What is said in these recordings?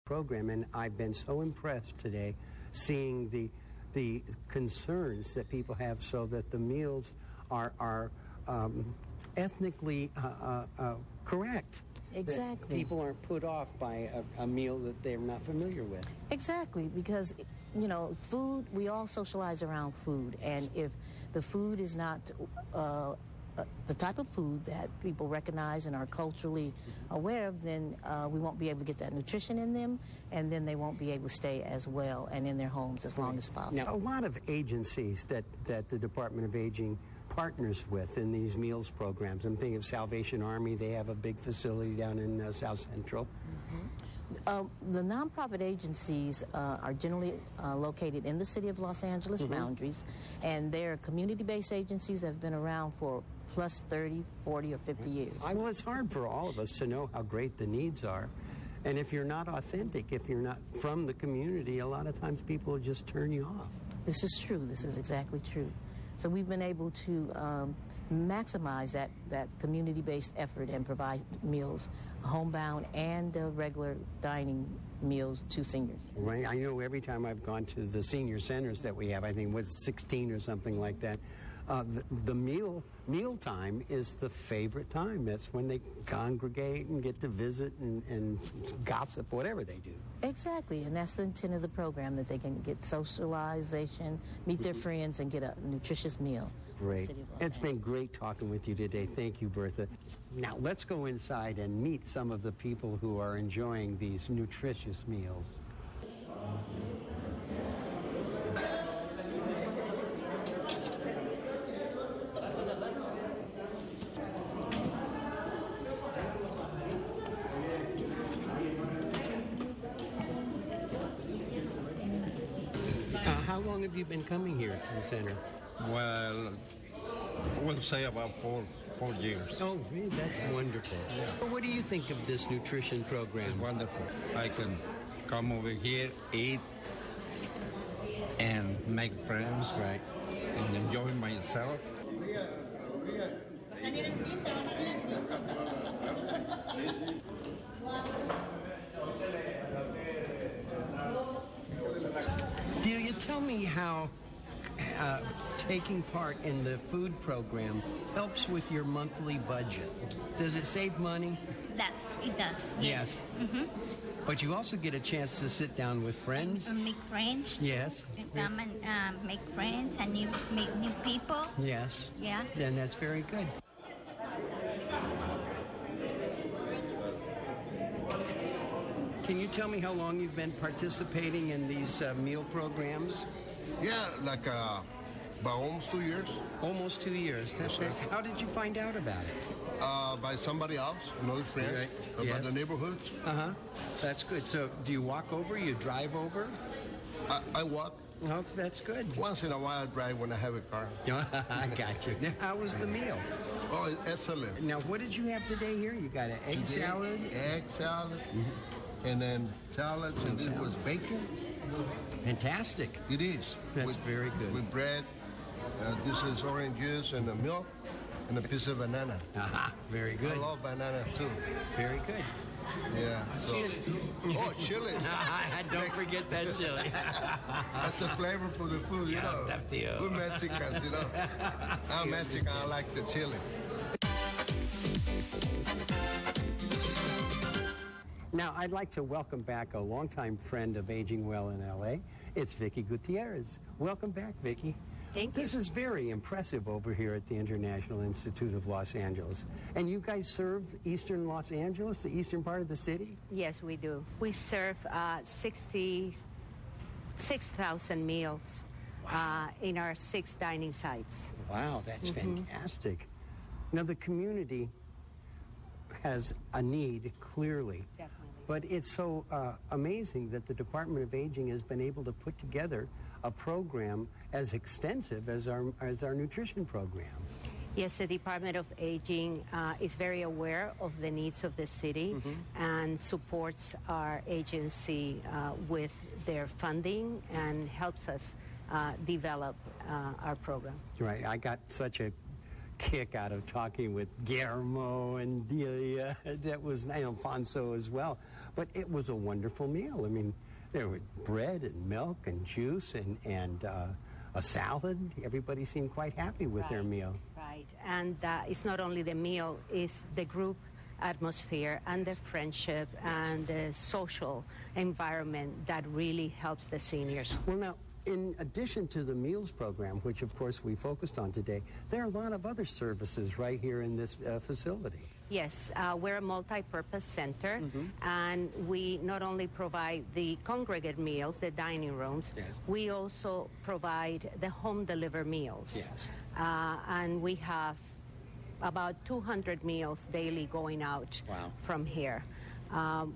program, and I've been so impressed today seeing the concerns that people have so that the meals are ethnically correct. Exactly. That people aren't put off by a meal that they're not familiar with. Exactly, because, you know, food, we all socialize around food, and if the food is not the type of food that people recognize and are culturally aware of, then we won't be able to get that nutrition in them, and then they won't be able to stay as well and in their homes as long as possible. Now, a lot of agencies that the Department of Aging partners with in these meals programs. I'm thinking of Salvation Army. They have a big facility down in South Central. The nonprofit agencies are generally located in the city of Los Angeles boundaries, and they're community-based agencies that have been around for plus 30, 40, or 50 years. Well, it's hard for all of us to know how great the needs are. And if you're not authentic, if you're not from the community, a lot of times people will just turn you off. This is true. This is exactly true. So we've been able to maximize that community-based effort and provide meals, homebound and regular dining meals to seniors. Right. I know every time I've gone to the senior centers that we have, I think what's 16 or something like that, the meal time is the favorite time. That's when they congregate and get to visit and gossip, whatever they do. Exactly, and that's the intent of the program, that they can get socialization, meet their friends, and get a nutritious meal. Great. It's been great talking with you today. Thank you, Bertha. Now, let's go inside and meet some of the people who are enjoying these nutritious meals. How long have you been coming here to the center? Well, we'll say about four years. Oh, really? That's wonderful. Yeah. Well, what do you think of this nutrition program? It's wonderful. I can come over here, eat, and make friends, Right. and enjoy myself. Do you tell me how taking part in the food program helps with your monthly budget? Does it save money? It does. Yes. But you also get a chance to sit down with friends. And make friends. Yes. Come and make friends and make new people. Yes. Yeah. Then that's very good. Can you tell me how long you've been participating in these meal programs? Yeah, like about almost 2 years. Almost 2 years. That's right. How did you find out about it? By somebody else, another friend, Right. about Yes. the neighborhoods. Uh-huh. That's good. So do you walk over? You drive over? I walk. Oh, that's good. Once in a while, I drive when I have a car. I got you. Now, how was the meal? Oh, excellent. Now, what did you have today here? You got an egg salad? Egg salad, and then salads, and it was bacon. Fantastic. It is. That's very good. With bread. This is orange juice and a milk and a piece of banana. Aha, very I good. love banana too. Very good. Yeah. So, oh, chili. Don't forget that chili. That's the flavor for the food, you know. We're Mexicans, you know. I'm Mexican, I like the chili. Now, I'd like to welcome back a longtime friend of Aging Well in L.A. It's Vicki Gutierrez. Welcome back, Vicki. Thank you. This is very impressive over here at the International Institute of Los Angeles. And you guys serve eastern Los Angeles, the eastern part of the city? Yes, we do. We serve 66,000 meals in our 6 dining sites. Wow, that's fantastic. Now, the community has a need, clearly. Definitely. But it's so amazing that the Department of Aging has been able to put together a program as extensive as our nutrition program. Yes, the Department of Aging is very aware of the needs of the city and supports our agency with their funding and helps us develop our program. Right. I got such a kick out of talking with Guillermo and Delia. That was Alfonso as well. But it was a wonderful meal. I mean, there was bread and milk and juice and a salad. Everybody seemed quite happy with their meal. Right, and it's not only the meal, it's the group atmosphere and the friendship and the social environment that really helps the seniors. Well, now, in addition to the meals program, which of course we focused on today, there are a lot of other services right here in this facility. Yes, we're a multi-purpose center, and we not only provide the congregate meals, the dining rooms, we also provide the home-delivered meals. And we have about 200 meals daily going out from here.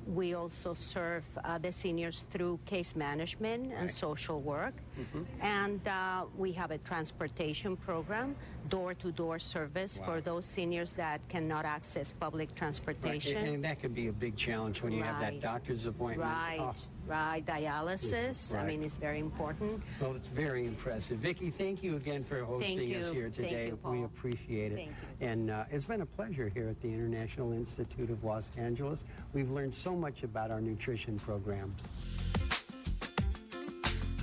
We also serve the seniors through case management and social work. And we have a transportation program, door-to-door service for those seniors that cannot access public transportation. And that can be a big challenge when you have that doctor's appointment. Right, dialysis. I mean, it's very important. Well, it's very impressive. Vicki, thank you again for hosting us here today. Thank you, Paul. We appreciate it. Thank you. And it's been a pleasure here at the International Institute of Los Angeles. We've learned so much about our nutrition programs.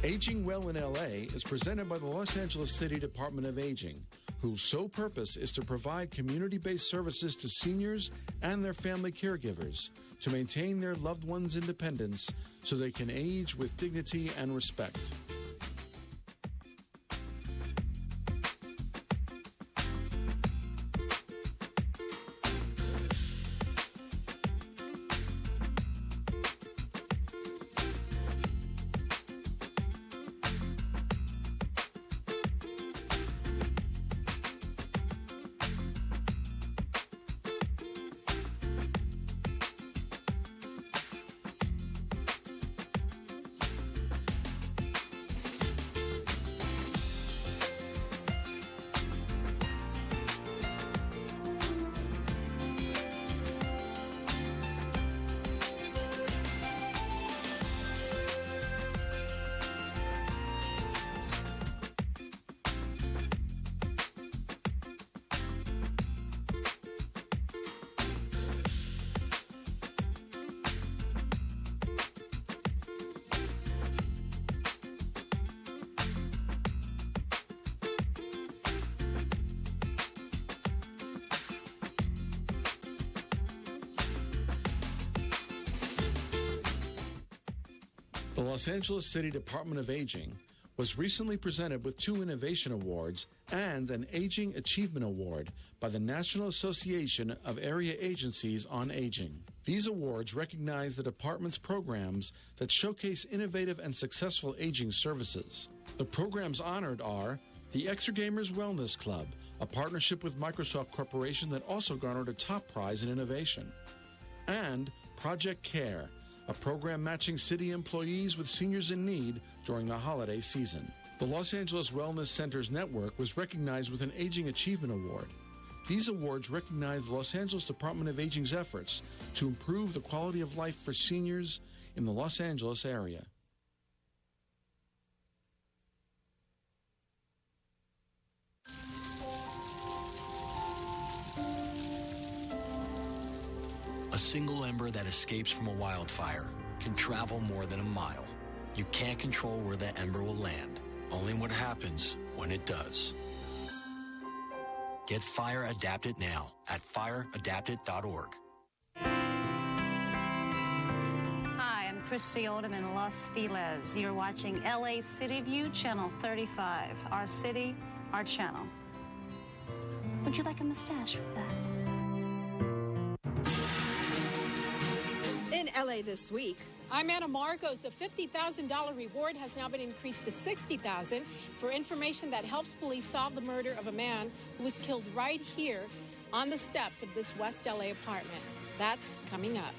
Aging Well in LA is presented by the Los Angeles City Department of Aging, whose sole purpose is to provide community-based services to seniors and their family caregivers to maintain their loved ones' independence so they can age with dignity and respect. The Los Angeles City Department of Aging was recently presented with 2 Innovation Awards and an Aging Achievement Award by the National Association of Area Agencies on Aging. These awards recognize the department's programs that showcase innovative and successful aging services. The programs honored are the Extra Gamers Wellness Club, a partnership with Microsoft Corporation that also garnered a top prize in innovation, and Project Care, a program matching city employees with seniors in need during the holiday season. The Los Angeles Wellness Centers Network was recognized with an Aging Achievement Award. These awards recognize the Los Angeles Department of Aging's efforts to improve the quality of life for seniors in the Los Angeles area. A single ember that escapes from a wildfire can travel more than a mile. You can't control where that ember will land, only what happens when it does. Get Fire Adapted now at fireadapted.org. Hi, I'm Christy Odom in Los Feliz. You're watching LA City View, Channel 35. Our city, our channel. Would you like a mustache with that? In LA this week, I'm Anna Marcos. A $50,000 reward has now been increased to $60,000 for information that helps police solve the murder of a man who was killed right here on the steps of this West LA apartment. That's coming up.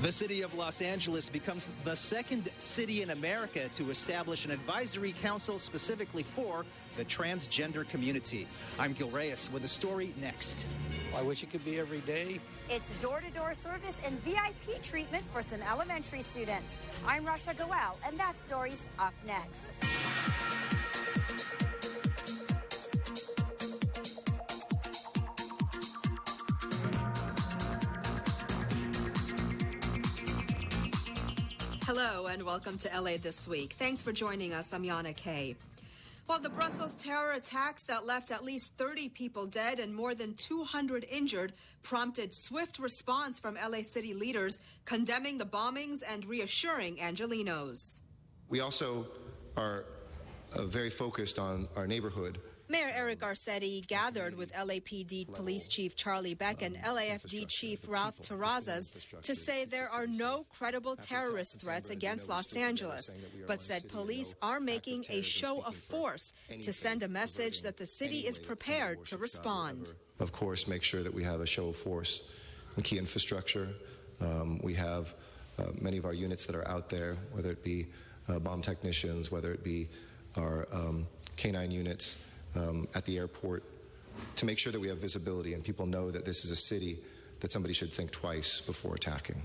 The city of Los Angeles becomes the second city in America to establish an advisory council specifically for the transgender community. I'm Gil Reyes with a story next. I wish it could be every day. It's door-to-door service and VIP treatment for some elementary students. I'm Rasha Goel, and that story's up next. Hello and welcome to LA This Week. Thanks for joining us. I'm Yana Kay. Well, the Brussels terror attacks that left at least 30 people dead and more than 200 injured prompted swift response from LA city leaders condemning the bombings and reassuring Angelenos. We also are very focused on our neighborhood. Mayor Eric Garcetti gathered with LAPD Police Chief Charlie Beck and LAFD Chief Ralph Terrazas to say there are no credible terrorist threats against Los Angeles, but said police are making a show of force to send a message that the city is prepared to respond. Of course, make sure that we have a show of force in key infrastructure. We have many of our units that are out there, whether it be bomb technicians, whether it be our K-9 units, at the airport, to make sure that we have visibility and people know that this is a city that somebody should think twice before attacking.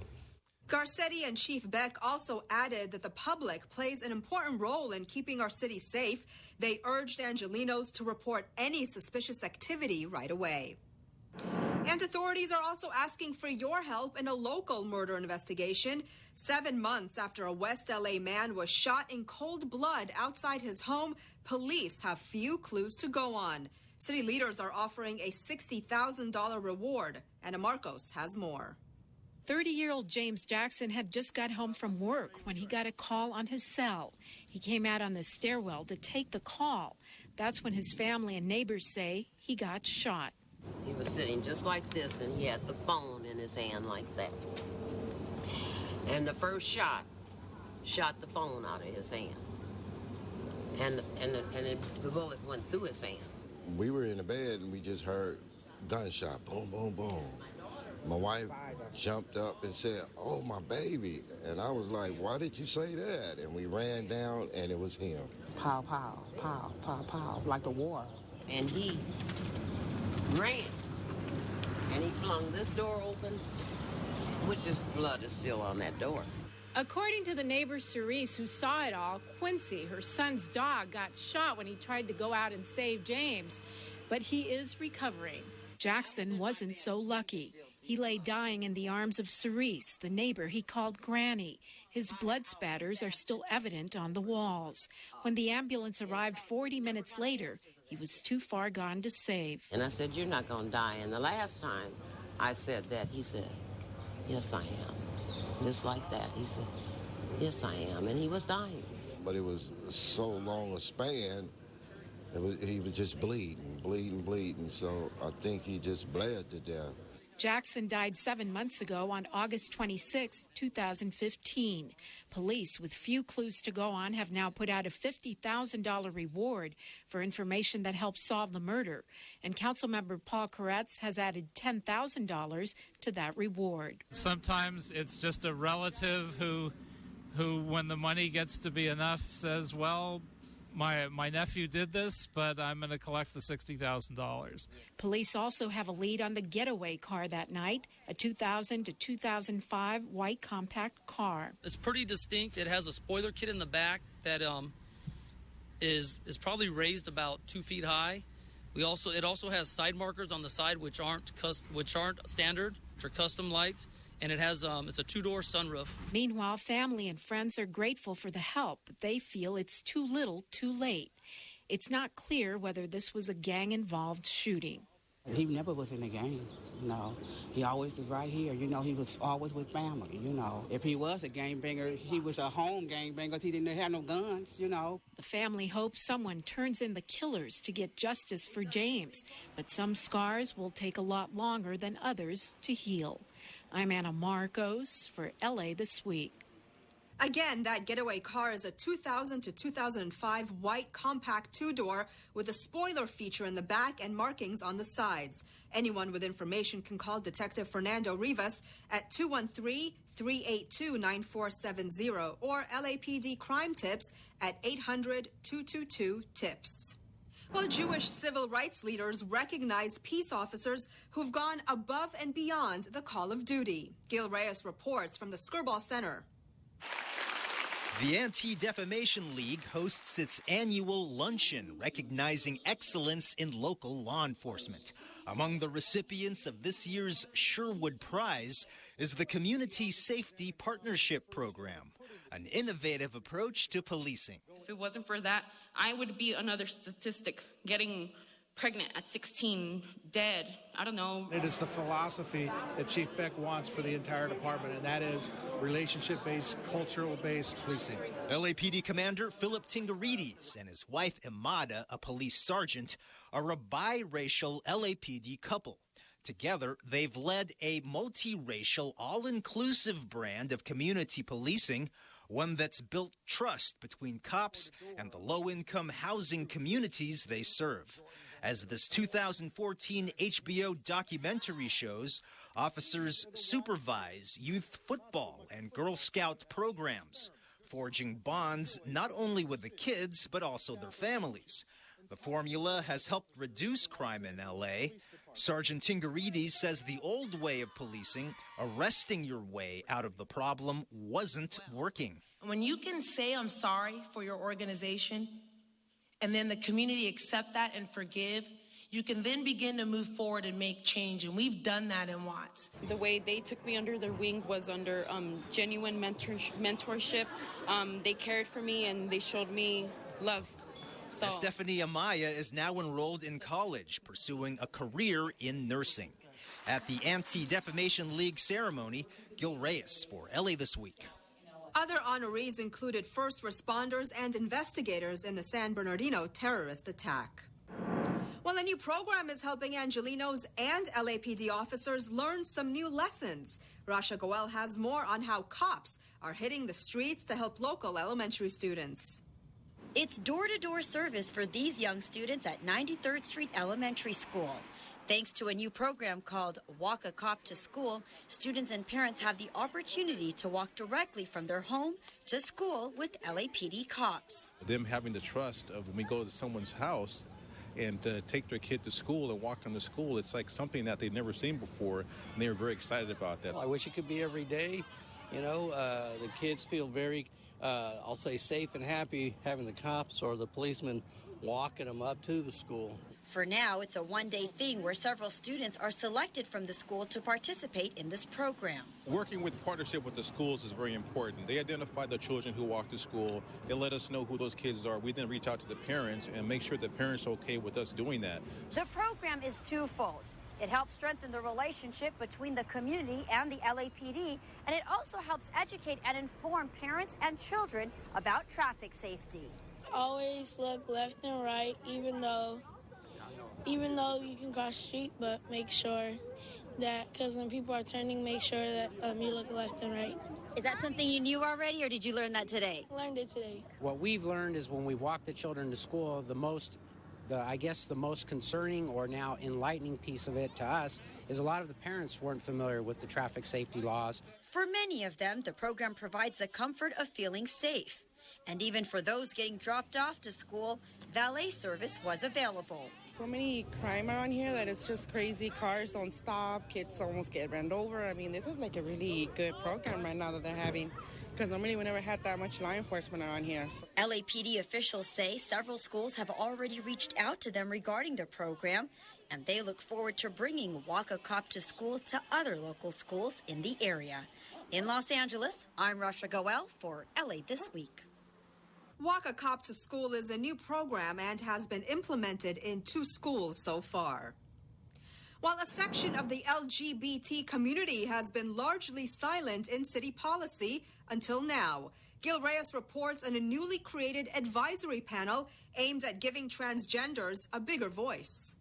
Garcetti and Chief Beck also added that the public plays an important role in keeping our city safe. They urged Angelenos to report any suspicious activity right away. And authorities are also asking for your help in a local murder investigation. 7 months after a West LA man was shot in cold blood outside his home, police have few clues to go on. City leaders are offering a $60,000 reward. Anna Marcos has more. 30-year-old James Jackson had just got home from work when he got a call on his cell. He came out on the stairwell to take the call. That's when his family and neighbors say he got shot. He was sitting just like this, and he had the phone in his hand like that. And the first shot shot the phone out of his hand. And the bullet went through his hand. We were in the bed, and we just heard gunshot, boom, boom, boom. My wife jumped up and said, "Oh, my baby." And I was like, "Why did you say that?" And we ran down, and it was him. Pow, pow, pow, pow, pow, like the war. And he ran, and he flung this door open, which is blood is still on that door. According to the neighbor Cerise, who saw it all, Quincy, her son's dog, got shot when he tried to go out and save James, but he is recovering. Jackson wasn't so lucky. He lay dying in the arms of Cerise, the neighbor he called Granny. His blood spatters are still evident on the walls. When the ambulance arrived 40 minutes later, he was too far gone to save. And I said, "You're not going to die." And the last time I said that, he said, "Yes, I am." Just like that, he said, "Yes, I am." And he was dying. But it was so long a span, he was just bleeding. So I think he just bled to death. Jackson died 7 months ago on August 26, 2015. Police, with few clues to go on, have now put out a $50,000 reward for information that helps solve the murder. And Councilmember Paul Koretz has added $10,000 to that reward. Sometimes it's just a relative who when the money gets to be enough, says, "Well, my nephew did this, but I'm going to collect the $60,000. Police also have a lead on the getaway car that night, a 2000 to 2005 white compact car. It's pretty distinct. It has a spoiler kit in the back that is probably raised about 2 feet high. It also has side markers on the side which aren't standard, which are custom lights. And it has it's a 2-door sunroof. Meanwhile, family and friends are grateful for the help, but they feel it's too little, too late. It's not clear whether this was a gang-involved shooting. He never was in a gang, He always was right here. He was always with family, If he was a gangbanger, he was a home gangbanger because he didn't have no guns, The family hopes someone turns in the killers to get justice for James, but some scars will take a lot longer than others to heal. I'm Anna Marcos for LA This Week. Again, that getaway car is a 2000 to 2005 white compact 2-door with a spoiler feature in the back and markings on the sides. Anyone with information can call Detective Fernando Rivas at 213-382-9470 or LAPD Crime Tips at 800-222-TIPS. Well, Jewish civil rights leaders recognize peace officers who've gone above and beyond the call of duty. Gil Reyes reports from the Skirball Center. The Anti-Defamation League hosts its annual luncheon recognizing excellence in local law enforcement. Among the recipients of this year's Sherwood Prize is the Community Safety Partnership Program. an innovative approach to policing. If it wasn't for that, I would be another statistic, getting pregnant at 16, dead. I don't know. It is the philosophy that Chief Beck wants for the entire department, and that is relationship-based, cultural-based policing. LAPD Commander Philip Tingarides and his wife Imada, a police sergeant, are a biracial LAPD couple. Together, they've led a multiracial, all-inclusive brand of community policing, one that's built trust between cops and the low-income housing communities they serve. As this 2014 HBO documentary shows, officers supervise youth football and Girl Scout programs, forging bonds not only with the kids, but also their families. The formula has helped reduce crime in L.A. Sergeant Tingarides says the old way of policing, arresting your way out of the problem, wasn't working. When you can say, I'm sorry for your organization, and then the community accept that and forgive, you can then begin to move forward and make change, and we've done that in Watts. The way they took me under their wing was under genuine mentorship. They cared for me and they showed me love. So. Stephanie Amaya is now enrolled in college, pursuing a career in nursing. At the Anti-Defamation League ceremony, Gil Reyes for LA This Week. Other honorees included first responders and investigators in the San Bernardino terrorist attack. Well, a new program is helping Angelenos and LAPD officers learn some new lessons. Rasha Goel has more on how cops are hitting the streets to help local elementary students. It's door-to-door service for these young students at 93rd Street Elementary School. Thanks to a new program called Walk a Cop to School, students and parents have the opportunity to walk directly from their home to school with LAPD cops. Them having the trust of when we go to someone's house and take their kid to school and walk them to school, it's like something that they've never seen before, and they were very excited about that. I wish it could be every day. You know, the kids feel very, I'll say, safe and happy having the cops or the policemen walking them up to the school. For now, it's a one-day thing where several students are selected from the school to participate in this program. Working with partnership with the schools is very important. They identify the children who walk to school. They let us know who those kids are. We then reach out to the parents and make sure the parents are okay with us doing that. The program is twofold. It helps strengthen the relationship between the community and the LAPD, and it also helps educate and inform parents and children about traffic safety. Always look left and right, even though you can cross the street, but make sure that, because when people are turning, make sure that you look left and right. Is that something you knew already, or did you learn that today? Learned it today. What we've learned is when we walk the children to school, the most concerning or now enlightening piece of it to us is a lot of the parents weren't familiar with the traffic safety laws. For many of them, the program provides the comfort of feeling safe. And even for those getting dropped off to school, valet service was available. So many crime around here that it's just crazy. Cars don't stop. Kids almost get run over. I mean, this is like a really good program right now that they're having, because normally we never had that much law enforcement around here. So. LAPD officials say several schools have already reached out to them regarding the program, and they look forward to bringing Walk a Cop to School to other local schools in the area. In Los Angeles, I'm Rasha Goel for LA This Week. Walk a Cop to School is a new program and has been implemented in 2 schools so far. While a section of the LGBT community has been largely silent in city policy until now, Gil Reyes reports on a newly created advisory panel aimed at giving transgenders a bigger voice.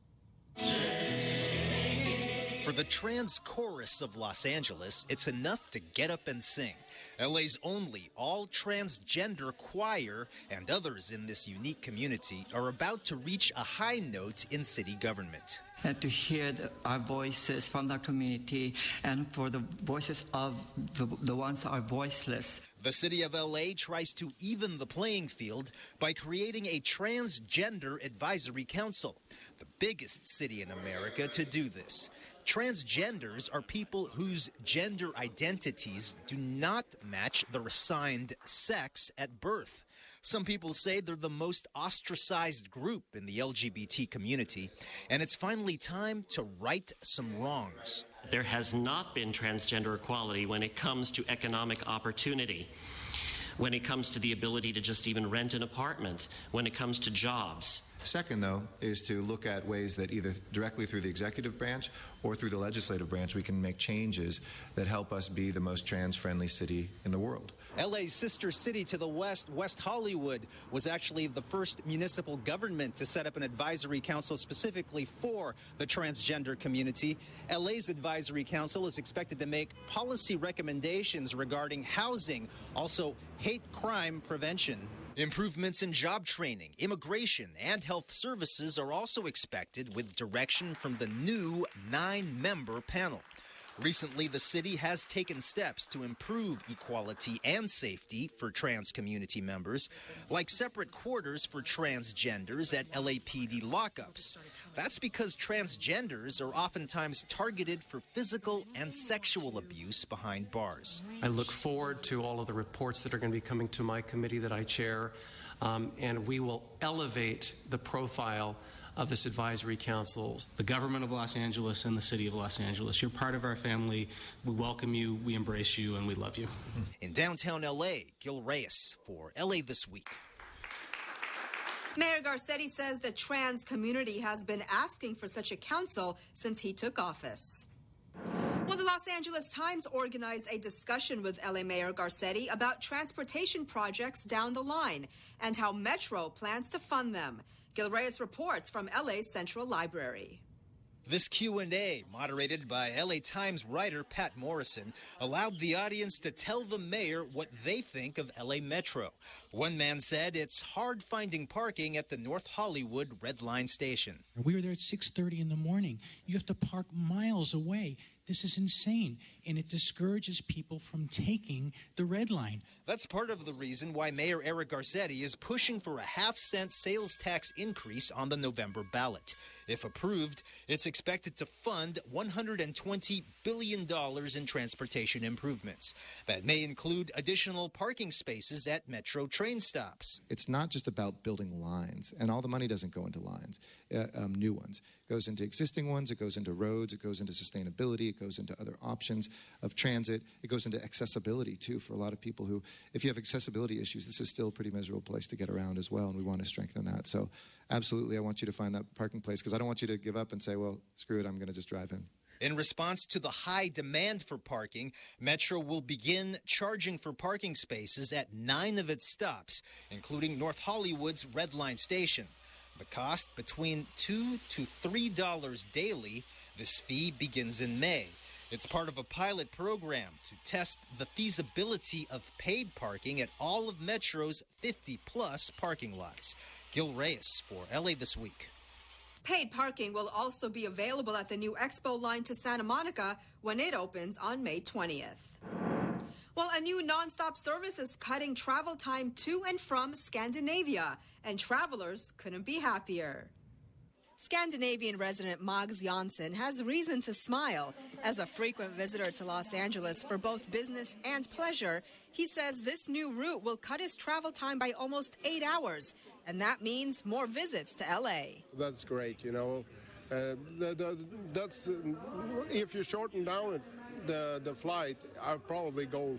For the trans chorus of Los Angeles, it's enough to get up and sing. LA's only all-transgender choir and others in this unique community are about to reach a high note in city government. And to hear our voices from the community and for the voices of the ones that are voiceless. The city of LA tries to even the playing field by creating a transgender advisory council, the biggest city in America to do this. Transgenders are people whose gender identities do not match their assigned sex at birth. Some people say they're the most ostracized group in the LGBT community, and it's finally time to right some wrongs. There has not been transgender equality when it comes to economic opportunity. when it comes to the ability to just even rent an apartment, when it comes to jobs. Second, though, is to look at ways that either directly through the executive branch or through the legislative branch we can make changes that help us be the most trans-friendly city in the world. LA's sister city to the west, West Hollywood, was actually the first municipal government to set up an advisory council specifically for the transgender community. LA's advisory council is expected to make policy recommendations regarding housing, also hate crime prevention. Improvements in job training, immigration, and health services are also expected with direction from the new 9-member panel. Recently, the city has taken steps to improve equality and safety for trans community members, like separate quarters for transgenders at LAPD lockups. That's because transgenders are oftentimes targeted for physical and sexual abuse behind bars. I look forward to all of the reports that are going to be coming to my committee that I chair, and we will elevate the profile of this advisory council. The government of Los Angeles and the city of Los Angeles. You're part of our family. We welcome you, we embrace you, and we love you. In downtown LA, Gil Reyes for LA This Week. Mayor Garcetti says the trans community has been asking for such a council since he took office. Well, the Los Angeles Times organized a discussion with LA Mayor Garcetti about transportation projects down the line and how Metro plans to fund them. Gil Reyes reports from LA's Central Library. This Q&A, moderated by LA Times writer Pat Morrison, allowed the audience to tell the mayor what they think of LA Metro. One man said it's hard finding parking at the North Hollywood Red Line station. We were there at 6:30 in the morning. You have to park miles away. This is insane, and it discourages people from taking the Red Line. That's part of the reason why Mayor Eric Garcetti is pushing for a half-cent sales tax increase on the November ballot. If approved, it's expected to fund $120 billion in transportation improvements. That may include additional parking spaces at Metro train stops. It's not just about building lines, and all the money doesn't go into lines, new ones. It goes into existing ones, it goes into roads, it goes into sustainability, it goes into other options of transit, it goes into accessibility too for a lot of people who, if you have accessibility issues, this is still a pretty miserable place to get around as well, and we want to strengthen that. So absolutely, I want you to find that parking place, because I don't want you to give up and say, well, screw it, I'm going to just drive in. In response to the high demand for parking, Metro will begin charging for parking spaces at 9 of its stops, including North Hollywood's Red Line station. The cost between $2 to $3 daily. This fee begins in May. It's part of a pilot program to test the feasibility of paid parking at all of Metro's 50-plus parking lots. Gil Reyes for LA This Week. Paid parking will also be available at the new Expo line to Santa Monica when it opens on May 20th. Well, a new nonstop service is cutting travel time to and from Scandinavia, and travelers couldn't be happier. Scandinavian resident Mags Janssen has reason to smile. As a frequent visitor to Los Angeles for both business and pleasure, he says this new route will cut his travel time by almost 8 hours, and that means more visits to L.A. That's great, you know. That's if you shorten down the flight, I'll probably go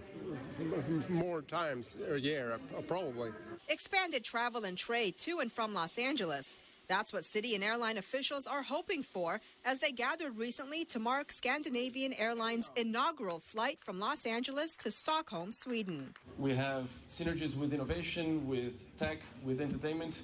more times a year, probably. Expanded travel and trade to and from Los Angeles. That's what city and airline officials are hoping for as they gathered recently to mark Scandinavian Airlines' inaugural flight from Los Angeles to Stockholm, Sweden. We have synergies with innovation, with tech, with entertainment.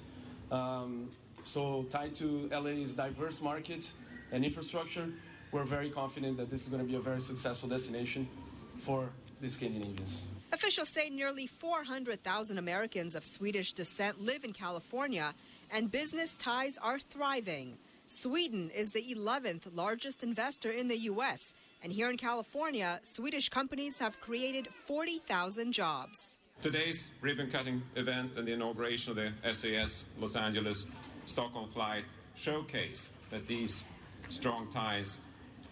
So tied to LA's diverse market and infrastructure, we're very confident that this is going to be a very successful destination for the Scandinavians. Officials say nearly 400,000 Americans of Swedish descent live in California, and business ties are thriving. Sweden is the 11th largest investor in the U.S., and here in California, Swedish companies have created 40,000 jobs. Today's ribbon-cutting event and the inauguration of the SAS Los Angeles Stockholm flight showcase that these strong ties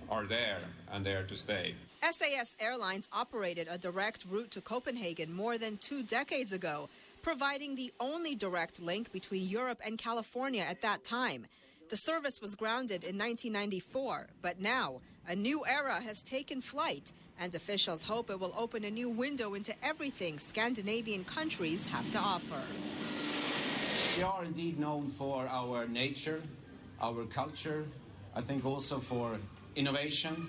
are there and there to stay. SAS Airlines operated a direct route to Copenhagen more than 2 decades ago, providing the only direct link between Europe and California at that time. The service was grounded in 1994, but now a new era has taken flight, and officials hope it will open a new window into everything Scandinavian countries have to offer. We are indeed known for our nature, our culture, I think also for innovation,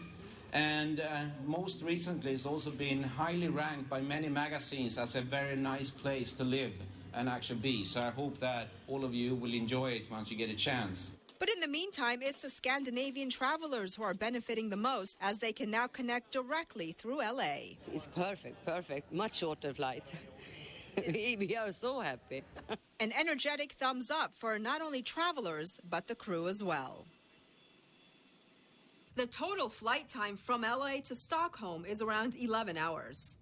and most recently it's also been highly ranked by many magazines as a very nice place to live and actually be. So I hope that all of you will enjoy it once you get a chance. But in the meantime, it's the Scandinavian travelers who are benefiting the most, as they can now connect directly through LA. It's perfect. Much shorter flight. We are so happy. An energetic thumbs up for not only travelers, but the crew as well. The total flight time from LA to Stockholm is around 11 hours.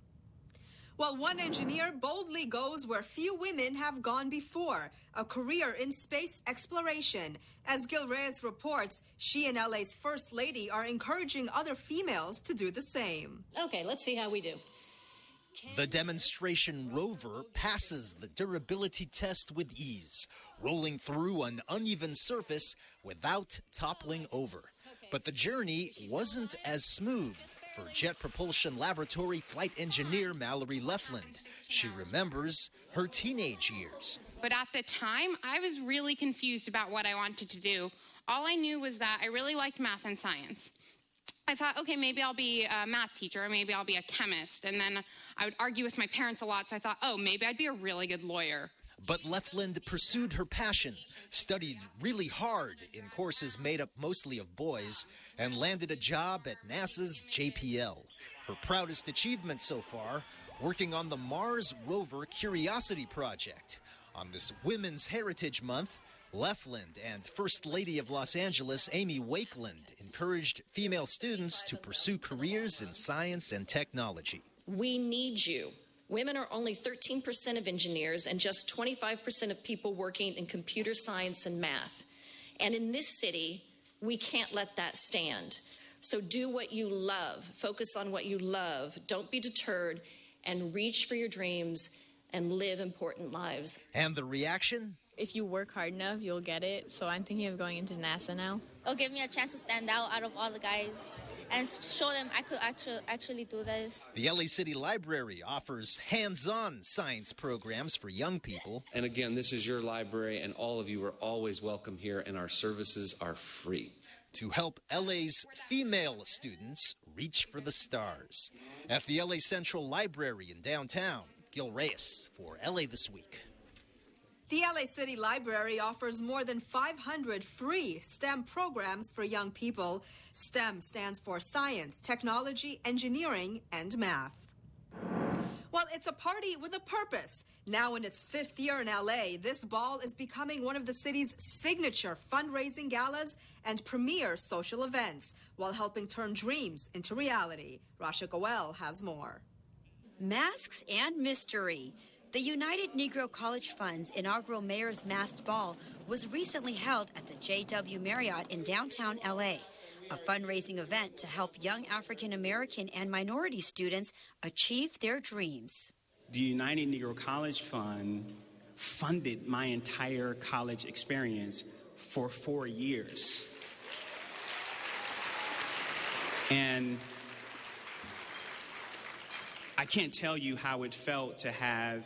While one engineer boldly goes where few women have gone before, a career in space exploration. As Gil Reyes reports, she and LA's First Lady are encouraging other females to do the same. Okay, let's see how we do. The demonstration rover passes the durability test with ease, rolling through an uneven surface without toppling over. But the journey wasn't as smooth for Jet Propulsion Laboratory flight engineer Mallory Lefland. She remembers her teenage years. But at the time, I was really confused about what I wanted to do. All I knew was that I really liked math and science. I thought, okay, maybe I'll be a math teacher, or maybe I'll be a chemist. And then I would argue with my parents a lot, so I thought, oh, maybe I'd be a really good lawyer. But Lefland pursued her passion, studied really hard in courses made up mostly of boys, and landed a job at NASA's JPL. Her proudest achievement so far, working on the Mars Rover Curiosity Project. On this Women's Heritage Month, Lefland and First Lady of Los Angeles, Amy Wakeland, encouraged female students to pursue careers in science and technology. We need you. Women are only 13% of engineers and just 25% of people working in computer science and math. And in this city, we can't let that stand. So do what you love. Focus on what you love. Don't be deterred, and reach for your dreams and live important lives. And the reaction? If you work hard enough, you'll get it. So I'm thinking of going into NASA now. It'll give me a chance to stand out of all the guys and show them I could actually do this. The LA City Library offers hands-on science programs for young people. And again, this is your library, and all of you are always welcome here, and our services are free. To help LA's female students reach for the stars. At the LA Central Library in downtown, Gil Reyes for LA This Week. The LA City Library offers more than 500 free STEM programs for young people. STEM stands for science, technology, engineering, and math. Well, it's a party with a purpose. Now in its 5th year in LA, this ball is becoming one of the city's signature fundraising galas and premier social events, while helping turn dreams into reality. Rasha Goel has more. Masks and mystery. The United Negro College Fund's inaugural Mayor's Masked Ball was recently held at the JW Marriott in downtown LA, a fundraising event to help young African American and minority students achieve their dreams. The United Negro College Fund funded my entire college experience for 4 years. And I can't tell you how it felt to have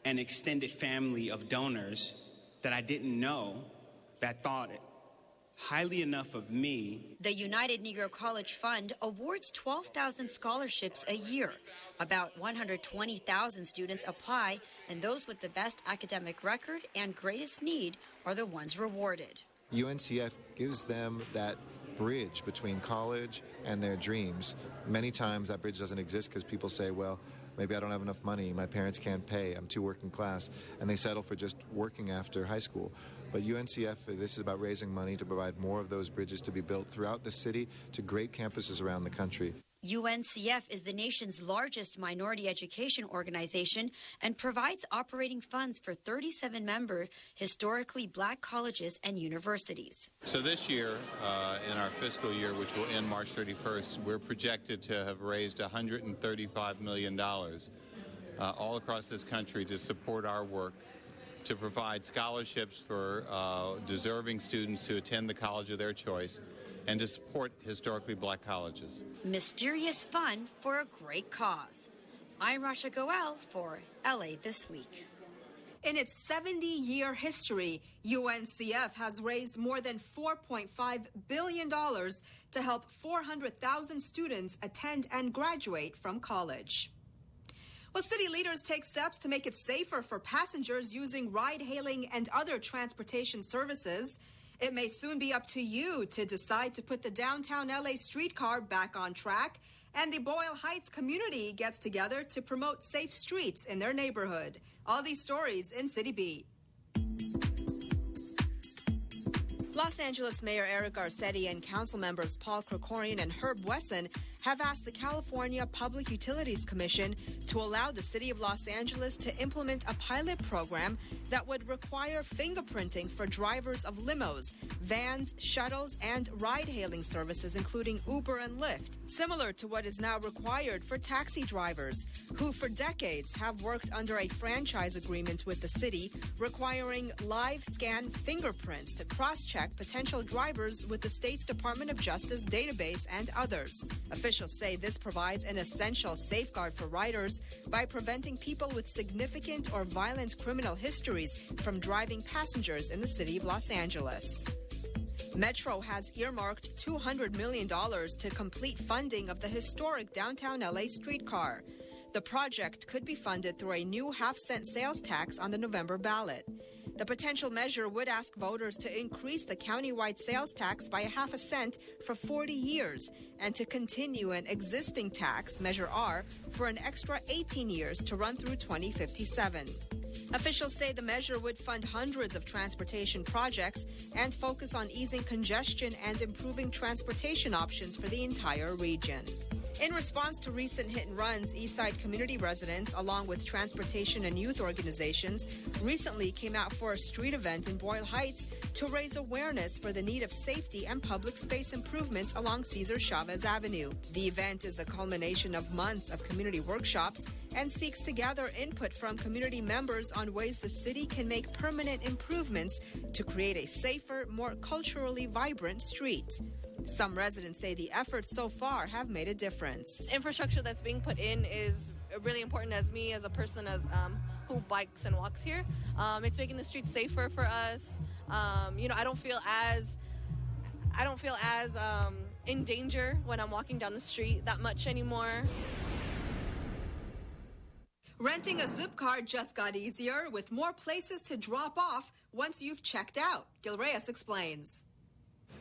an extended family of donors that I didn't know that thought highly enough of me. The United Negro College Fund awards 12,000 scholarships a year. About 120,000 students apply, and those with the best academic record and greatest need are the ones rewarded. UNCF gives them that bridge between college and their dreams. Many times that bridge doesn't exist because people say, well, maybe I don't have enough money, my parents can't pay, I'm too working class, and they settle for just working after high school. But UNCF, this is about raising money to provide more of those bridges to be built throughout the city to great campuses around the country. UNCF is the nation's largest minority education organization and provides operating funds for 37 member historically black colleges and universities. So this year, in our fiscal year, which will end March 31st, we're projected to have raised $135 million all across this country to support our work to provide scholarships for deserving students to attend the college of their choice, and to support historically black colleges. Mysterious fun for a great cause. I'm Rasha Goel for LA This Week. In its 70-year history, UNCF has raised more than $4.5 billion to help 400,000 students attend and graduate from college. Well, city leaders take steps to make it safer for passengers using ride-hailing and other transportation services. It may soon be up to you to decide to put the downtown LA streetcar back on track, and the Boyle Heights community gets together to promote safe streets in their neighborhood. All these stories in City Beat. Los Angeles Mayor Eric Garcetti and council members Paul Krikorian and Herb Wesson have asked the California Public Utilities Commission to allow the city of Los Angeles to implement a pilot program that would require fingerprinting for drivers of limos, vans, shuttles, and ride-hailing services, including Uber and Lyft, similar to what is now required for taxi drivers, who for decades have worked under a franchise agreement with the city, requiring live scan fingerprints to cross-check potential drivers with the state's Department of Justice database and others. Officials say this provides an essential safeguard for riders by preventing people with significant or violent criminal histories from driving passengers in the city of Los Angeles. Metro has earmarked $200 million to complete funding of the historic downtown LA streetcar. The project could be funded through a new half-cent sales tax on the November ballot. The potential measure would ask voters to increase the countywide sales tax by 0.5 cent for 40 years and to continue an existing tax, Measure R, for an extra 18 years to run through 2057. Officials say the measure would fund hundreds of transportation projects and focus on easing congestion and improving transportation options for the entire region. In response to recent hit-and-runs, Eastside community residents, along with transportation and youth organizations, recently came out for a street event in Boyle Heights to raise awareness for the need of safety and public space improvements along Cesar Chavez Avenue. The event is the culmination of months of community workshops and seeks to gather input from community members on ways the city can make permanent improvements to create a safer, more culturally vibrant street. Some residents say the efforts so far have made a difference. Infrastructure that's being put in is really important as me, as a person who bikes and walks here. It's making the streets safer for us. I don't feel as in danger when I'm walking down the street that much anymore. Renting a Zipcar just got easier with more places to drop off once you've checked out. Gil Reyes explains.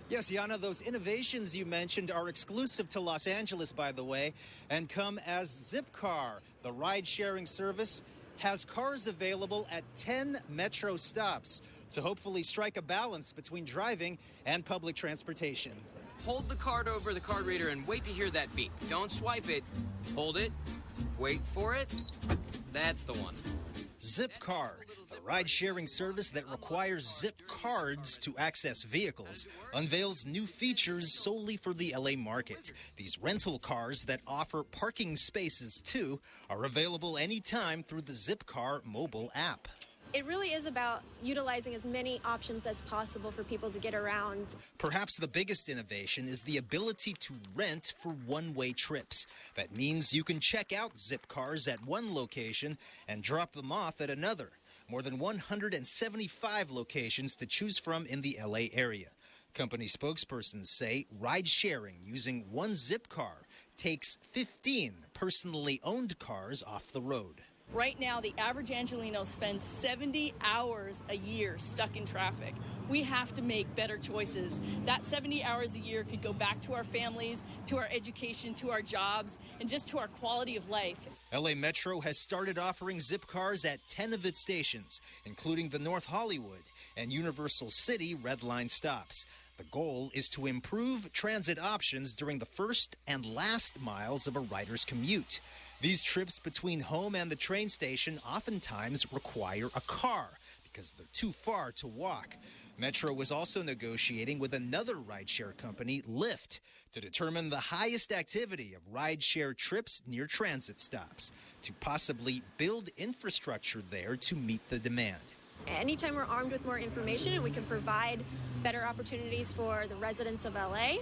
Yes, Yana, those innovations you mentioned are exclusive to Los Angeles, by the way, and come as Zipcar. The ride-sharing service has cars available at 10 Metro stops to hopefully strike a balance between driving and public transportation. Hold the card over the card reader and wait to hear that beep. Don't swipe it. Hold it. Wait for it. That's the one. Zipcar, the ride-sharing service that requires Zip cards to access vehicles, unveils new features solely for the LA market. These rental cars that offer parking spaces, too, are available anytime through the Zipcar mobile app. It really is about utilizing as many options as possible for people to get around. Perhaps the biggest innovation is the ability to rent for one-way trips. That means you can check out Zipcars at one location and drop them off at another. More than 175 locations to choose from in the LA area. Company spokespersons say ride-sharing using one Zipcar takes 15 personally owned cars off the road. Right now, the average Angelino spends 70 hours a year stuck in traffic. We have to make better choices. That 70 hours a year could go back to our families, to our education, to our jobs, and just to our quality of life. LA Metro has started offering Zipcars at 10 of its stations, including the North Hollywood and Universal City Red Line stops. The goal is to improve transit options during the first and last miles of a rider's commute. These trips between home and the train station oftentimes require a car because they're too far to walk. Metro was also negotiating with another rideshare company, Lyft, to determine the highest activity of rideshare trips near transit stops, to possibly build infrastructure there to meet the demand. Anytime we're armed with more information and we can provide better opportunities for the residents of LA,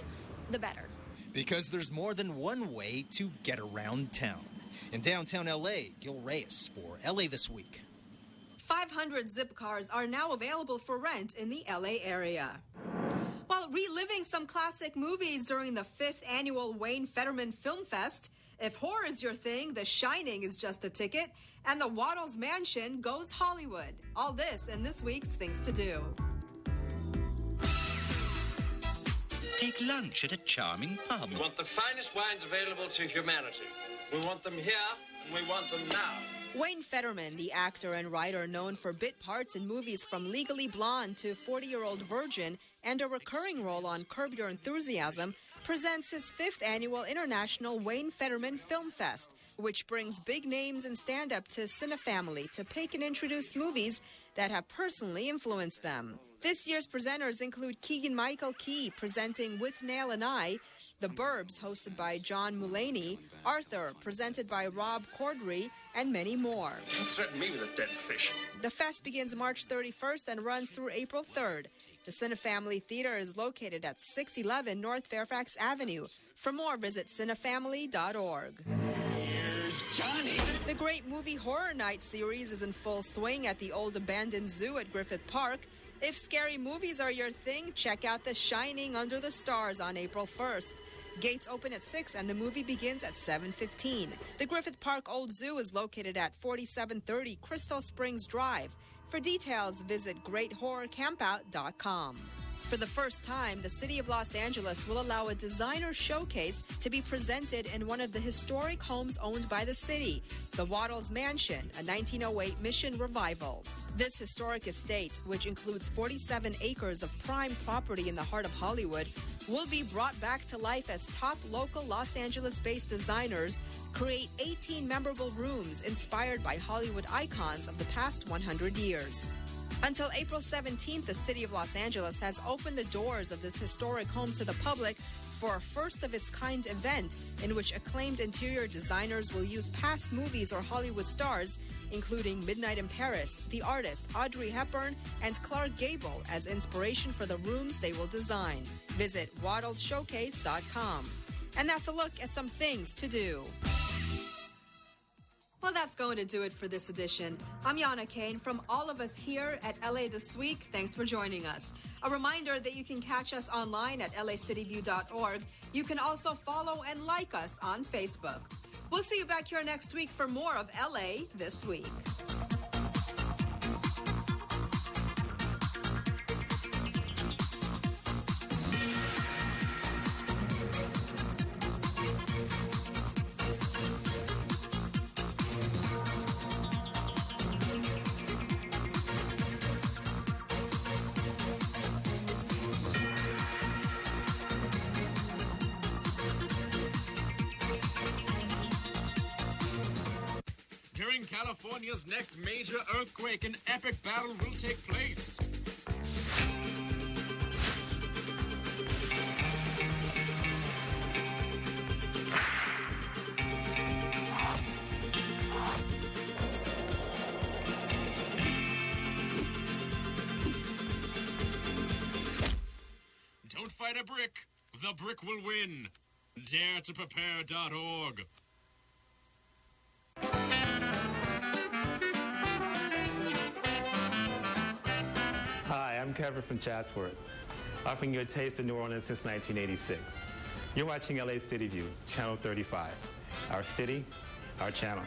the better. Because there's more than one way to get around town. In downtown LA, Gil Reyes for LA This Week. 500 Zip cars are now available for rent in the LA area. While reliving some classic movies during the 5th annual Wayne Federman Film Fest, if horror is your thing, The Shining is just the ticket, and the Waddles Mansion goes Hollywood. All this in this week's Things to Do. Take lunch at a charming pub. We want the finest wines available to humanity. We want them here, and we want them now. Wayne Federman, the actor and writer known for bit parts in movies from Legally Blonde to 40-Year-Old Virgin and a recurring role on Curb Your Enthusiasm, presents his 5th annual International Wayne Federman Film Fest, which brings big names in stand-up to Cinefamily to pick and introduce movies that have personally influenced them. This year's presenters include Keegan-Michael Key presenting With Nail and I, The Burbs, hosted by John Mulaney, Arthur, presented by Rob Corddry, and many more. Don't threaten me with a dead fish. The fest begins March 31st and runs through April 3rd. The Cinefamily Theater is located at 611 North Fairfax Avenue. For more, visit cinefamily.org. Here's Johnny. The Great Movie Horror Night series is in full swing at the old abandoned zoo at Griffith Park. If scary movies are your thing, check out The Shining Under the Stars on April 1st. Gates open at 6 and the movie begins at 7:15. The Griffith Park Old Zoo is located at 4730 Crystal Springs Drive. For details, visit greathorrorcampout.com. For the first time, the City of Los Angeles will allow a designer showcase to be presented in one of the historic homes owned by the city, the Waddles Mansion, a 1908 Mission revival. This historic estate, which includes 47 acres of prime property in the heart of Hollywood, will be brought back to life as top local Los Angeles-based designers create 18 memorable rooms inspired by Hollywood icons of the past 100 years. Until April 17th, the City of Los Angeles has opened the doors of this historic home to the public for a first-of-its-kind event in which acclaimed interior designers will use past movies or Hollywood stars, including Midnight in Paris, The Artist, Audrey Hepburn, and Clark Gable as inspiration for the rooms they will design. Visit waddleshowcase.com. And that's a look at some things to do. Well, that's going to do it for this edition. I'm Yana Kane. From all of us here at LA This Week, thanks for joining us. A reminder that you can catch us online at lacityview.org. You can also follow and like us on Facebook. We'll see you back here next week for more of LA This Week. During California's next major earthquake, an epic battle will take place. Don't fight a brick. The brick will win. DareToPrepare.org. Hi, I'm Kevin from Chatsworth, offering you a taste of New Orleans since 1986. You're watching LA City View, Channel 35. Our city, our channel.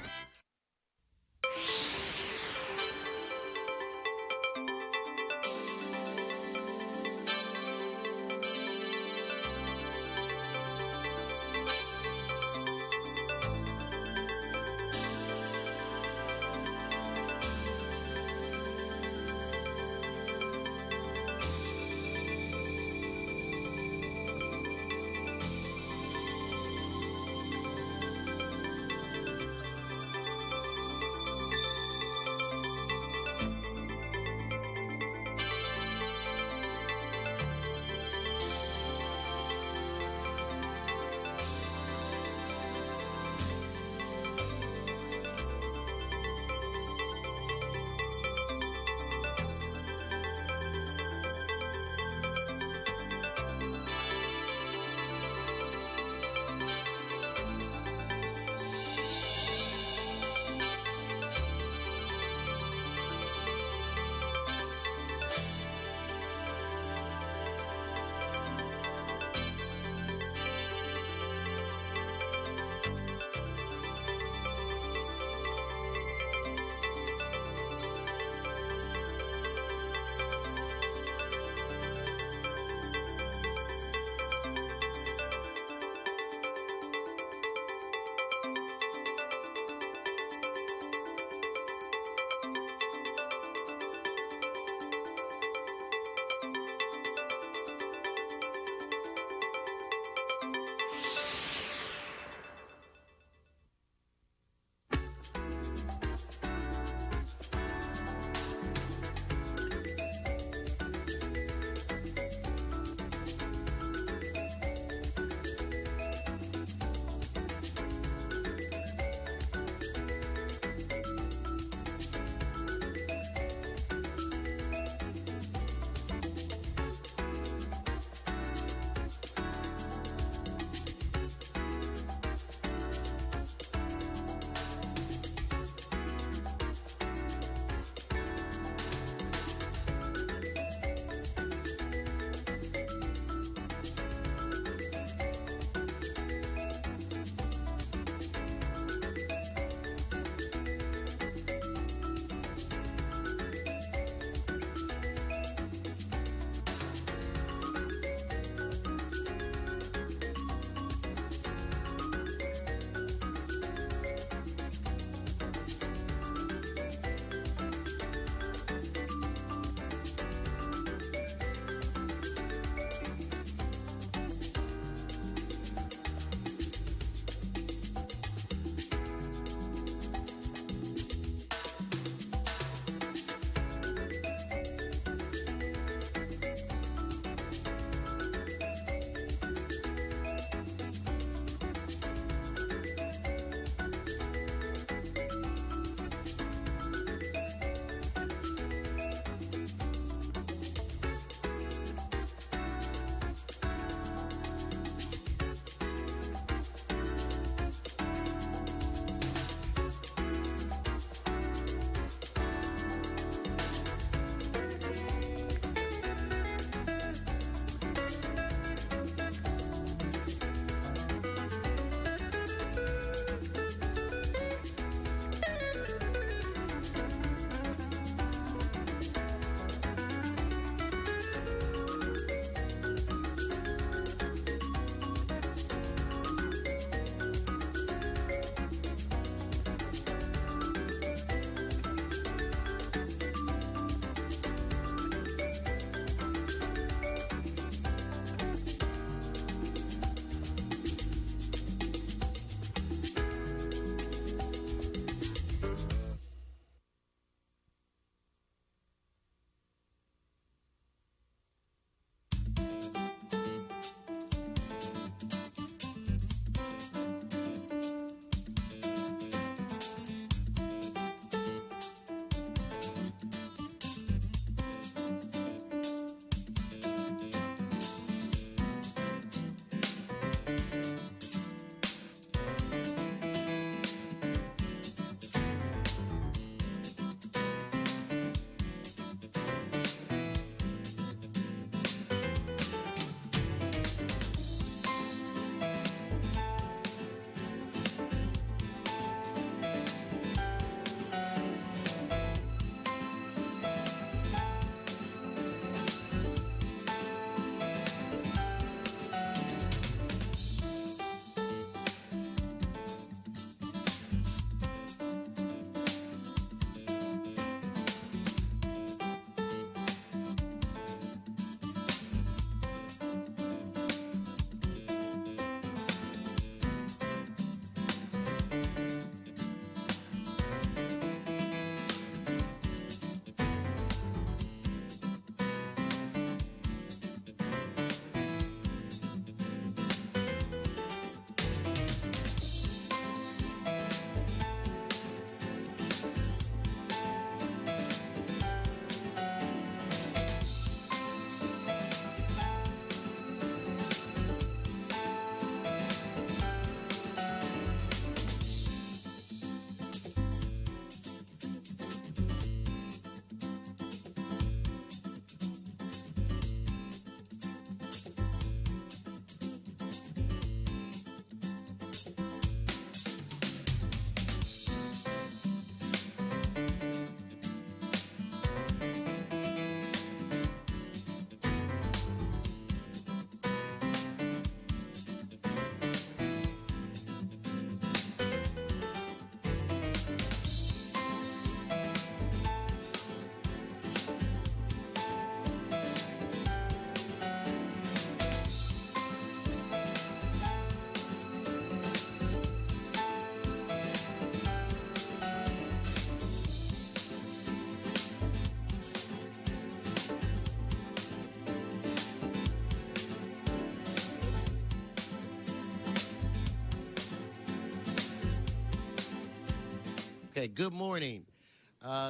Okay, good morning.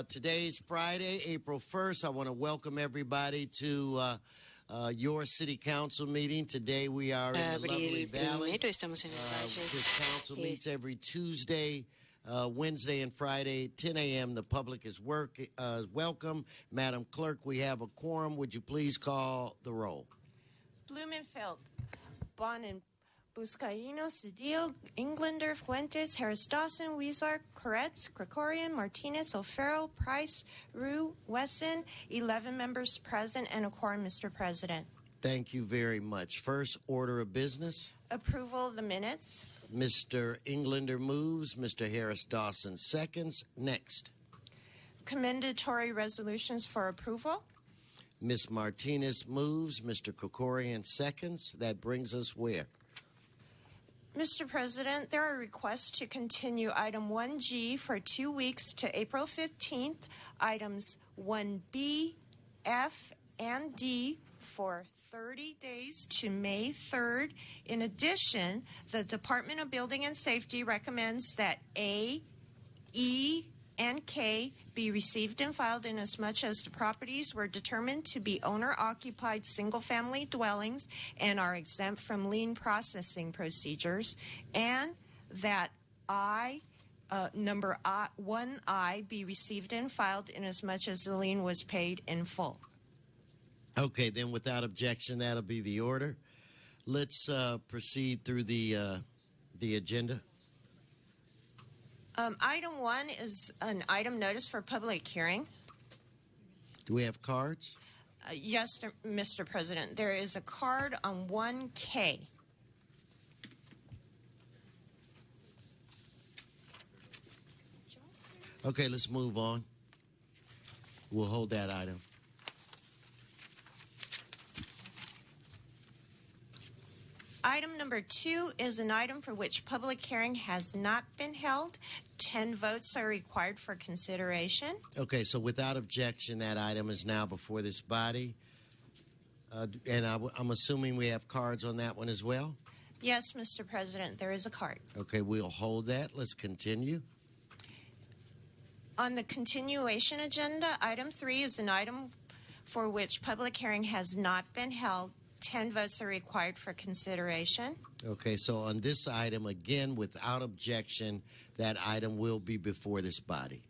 Today's Friday, April 1st. I want to welcome everybody to your city council meeting. Today we are in the lovely Valley. This council meets every Tuesday, Wednesday, and Friday, 10 a.m. The public is welcome. Madam Clerk, we have a quorum. Would you please call the roll? Blumenfeld, Bonin, Buscaino, Cedillo, Englander, Fuentes, Harris Dawson, Weezar, Koretz, Krikorian, Martinez, O'Farrell, Price, Rue, Wesson, 11 members present and a quorum, Mr. President. Thank you very much. First order of business. Approval of the minutes. Mr. Englander moves. Mr. Harris Dawson seconds. Next. Commendatory resolutions for approval. Ms. Martinez moves. Mr. Krikorian seconds. That brings us where? Mr. President, there are requests to continue item 1G for 2 weeks to April 15th, items 1B, F, and D for 30 days to May 3rd. In addition, the Department of Building and Safety recommends that A, E, and K be received and filed in as much as the properties were determined to be owner-occupied single-family dwellings and are exempt from lien processing procedures, and that number 1I be received and filed in as much as the lien was paid in full. Okay, then without objection, that'll be the order. Let's proceed through the agenda. Item 1 is an item notice for public hearing. Do we have cards? Yes, Mr. President. There is a card on 1K. Okay, let's move on. We'll hold that item. Item number 2 is an item for which public hearing has not been held. 10 votes are required for consideration. Okay, so without objection, that item is now before this body. And I'm assuming we have cards on that one as well? Yes, Mr. President, there is a card. Okay, we'll hold that. Let's continue. On the continuation agenda, item 3 is an item for which public hearing has not been held. 10 votes are required for consideration. Okay, so on this item, again, without objection, that item will be before this body.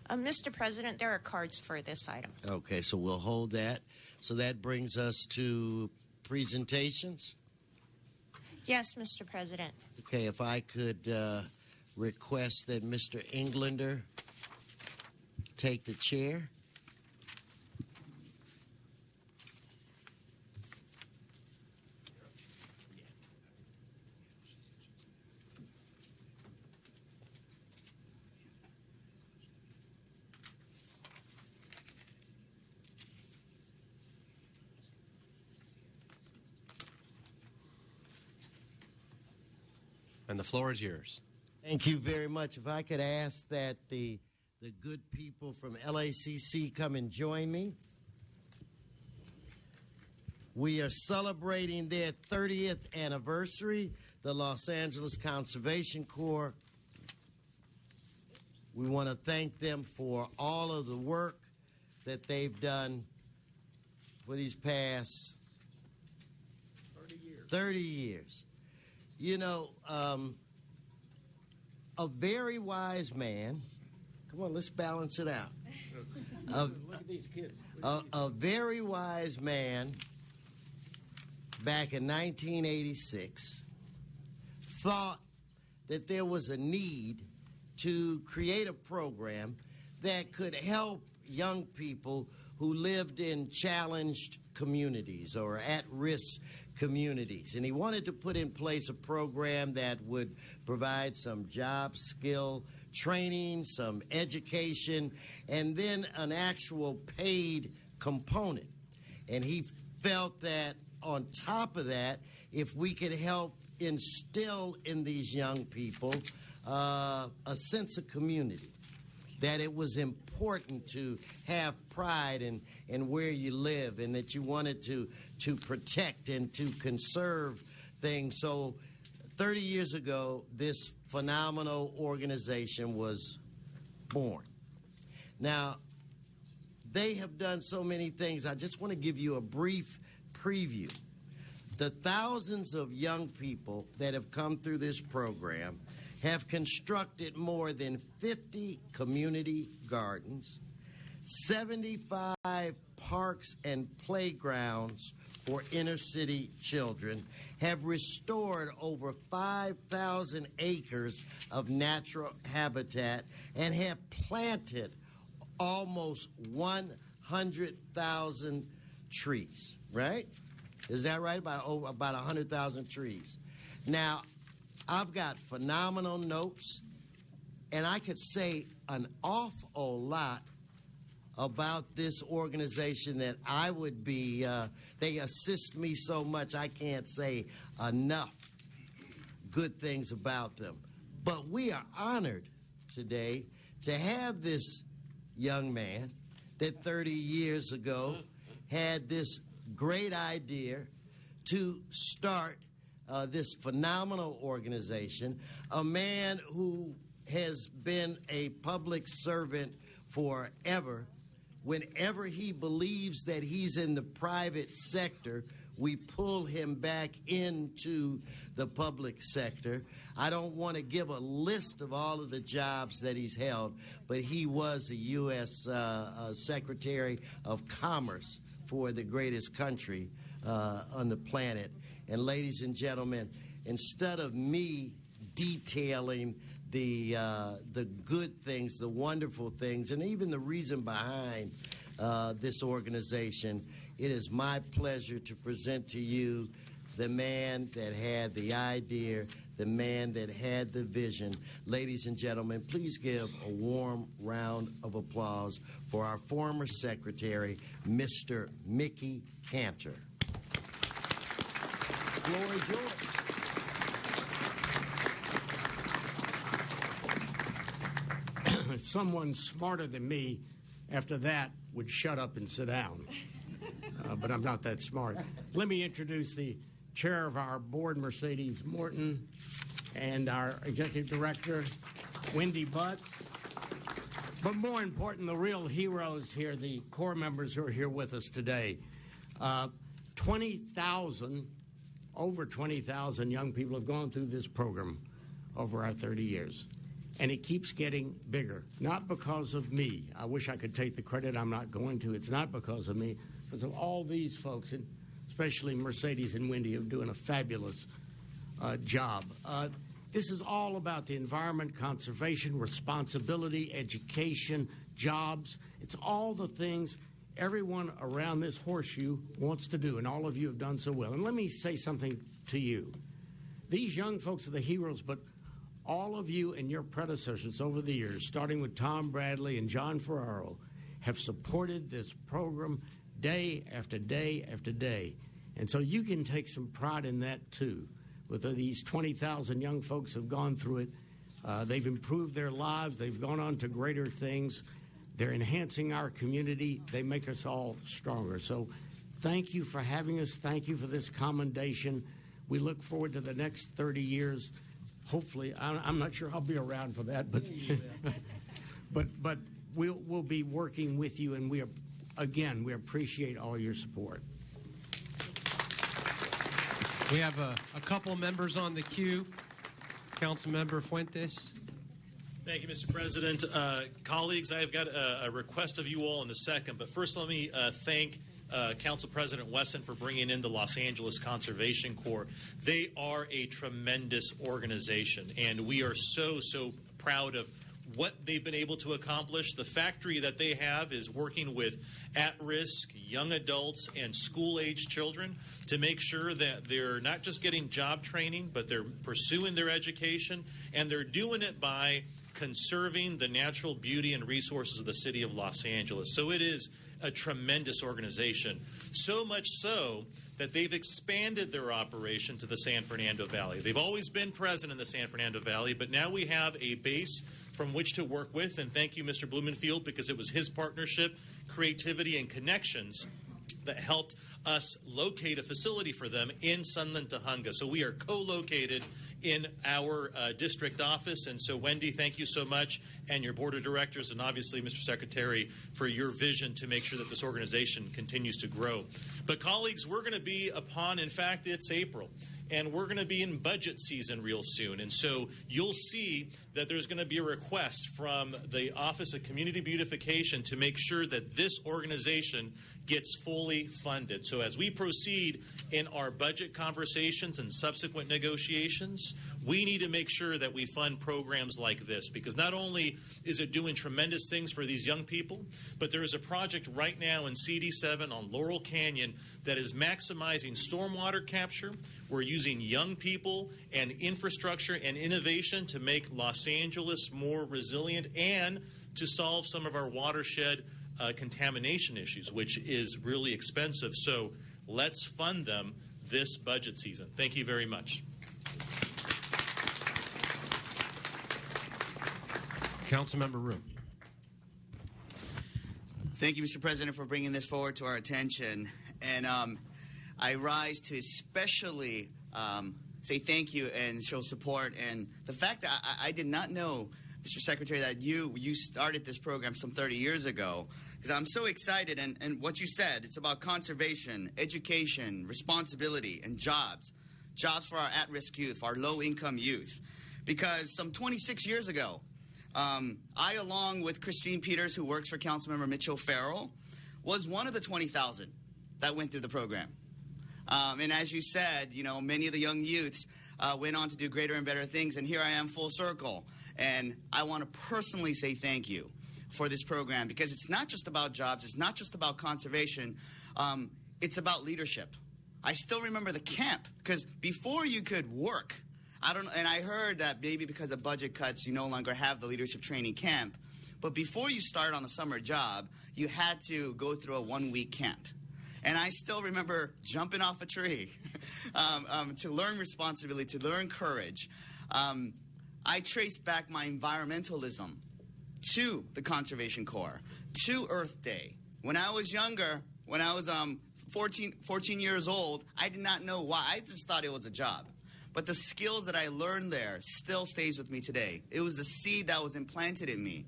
Mr. President, there are cards for this item. Okay, so we'll hold that. So that brings us to presentations. Yes, Mr. President. Okay, if I could request that Mr. Englander take the chair. And the floor is yours. Thank you very much. If I could ask that the good people from LACC come and join me. We are celebrating their 30th anniversary, the Los Angeles Conservation Corps. We want to thank them for all of the work that they've done for these past 30 years. You know, a very wise man, come on, let's balance it out. Look at these kids. A very wise man back in 1986 thought that there was a need to create a program that could help young people who lived in challenged communities or at-risk communities. And he wanted to put in place a program that would provide some job skill training, some education, and then an actual paid component. And he felt that on top of that, if we could help instill in these young people a sense of community, that it was important to have pride in where you live, and that you wanted to protect and to conserve things. So 30 years ago, this phenomenal organization was born. Now, they have done so many things. I just want to give you a brief preview. The thousands of young people that have come through this program have constructed more than 50 community gardens, 75 parks and playgrounds for inner city children, have restored over 5,000 acres of natural habitat, and have planted almost 100,000 trees, right? Is that right? About 100,000 trees. Now, I've got phenomenal notes, and I could say an awful lot about this organization that I would be, they assist me so much I can't say enough good things about them. But we are honored today to have this young man that 30 years ago had this great idea to start this phenomenal organization, a man who has been a public servant forever. Whenever he believes that he's in the private sector, we pull him back into the public sector. I don't want to give a list of all of the jobs that he's held, but he was a U.S. Secretary of Commerce for the greatest country on the planet. And ladies and gentlemen, instead of me detailing the good things, the wonderful things, and even the reason behind this organization, it is my pleasure to present to you the man that had the idea, the man that had the vision. Ladies and gentlemen, please give a warm round of applause for our former secretary, Mr. Mickey Kantor. The floor is yours. Someone smarter than me after that would shut up and sit down. But I'm not that smart. Let me introduce the chair of our board, Mercedes Morton, and our executive director, Wendy Butts. But more important, the real heroes here, the core members who are here with us today. 20,000, over 20,000 young people have gone through this program over our 30 years. And it keeps getting bigger, not because of me. I wish I could take the credit. I'm not going to. It's not because of me. Because of all these folks, and especially Mercedes and Wendy, who are doing a fabulous job. This is all about the environment, conservation, responsibility, education, jobs. It's all the things everyone around this horseshoe wants to do, and all of you have done so well. And let me say something to you. These young folks are the heroes, but all of you and your predecessors over the years, starting with Tom Bradley and John Ferraro, have supported this program day after day after day. And so you can take some pride in that, too. With these 20,000 young folks have gone through it. They've improved their lives. They've gone on to greater things. They're enhancing our community. They make us all stronger. So thank you for having us. Thank you for this commendation. We look forward to the next 30 years. Hopefully, I'm not sure I'll be around for that, but but we'll be working with you, and we appreciate all your support. We have a couple members on the queue. Councilmember Fuentes. Thank you, Mr. President. Colleagues, I've got a request of you all in a second, but first let me thank Council President Wesson for bringing in the Los Angeles Conservation Corps. They are a tremendous organization, and we are so proud of what they've been able to accomplish. The factory that they have is working with at-risk young adults and school-age children to make sure that they're not just getting job training, but they're pursuing their education, and they're doing it by conserving the natural beauty and resources of the city of Los Angeles. So it is a tremendous organization, so much so that they've expanded their operation to the San Fernando Valley. They've always been present in the San Fernando Valley, but now we have a base from which to work with, and thank you, Mr. Blumenfield, because it was his partnership, creativity, and connections that helped us locate a facility for them in Sunland, Tujunga. So we are co-located in our district office. And so, Wendy, thank you so much, and your board of directors, and obviously, Mr. Secretary, for your vision to make sure that this organization continues to grow. But, colleagues, we're going to be upon, in fact, it's April, and we're going to be in budget season real soon. And so you'll see that there's going to be a request from the Office of Community Beautification to make sure that this organization gets fully funded. So as we proceed in our budget conversations and subsequent negotiations, we need to make sure that we fund programs like this, because not only is it doing tremendous things for these young people, but there is a project right now in CD7 on Laurel Canyon that is maximizing stormwater capture. We're using young people and infrastructure and innovation to make Los Angeles more resilient and to solve some of our watershed contamination issues, which is really expensive. So let's fund them this budget season. Thank you very much. Councilmember Room. Thank you, Mr. President, for bringing this forward to our attention. And I rise to especially say thank you and show support. And the fact that I did not know, Mr. Secretary, that you started this program some 30 years ago, because I'm so excited. And what you said, it's about conservation, education, responsibility, and jobs. Jobs for our at-risk youth, for our low-income youth. Because some 26 years ago, I, along with Christine Peters, who works for Councilmember Mitchell Farrell, was one of the 20,000 that went through the program. And as you said, you know, many of the young youths went on to do greater and better things, and here I am full circle. And I want to personally say thank you for this program, because it's not just about jobs, it's not just about conservation, it's about leadership. I still remember the camp, because before you could work, and I heard that maybe because of budget cuts, you no longer have the leadership training camp. But before you start on the summer job, you had to go through a 1-week camp. And I still remember jumping off a tree to learn responsibility, to learn courage. I traced back my environmentalism to the Conservation Corps, to Earth Day. When I was younger, when I was 14 years old, I did not know why. I just thought it was a job. But the skills that I learned there still stays with me today. It was the seed that was implanted in me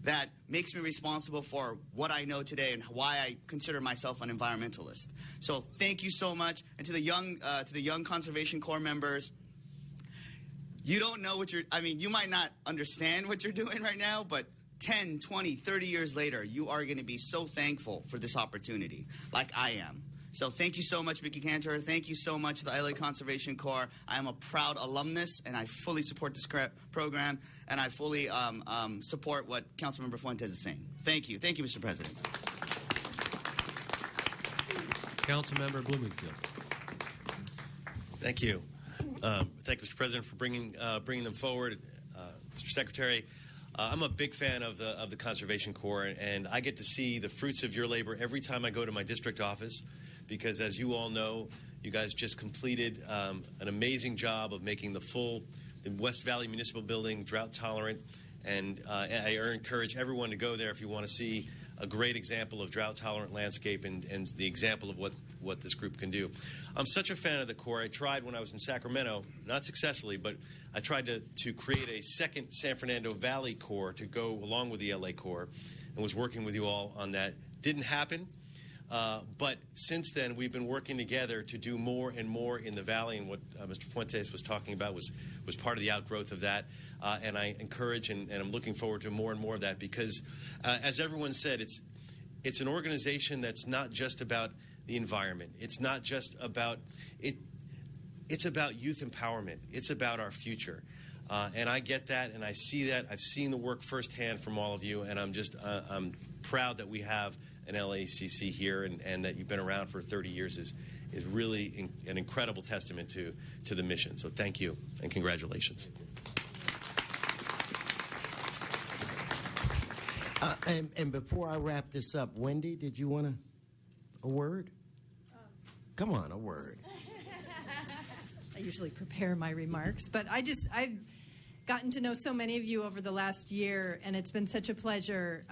that makes me responsible for what I know today and why I consider myself an environmentalist. So thank you so much. And to the young Conservation Corps members, you don't know what you might not understand what you're doing right now, but 10, 20, 30 years later, you are going to be so thankful for this opportunity, like I am. So thank you so much, Vicki Cantor. Thank you so much, the LA Conservation Corps. I am a proud alumnus, and I fully support this program, and I fully support what Councilmember Fuentes is saying. Thank you. Thank you, Mr. President. Councilmember Blumenfield. Thank you. Thank you, Mr. President, for bringing them forward. Mr. Secretary, I'm a big fan of the Conservation Corps, and I get to see the fruits of your labor every time I go to my district office, because as you all know, you guys just completed an amazing job of making the West Valley Municipal Building drought tolerant, and I encourage everyone to go there if you want to see a great example of drought tolerant landscape and the example of what this group can do. I'm such a fan of the Corps. I tried when I was in Sacramento, not successfully, but I tried to create a second San Fernando Valley Corps to go along with the LA Corps, and was working with you all on that. Didn't happen, but since then we've been working together to do more and more in the Valley, and what Mr. Fuentes was talking about was part of the outgrowth of that, and I encourage and I'm looking forward to more and more of that, because as everyone said, it's an organization that's not just about the environment. It's not just about it. It's about youth empowerment. It's about our future. And I get that, and I see that. I've seen the work firsthand from all of you, and I'm proud that we have an LACC here, and that you've been around for 30 years is really an incredible testament to the mission. So thank you, and congratulations. And before I wrap this up, Wendy, did you want a word? Come on, a word. I usually prepare my remarks, but I've gotten to know so many of you over the last year, and it's been such a pleasure.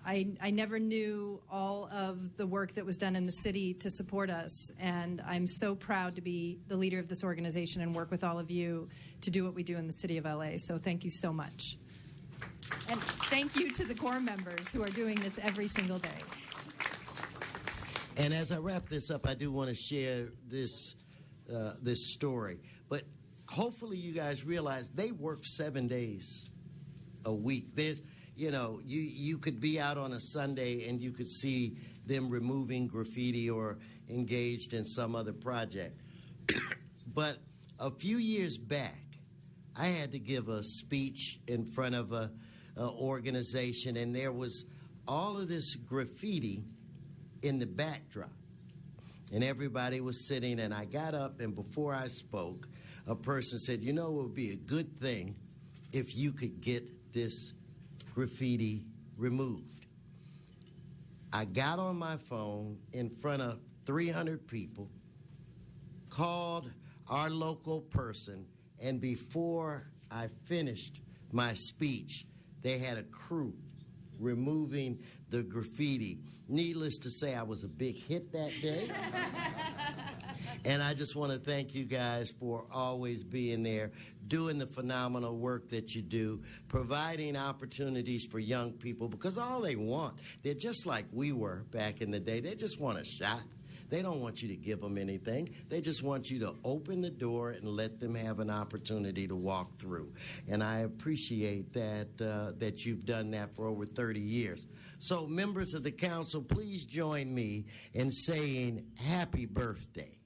I never knew all of the work that was done in the city to support us, and I'm so proud to be the leader of this organization and work with all of you to do what we do in the city of LA. So thank you so much. And thank you to the Corps members who are doing this every single day. And as I wrap this up, I do want to share this story. But hopefully you guys realize they work 7 days a week. There's, you could be out on a Sunday and you could see them removing graffiti or engaged in some other project. But a few years back, I had to give a speech in front of a organization, and there was all of this graffiti in the backdrop. And everybody was sitting, and I got up, and before I spoke, a person said, it would be a good thing if you could get this graffiti removed. I got on my phone in front of 300 people, called our local person, and before I finished my speech, they had a crew removing the graffiti. Needless to say, I was a big hit that day. And I just want to thank you guys for always being there, doing the phenomenal work that you do, providing opportunities for young people, because all they want, they're just like we were back in the day. They just want a shot. They don't want you to give them anything. They just want you to open the door and let them have an opportunity to walk through. And I appreciate that you've done that for over 30 years. So members of the council, please join me in saying happy birthday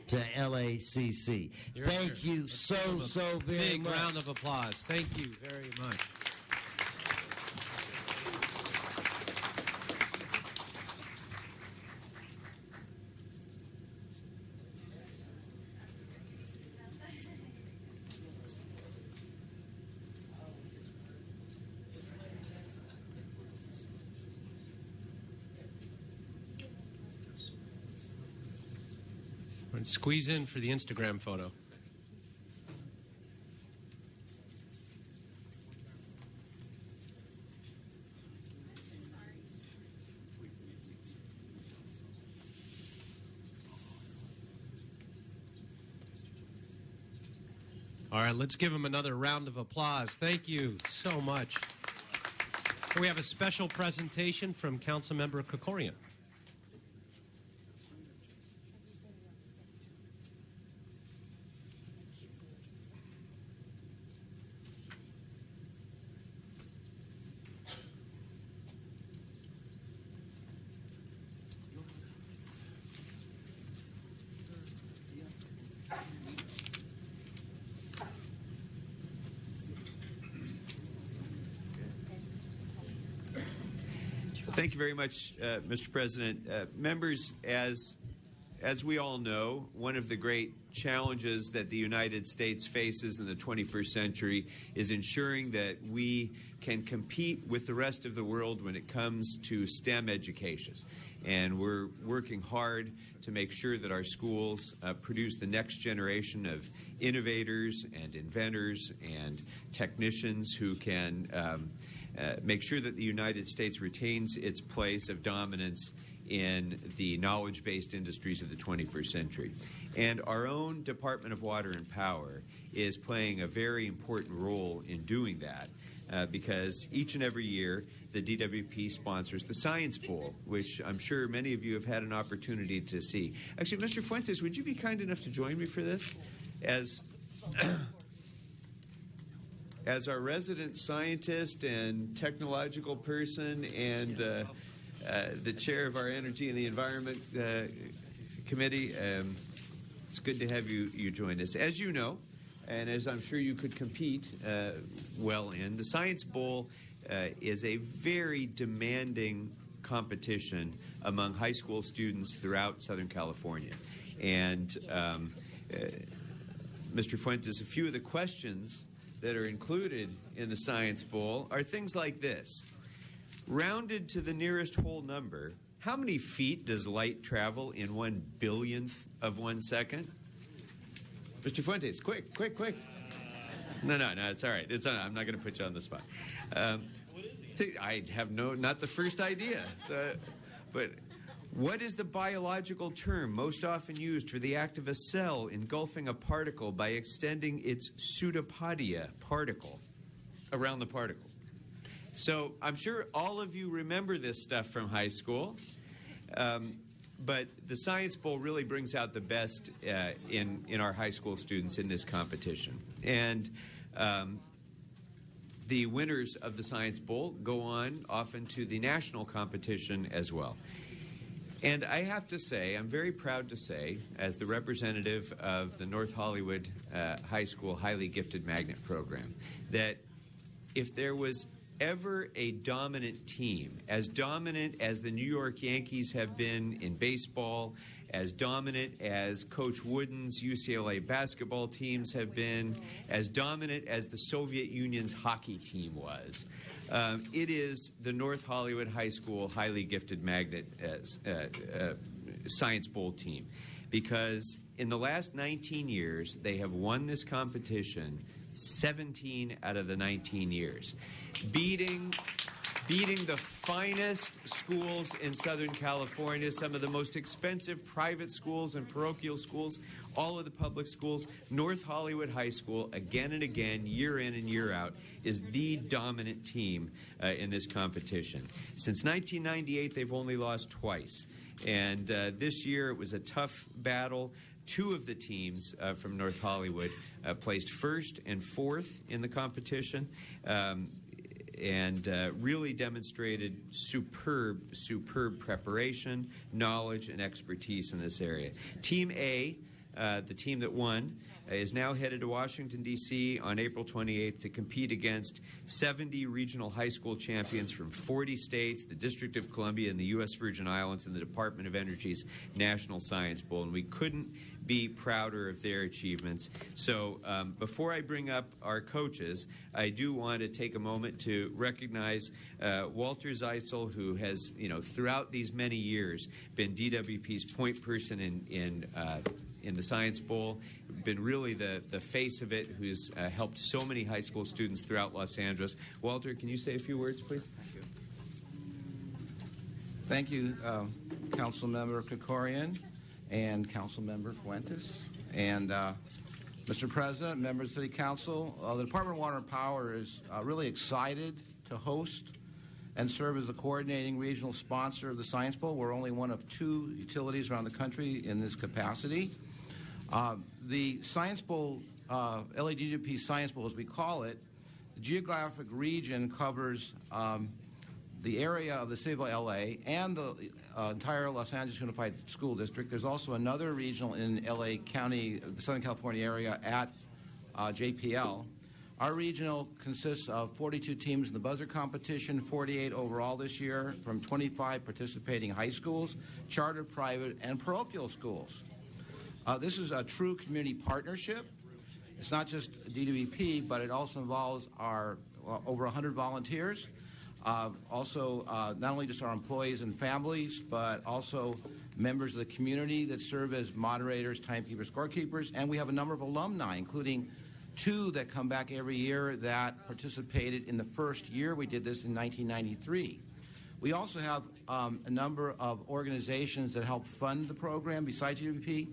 to LACC. Thank you so very much. Big round of applause. Thank you very much. Squeeze in for the Instagram photo. All right, let's give him another round of applause. Thank you so much. We have a special presentation from Councilmember Krikorian. Thank you very much, Mr. President. Members, as we all know, one of the great challenges that the United States faces in the 21st century is ensuring that we can compete with the rest of the world when it comes to STEM education. And we're working hard to make sure that our schools produce the next generation of innovators and inventors and technicians who can make sure that the United States retains its place of dominance in the knowledge-based industries of the 21st century. And our own Department of Water and Power is playing a very important role in doing that because each and every year the DWP sponsors the Science Bowl, which I'm sure many of you have had an opportunity to see. Actually, Mr. Fuentes, would you be kind enough to join me for this? As our resident scientist and technological person and the chair of our Energy and the Environment Committee, it's good to have you join us. As you know, and as I'm sure you could compete well in, the Science Bowl is a very demanding competition among high school students throughout Southern California. And Mr. Fuentes, a few of the questions that are included in the Science Bowl are things like this. Rounded to the nearest whole number, how many feet does light travel in 1/1000th of 1 second? Mr. Fuentes, quick. No, it's all right. I'm not going to put you on the spot. I have not the first idea. But what is the biological term most often used for the act of a cell engulfing a particle by extending its pseudopodia particle around the particle? So I'm sure all of you remember this stuff from high school. But the Science Bowl really brings out the best in our high school students in this competition. And the winners of the Science Bowl go on often to the national competition as well. And I have to say, I'm very proud to say, as the representative of the North Hollywood High School Highly Gifted Magnet Program, that if there was ever a dominant team, as dominant as the New York Yankees have been in baseball, as dominant as Coach Wooden's UCLA basketball teams have been, as dominant as the Soviet Union's hockey team was, it is the North Hollywood High School Highly Gifted Magnet Science Bowl team. Because in the last 19 years, they have won this competition 17 out of the 19 years, beating the finest schools in Southern California, some of the most expensive private schools and parochial schools, all of the public schools. North Hollywood High School, again and again, year in and year out, is the dominant team in this competition. Since 1998, they've only lost twice. And this year, it was a tough battle. Two of the teams from North Hollywood placed first and fourth in the competition, and really demonstrated superb preparation, knowledge, and expertise in this area. Team A, the team that won, is now headed to Washington, D.C. on April 28th to compete against 70 regional high school champions from 40 states, the District of Columbia, and the U.S. Virgin Islands, and the Department of Energy's National Science Bowl. And we couldn't be prouder of their achievements. So before I bring up our coaches, I do want to take a moment to recognize Walter Zeisel, who has, throughout these many years, been DWP's point person in the Science Bowl, been really the face of it, who's helped so many high school students throughout Los Angeles. Walter, can you say a few words, please? Thank you, Councilmember Krikorian and Councilmember Fuentes. And Mr. President, members of the City Council, the Department of Water and Power is really excited to host and serve as the coordinating regional sponsor of the Science Bowl. We're only one of 2 utilities around the country in this capacity. The Science Bowl, LADWP Science Bowl as we call it, the geographic region covers the area of the city of LA and the entire Los Angeles Unified School District. There's also another regional in LA County, the Southern California area at JPL. Our regional consists of 42 teams in the buzzer competition, 48 overall this year from 25 participating high schools, chartered, private, and parochial schools. This is a true community partnership. It's not just DWP, but it also involves our over 100 volunteers. Also, not only just our employees and families, but also members of the community that serve as moderators, timekeepers, scorekeepers, and we have a number of alumni, including 2 that come back every year that participated in the first year we did this in 1993. We also have a number of organizations that help fund the program besides DWP,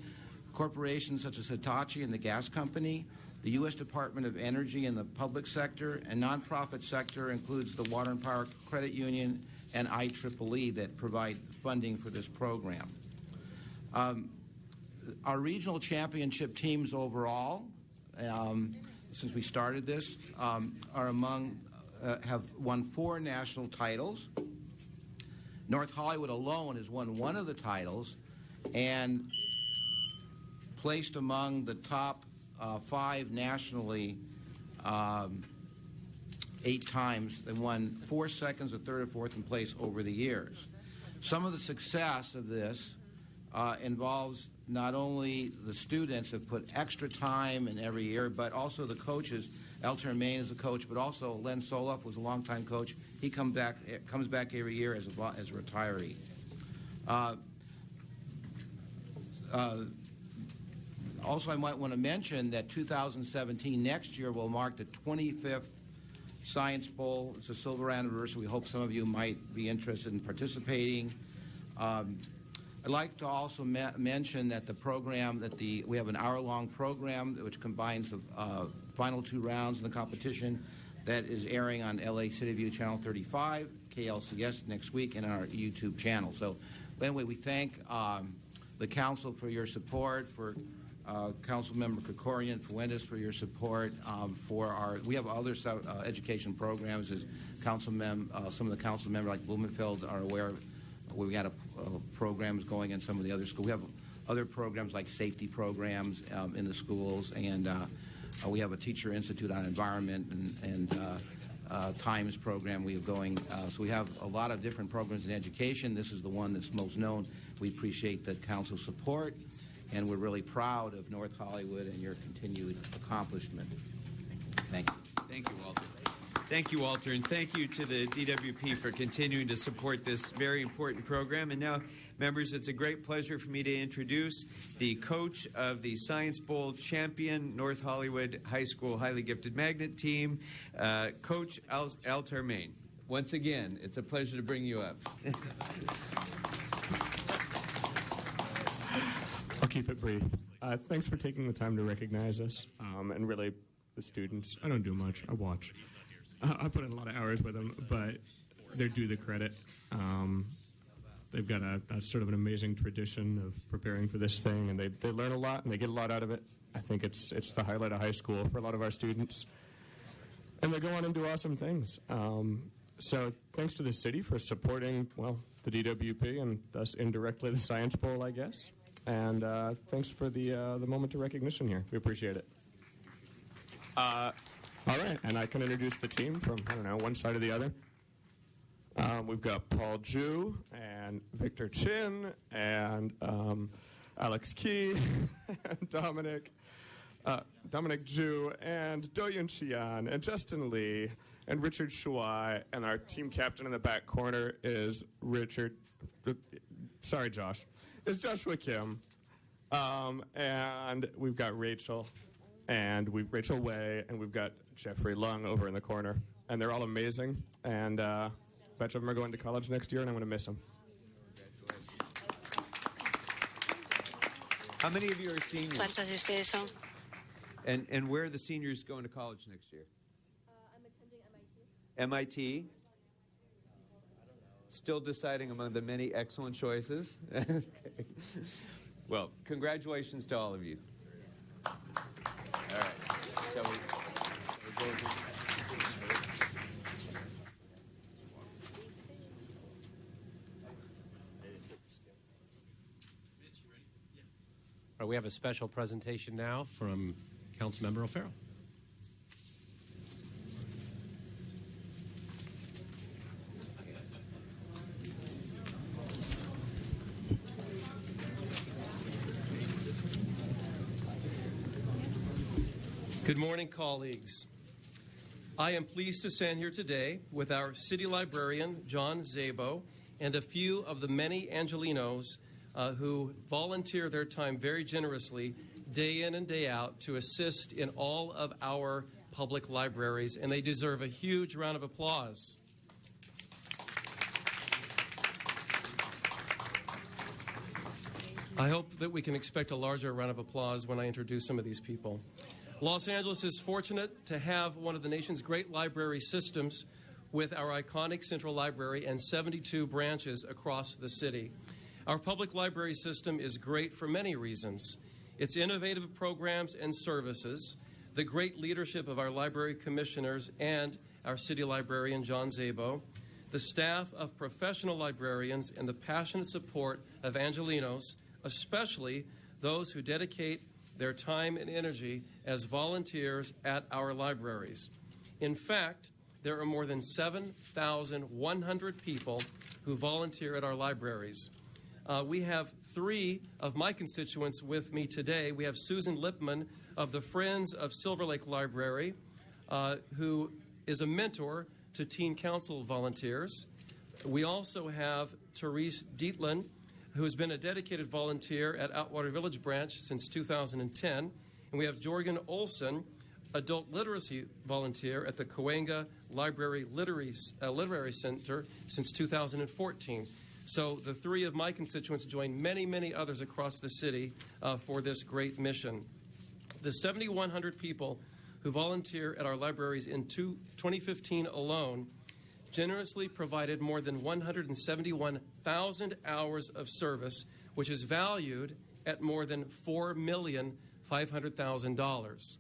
corporations such as Hitachi and the gas company, the U.S. Department of Energy and the public sector, and nonprofit sector includes the Water and Power Credit Union and IEEE that provide funding for this program. Our regional championship teams overall, since we started this, have won 4 national titles. North Hollywood alone has won 1 of the titles and placed among the top 5 nationally 8 times. They won 4 seconds, a third, or fourth in place over the years. Some of the success of this involves not only the students that put extra time in every year, but also the coaches. Elton Main is the coach, but also Len Soloff was a longtime coach. He comes back every year as a retiree. Also, I might want to mention that 2017, next year, will mark the 25th Science Bowl. It's a silver anniversary. We hope some of you might be interested in participating. I'd like to also mention that the program, we have an hour-long program which combines the final 2 rounds in the competition that is airing on LA City View Channel 35, KLCS next week, and on our YouTube channel. So anyway, we thank the council for your support, for Councilmember Krikorian, Fuentes for your support, we have other education programs as some of the council members like Blumenfeld are aware of. We got programs going in some of the other schools. We have other programs like safety programs in the schools, and we have a Teacher Institute on Environment and Times program we have going. So we have a lot of different programs in education. This is the one that's most known. We appreciate the council's support, and we're really proud of North Hollywood and your continued accomplishment. Thank you. Thank you, Walter. Thank you, Walter, and thank you to the DWP for continuing to support this very important program. And now, members, it's a great pleasure for me to introduce the coach of the Science Bowl champion North Hollywood High School Highly Gifted Magnet team, Coach Al Termaine. Once again, it's a pleasure to bring you up. I'll keep it brief. Thanks for taking the time to recognize us, and really the students. I don't do much. I watch. I put in a lot of hours with them, but they're due the credit. They've got a sort of an amazing tradition of preparing for this thing, and they learn a lot, and they get a lot out of it. I think it's the highlight of high school for a lot of our students. And they go on and do awesome things. So thanks to the city for supporting, well, the DWP and thus indirectly the Science Bowl, I guess. And thanks for the moment of recognition here. We appreciate it. All right, and I can introduce the team from, I don't know, one side or the other. We've got Paul Jew and Victor Chin and Alex Key and Dominic Jew and Doyun Qian and Justin Lee and Richard Shuai, and our team captain in the back corner is Joshua Kim. And we've got Rachel Way, and we've got Jeffrey Lung over in the corner. And they're all amazing, and a bunch of them are going to college next year, and I'm going to miss them. How many of you are seniors? ¿Cuántos de ustedes son? And where are the seniors going to college next year? I'm attending MIT. MIT? Still deciding among the many excellent choices. Okay. Well, congratulations to all of you. All right. Shall we go over? We have a special presentation now from Councilmember O'Farrell. Good morning, colleagues. I am pleased to stand here today with our city librarian, John Szabo, and a few of the many Angelenos who volunteer their time very generously day in and day out to assist in all of our public libraries, and they deserve a huge round of applause. I hope that we can expect a larger round of applause when I introduce some of these people. Los Angeles is fortunate to have one of the nation's great library systems with our iconic Central Library and 72 branches across the city. Our public library system is great for many reasons. Its innovative programs and services, the great leadership of our library commissioners and our city librarian, John Szabo, the staff of professional librarians, and the passionate support of Angelenos, especially those who dedicate their time and energy as volunteers at our libraries. In fact, there are more than 7,100 people who volunteer at our libraries. We have three of my constituents with me today. We have Susan Lipman of the Friends of Silver Lake Library, who is a mentor to Teen Council volunteers. We also have Therese Dietland, who has been a dedicated volunteer at Outwater Village Branch since 2010. And we have Jorgen Olson adult literacy volunteer at the Cahuenga Library Literary Center since 2014. So the three of my constituents join many, many others across the city for this great mission. The 7,100 people who volunteer at our libraries in 2015 alone generously provided more than 171,000 hours of service, which is valued at more than $4,500,000.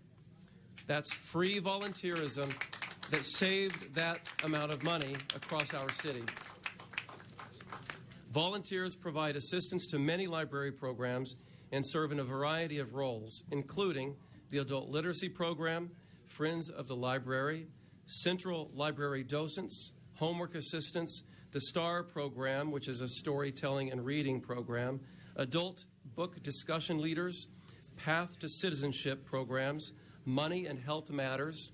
That's free volunteerism that saved that amount of money across our city. Volunteers provide assistance to many library programs and serve in a variety of roles, including the Adult Literacy Program, Friends of the Library, Central Library Docents, Homework Assistants, the STAR Program, which is a storytelling and reading program, Adult Book Discussion Leaders, Path to Citizenship programs, Money and Health Matters,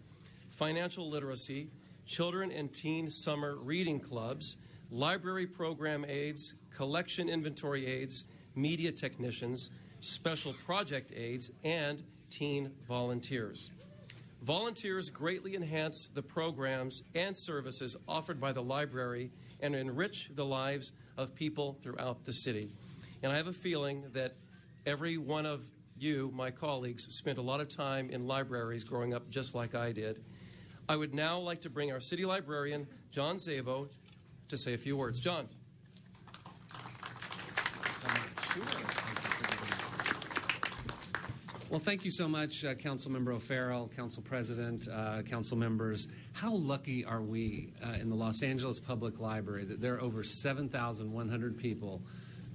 Financial Literacy, Children and Teen Summer Reading Clubs, Library Program Aides, Collection Inventory Aides, Media Technicians, Special Project Aides, and Teen Volunteers. Volunteers greatly enhance the programs and services offered by the library and enrich the lives of people throughout the city. And I have a feeling that every one of you, my colleagues, spent a lot of time in libraries growing up just like I did. I would now like to bring our city librarian, John Szabo, to say a few words. John. Well, thank you so much, Councilmember O'Farrell, Council President, Council members. How lucky are we in the Los Angeles Public Library that there are over 7,100 people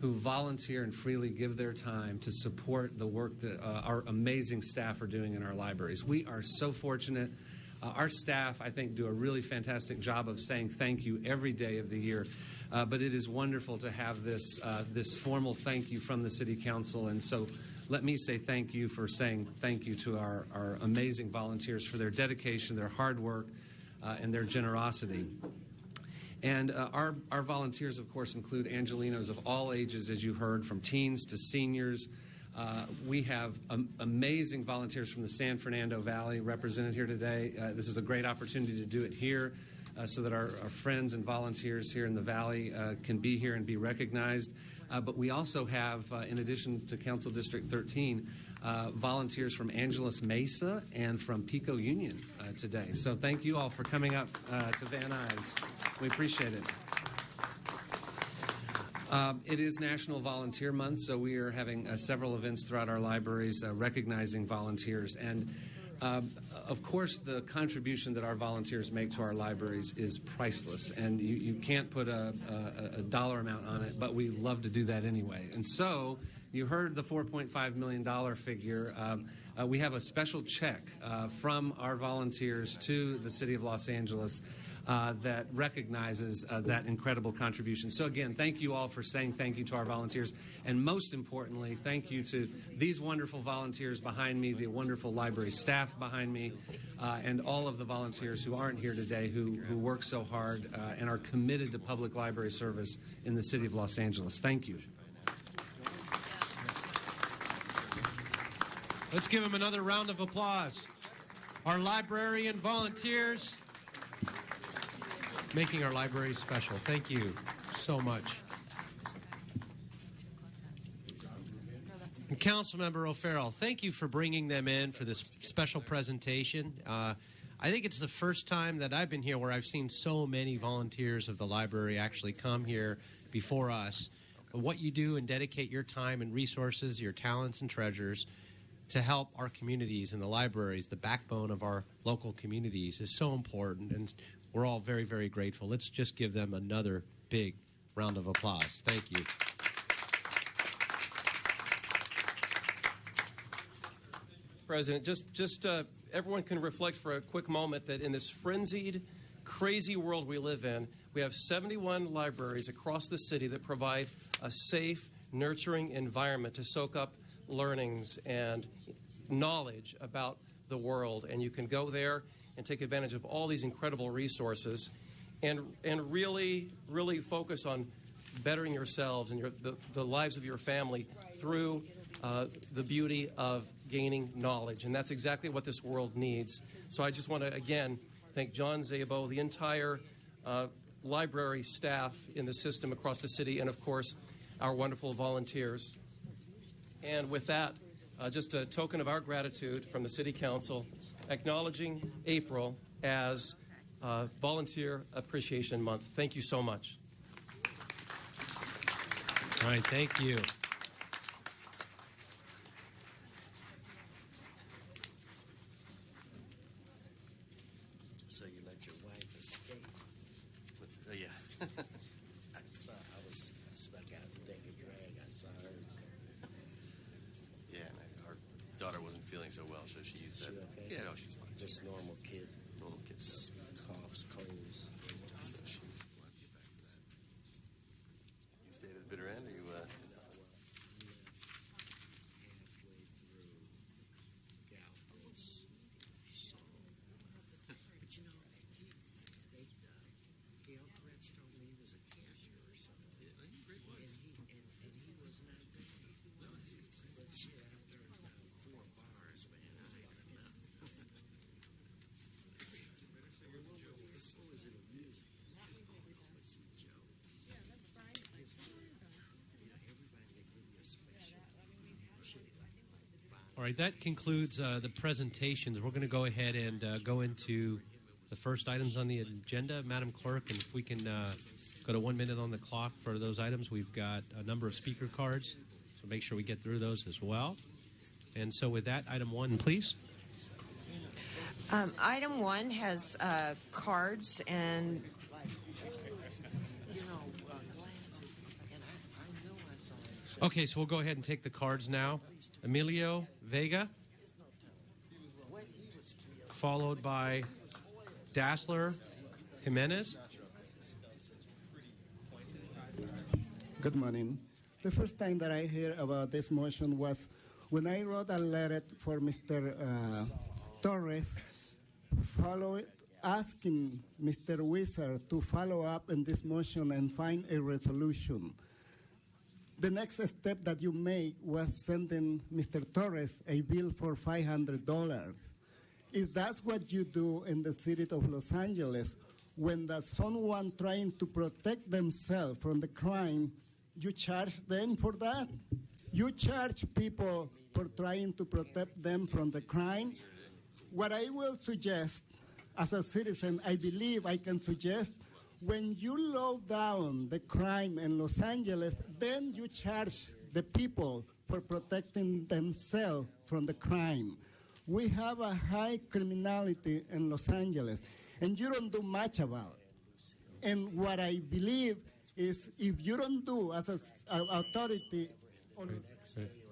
who volunteer and freely give their time to support the work that our amazing staff are doing in our libraries. We are so fortunate. Our staff, I think, do a really fantastic job of saying thank you every day of the year. But it is wonderful to have this formal thank you from the City Council. And so let me say thank you for saying thank you to our amazing volunteers for their dedication, their hard work, and their generosity. And our volunteers, of course, include Angelenos of all ages, as you heard, from teens to seniors. We have amazing volunteers from the San Fernando Valley represented here today. This is a great opportunity to do it here so that our friends and volunteers here in the Valley can be here and be recognized. But we also have, in addition to Council District 13, volunteers from Angeles Mesa and from Pico Union today. So thank you all for coming up to Van Nuys. We appreciate it. It is National Volunteer Month, so we are having several events throughout our libraries recognizing volunteers. And of course, the contribution that our volunteers make to our libraries is priceless, and you can't put a dollar amount on it, but we love to do that anyway. And so you heard the $4.5 million figure. We have a special check from our volunteers to the City of Los Angeles that recognizes that incredible contribution. So again, thank you all for saying thank you to our volunteers. And most importantly, thank you to these wonderful volunteers behind me, the wonderful library staff behind me, and all of the volunteers who aren't here today who work so hard and are committed to public library service in the City of Los Angeles. Thank you. Let's give them another round of applause. Our librarian volunteers making our library special. Thank you so much. And Councilmember O'Farrell, thank you for bringing them in for this special presentation. I think it's the first time that I've been here where I've seen so many volunteers of the library actually come here before us. What you do and dedicate your time and resources, your talents and treasures to help our communities and the libraries, the backbone of our local communities, is so important, and we're all very, very grateful. Let's just give them another big round of applause. Thank you. President, just everyone can reflect for a quick moment that in this frenzied, crazy world we live in, we have 71 libraries across the city that provide a safe, nurturing environment to soak up learnings and knowledge about the world, and you can go there and take advantage of all these incredible resources and really focus on bettering yourselves and the lives of your family through the beauty of gaining knowledge, and that's exactly what this world needs. So I just want to, again, thank John Szabo, the entire library staff in the system across the city, and, of course, our wonderful volunteers. And with that, just a token of our gratitude from the City Council, acknowledging April as Volunteer Appreciation Month. Thank you so much. All right, thank you. So you let your wife escape? Yeah. I was stuck out to take a drag. I saw her. Yeah, and our daughter wasn't feeling so well, so she used that. Okay? Yeah, no, she's fine. Just normal kid. Normal kids. Coughs, colds. So she you stayed at the bitter end, or you? All right, that concludes the presentations. We're going to go ahead and go into the first items on the agenda. Madam Clerk, and if we can go to 1 minute on the clock for those items. We've got a number of speaker cards, so make sure we get through those as well. And so with that, item 1, please. Item 1 has cards and Okay, so we'll go ahead and take the cards now. Emilio Vega, followed by Dassler Jimenez. Good morning. The first time that I heard about this motion was when I wrote a letter for Mr. Torres, asking Mr. Wizard to follow up on this motion and find a resolution. The next step that you made was sending Mr. Torres a bill for $500. Is that what you do in the city of Los Angeles? When there's someone trying to protect themselves from the crime, you charge them for that? You charge people for trying to protect them from the crime? What I will suggest, as a citizen, I believe I can suggest, when you low down the crime in Los Angeles, then you charge the people for protecting themselves from the crime. We have a high criminality in Los Angeles, and you don't do much about it. And what I believe is if you don't do as an authority...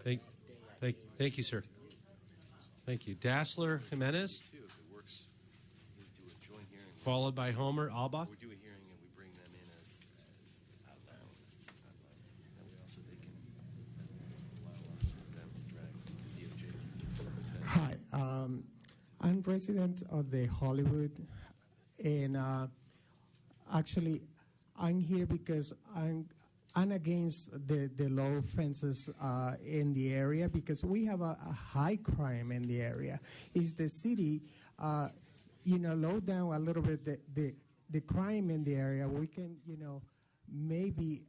Thank you, sir. Thank you. Dassler Jimenez, followed by Homer Alba. We do a hearing and we bring them in as out loud. And we also, they can allow us for them to drag DOJ. Hi, I'm resident of the Hollywood, and actually, I'm here because I'm against the low fences in the area because we have a high crime in the area. Is the city, low down a little bit the crime in the area? We can, maybe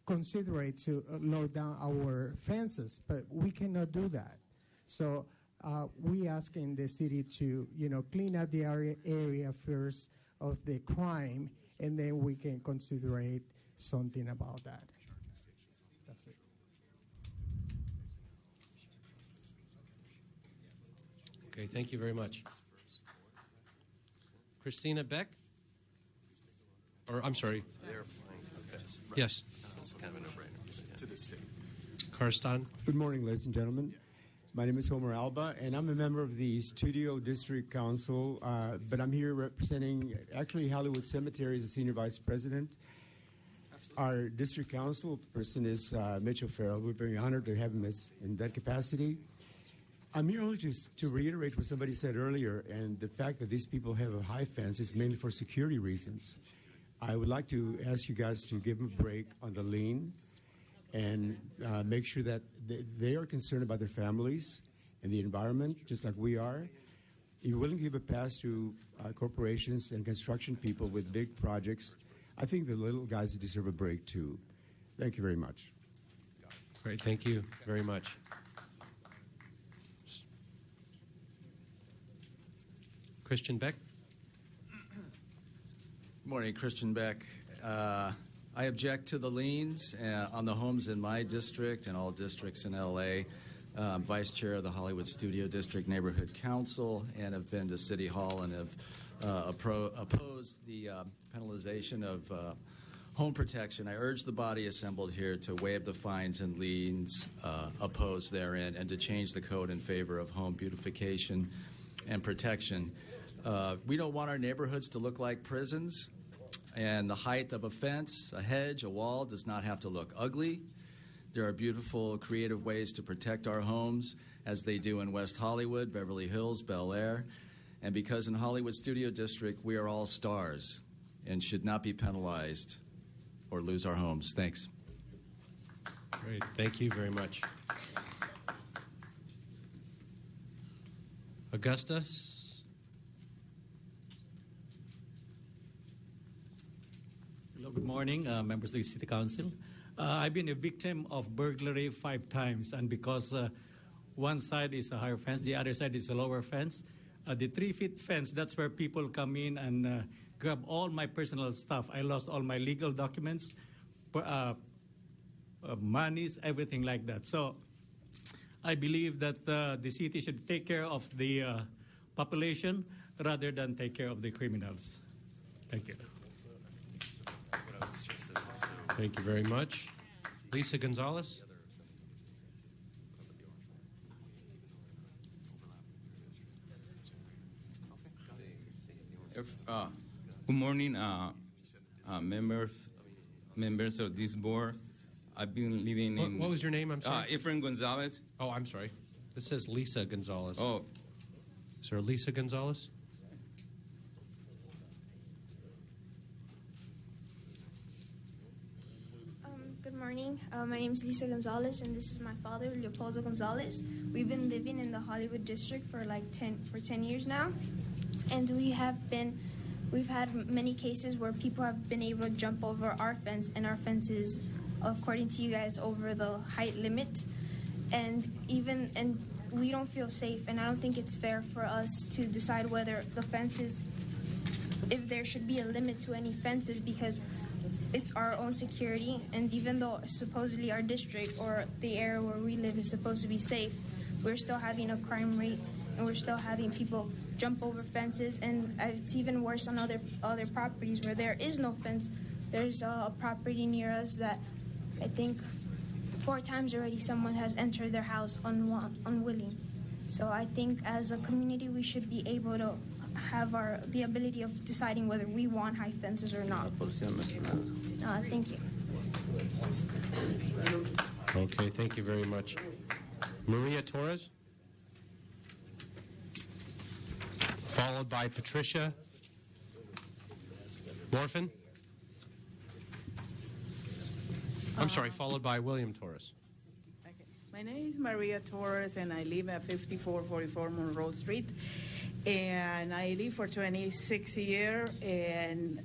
consider it to low down our fences, but we cannot do that. So we asking the city to, clean out the area first of the crime, and then we can consider it something about that. That's it. Okay, thank you very much. Christina Beck? Or, I'm sorry. They're applying to the feds. Right. Yes. So it's kind of a no-brainer. To the state. Karstan? Good morning, ladies and gentlemen. My name is Homer Alba, and I'm a member of the Studio District Council, but I'm here representing actually Hollywood Cemetery as the Senior Vice President. Our district council person is Mitch O'Farrell. We're very honored to have him in that capacity. I'm here only to reiterate what somebody said earlier, and the fact that these people have a high fence is mainly for security reasons. I would like to ask you guys to give them a break on the lien and make sure that they are concerned about their families and the environment, just like we are. If you're willing to give a pass to corporations and construction people with big projects, I think the little guys deserve a break too. Thank you very much. Great, thank you very much. Christian Beck. Good morning, Christian Beck. I object to the liens on the homes in my district and all districts in LA. I'm vice chair of the Hollywood Studio District Neighborhood Council and have been to City Hall and have opposed the penalization of home protection. I urge the body assembled here to waive the fines and liens opposed therein and to change the code in favor of home beautification and protection. We don't want our neighborhoods to look like prisons, and the height of a fence, a hedge, a wall does not have to look ugly. There are beautiful, creative ways to protect our homes, as they do in West Hollywood, Beverly Hills, Bel Air. And because in Hollywood Studio District, we are all stars and should not be penalized or lose our homes. Thanks. Great. Thank you very much. Augustus? Hello, good morning, members of the City Council. I've been a victim of burglary 5 times, and because one side is a higher fence, the other side is a lower fence. The 3-foot fence, that's where people come in and grab all my personal stuff. I lost all my legal documents, monies, everything like that. So I believe that the city should take care of the population rather than take care of the criminals. Thank you. Thank you very much. Lisa Gonzalez. Good morning, members of this board. I've been living in... What was your name? I'm sorry. Efrain Gonzalez. Oh, I'm sorry. This says Lisa Gonzalez. Oh. Is there a Lisa Gonzalez? Good morning. My name is Lisa Gonzalez, and this is my father, Leopoldo Gonzalez. We've been living in the Hollywood district for 10 years now, and we've had many cases where people have been able to jump over our fence, and our fence is, according to you guys, over the height limit, and we don't feel safe, and I don't think it's fair for us to decide whether the fences, if there should be a limit to any fences, because it's our own security, and even though supposedly our district or the area where we live is supposed to be safe, we're still having a crime rate, and we're still having people jump over fences, and it's even worse on other properties where there is no fence. There's a property near us that I think 4 times already someone has entered their house unwilling. So I think as a community we should be able to have the ability of deciding whether we want high fences or not. Thank you. Okay, thank you very much. Maria Torres, followed by Patricia Morfin. I'm sorry, followed by William Torres. My name is Maria Torres, and I live at 5444 Monroe Street. And I live for 26 years, and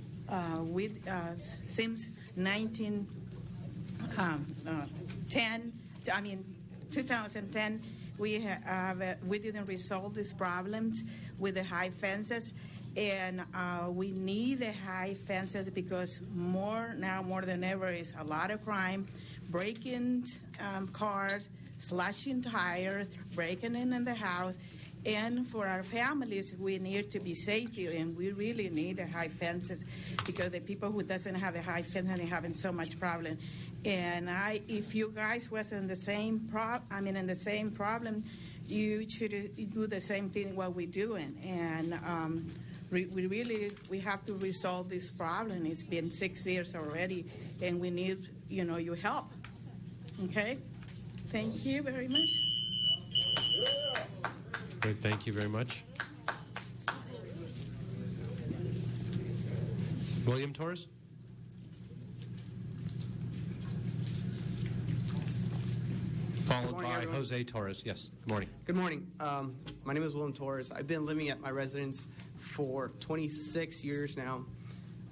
since 2010, we didn't resolve these problems with the high fences, and we need the high fences because more than ever is a lot of crime, breaking cars, slashing tires, breaking in the house. And for our families, we need to be safe, and we really need the high fences because the people who doesn't have the high fences are having so much problem. And if you guys was in the same problem, you should do the same thing what we're doing. And we have to resolve this problem. It's been 6 years already, and we need your help. Okay, thank you very much. Great, thank you very much. William Torres? Followed morning, by everyone. Jose Torres. Yes, good morning. Good morning. My name is Willem Torres. I've been living at my residence for 26 years now.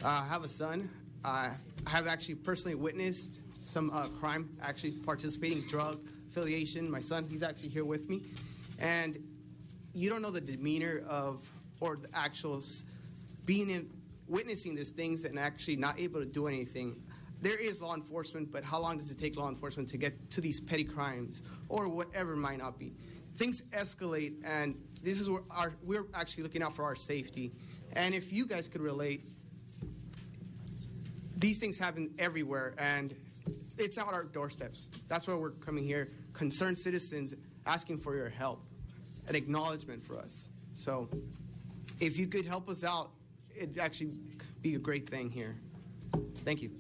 I have a son. I have actually personally witnessed some crime, actually participating, drug affiliation. My son, he's actually here with me. And you don't know the demeanor of, or the actual witnessing these things and actually not able to do anything. There is law enforcement, but how long does it take law enforcement to get to these petty crimes or whatever it might not be? Things escalate, and this is where we're actually looking out for our safety. And if you guys could relate, these things happen everywhere, and it's out our doorsteps. That's why we're coming here, concerned citizens asking for your help, an acknowledgement for us. So if you could help us out, it'd actually be a great thing here. Thank you.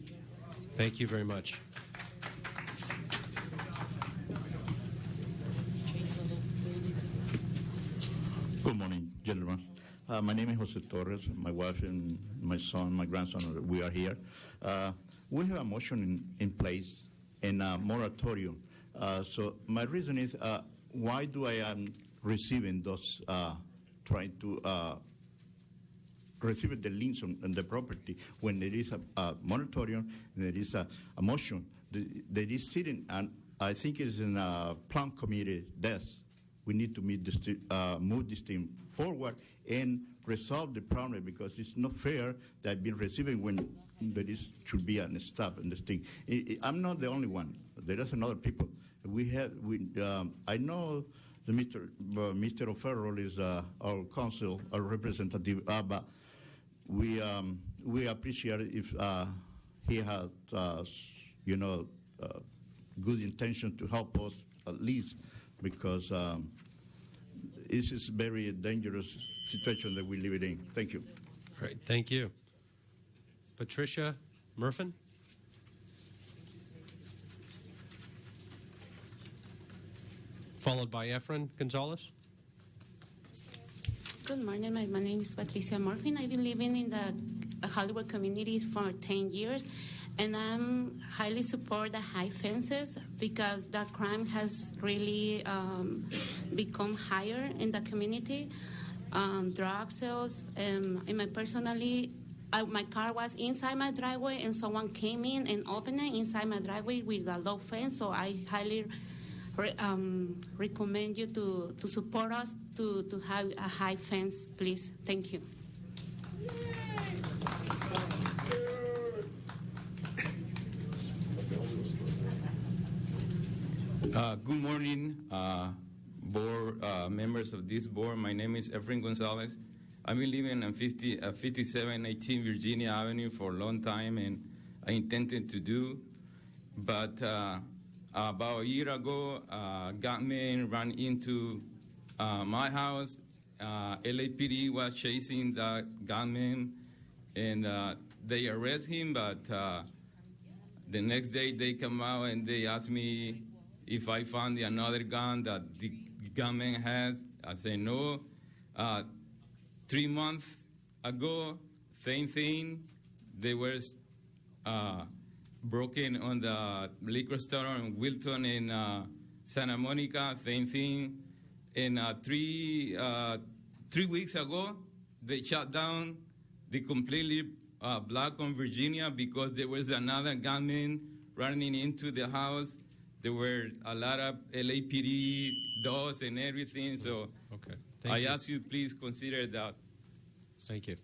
Thank you very much. Good morning, gentlemen. My name is Jose Torres. My wife and my son, my grandson, we are here. We have a motion in place and a moratorium. So my reason is, why do I am receiving those, trying to receive the liens on the property when there is a moratorium, there is a motion that is sitting, and I think it is in a plan committee desk. We need to move this thing forward and resolve the problem, because it's not fair that I've been receiving when there should be a stop in this thing. I'm not the only one. There is another people. I know the Mr. O'Farrell is our council, our representative, but we appreciate if he has, good intention to help us at least, because this is a very dangerous situation that we live in. Thank you. Great, thank you. Patricia Murfin. Followed by Efren Gonzalez. Good morning. My name is Patricia Murphy. I've been living in the Hollywood community for 10 years, and I'm highly support the high fences because the crime has really become higher in the community. Drug sales. In my personally, my car was inside my driveway, and someone came in and opened it inside my driveway with a low fence. So I highly recommend you to support us to have a high fence, please. Thank you. Good morning, board members of this board. My name is Efren Gonzalez. I've been living on 5718 Virginia Avenue for a long time, and I intended to do, but about a year ago, gunmen ran into my house. LAPD was chasing the gunman, and they arrest him, but the next day they come out and they ask me if I found another gun that the gunman has. I say no. 3 months ago, same thing. They were broken on the liquor store in Wilton in Santa Monica, same thing. And 3 weeks ago, they shut down the completely block on Virginia because there was another gunman running into the house. There were a lot of LAPD dogs and everything. So okay. I ask you, please consider that. Thank you.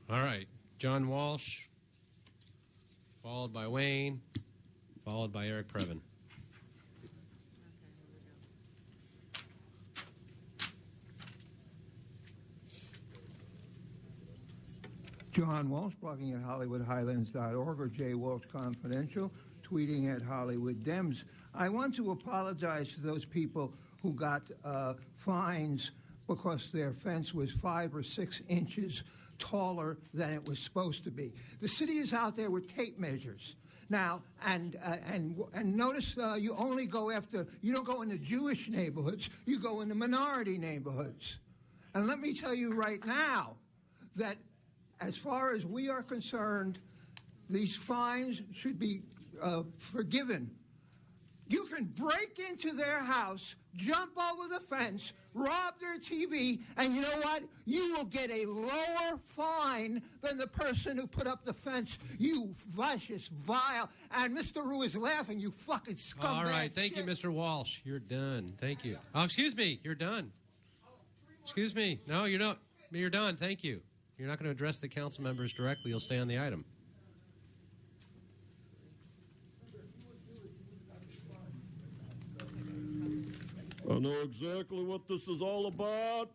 All right. John Walsh, followed by Wayne, followed by Eric Previn. John Walsh, blogging at HollywoodHighlands.org or J. Walsh Confidential, tweeting at Hollywood Dems. I want to apologize to those people who got fines because their fence was 5 or 6 inches taller than it was supposed to be. The city is out there with tape measures. Now, and notice you only go after, you don't go into Jewish neighborhoods, you go into minority neighborhoods. And let me tell you right now that as far as we are concerned, these fines should be forgiven. You can break into their house, jump over the fence, rob their TV, and you know what? You will get a lower fine than the person who put up the fence. You vicious, vile. And Mr. Rue is laughing, you fucking scumbag. All right, thank you, Mr. Walsh. You're done. Thank you. Oh, excuse me. You're done. Excuse me. No, you're not. You're done. Thank you. You're not going to address the council members directly. You'll stay on the item. I know exactly what this is all about.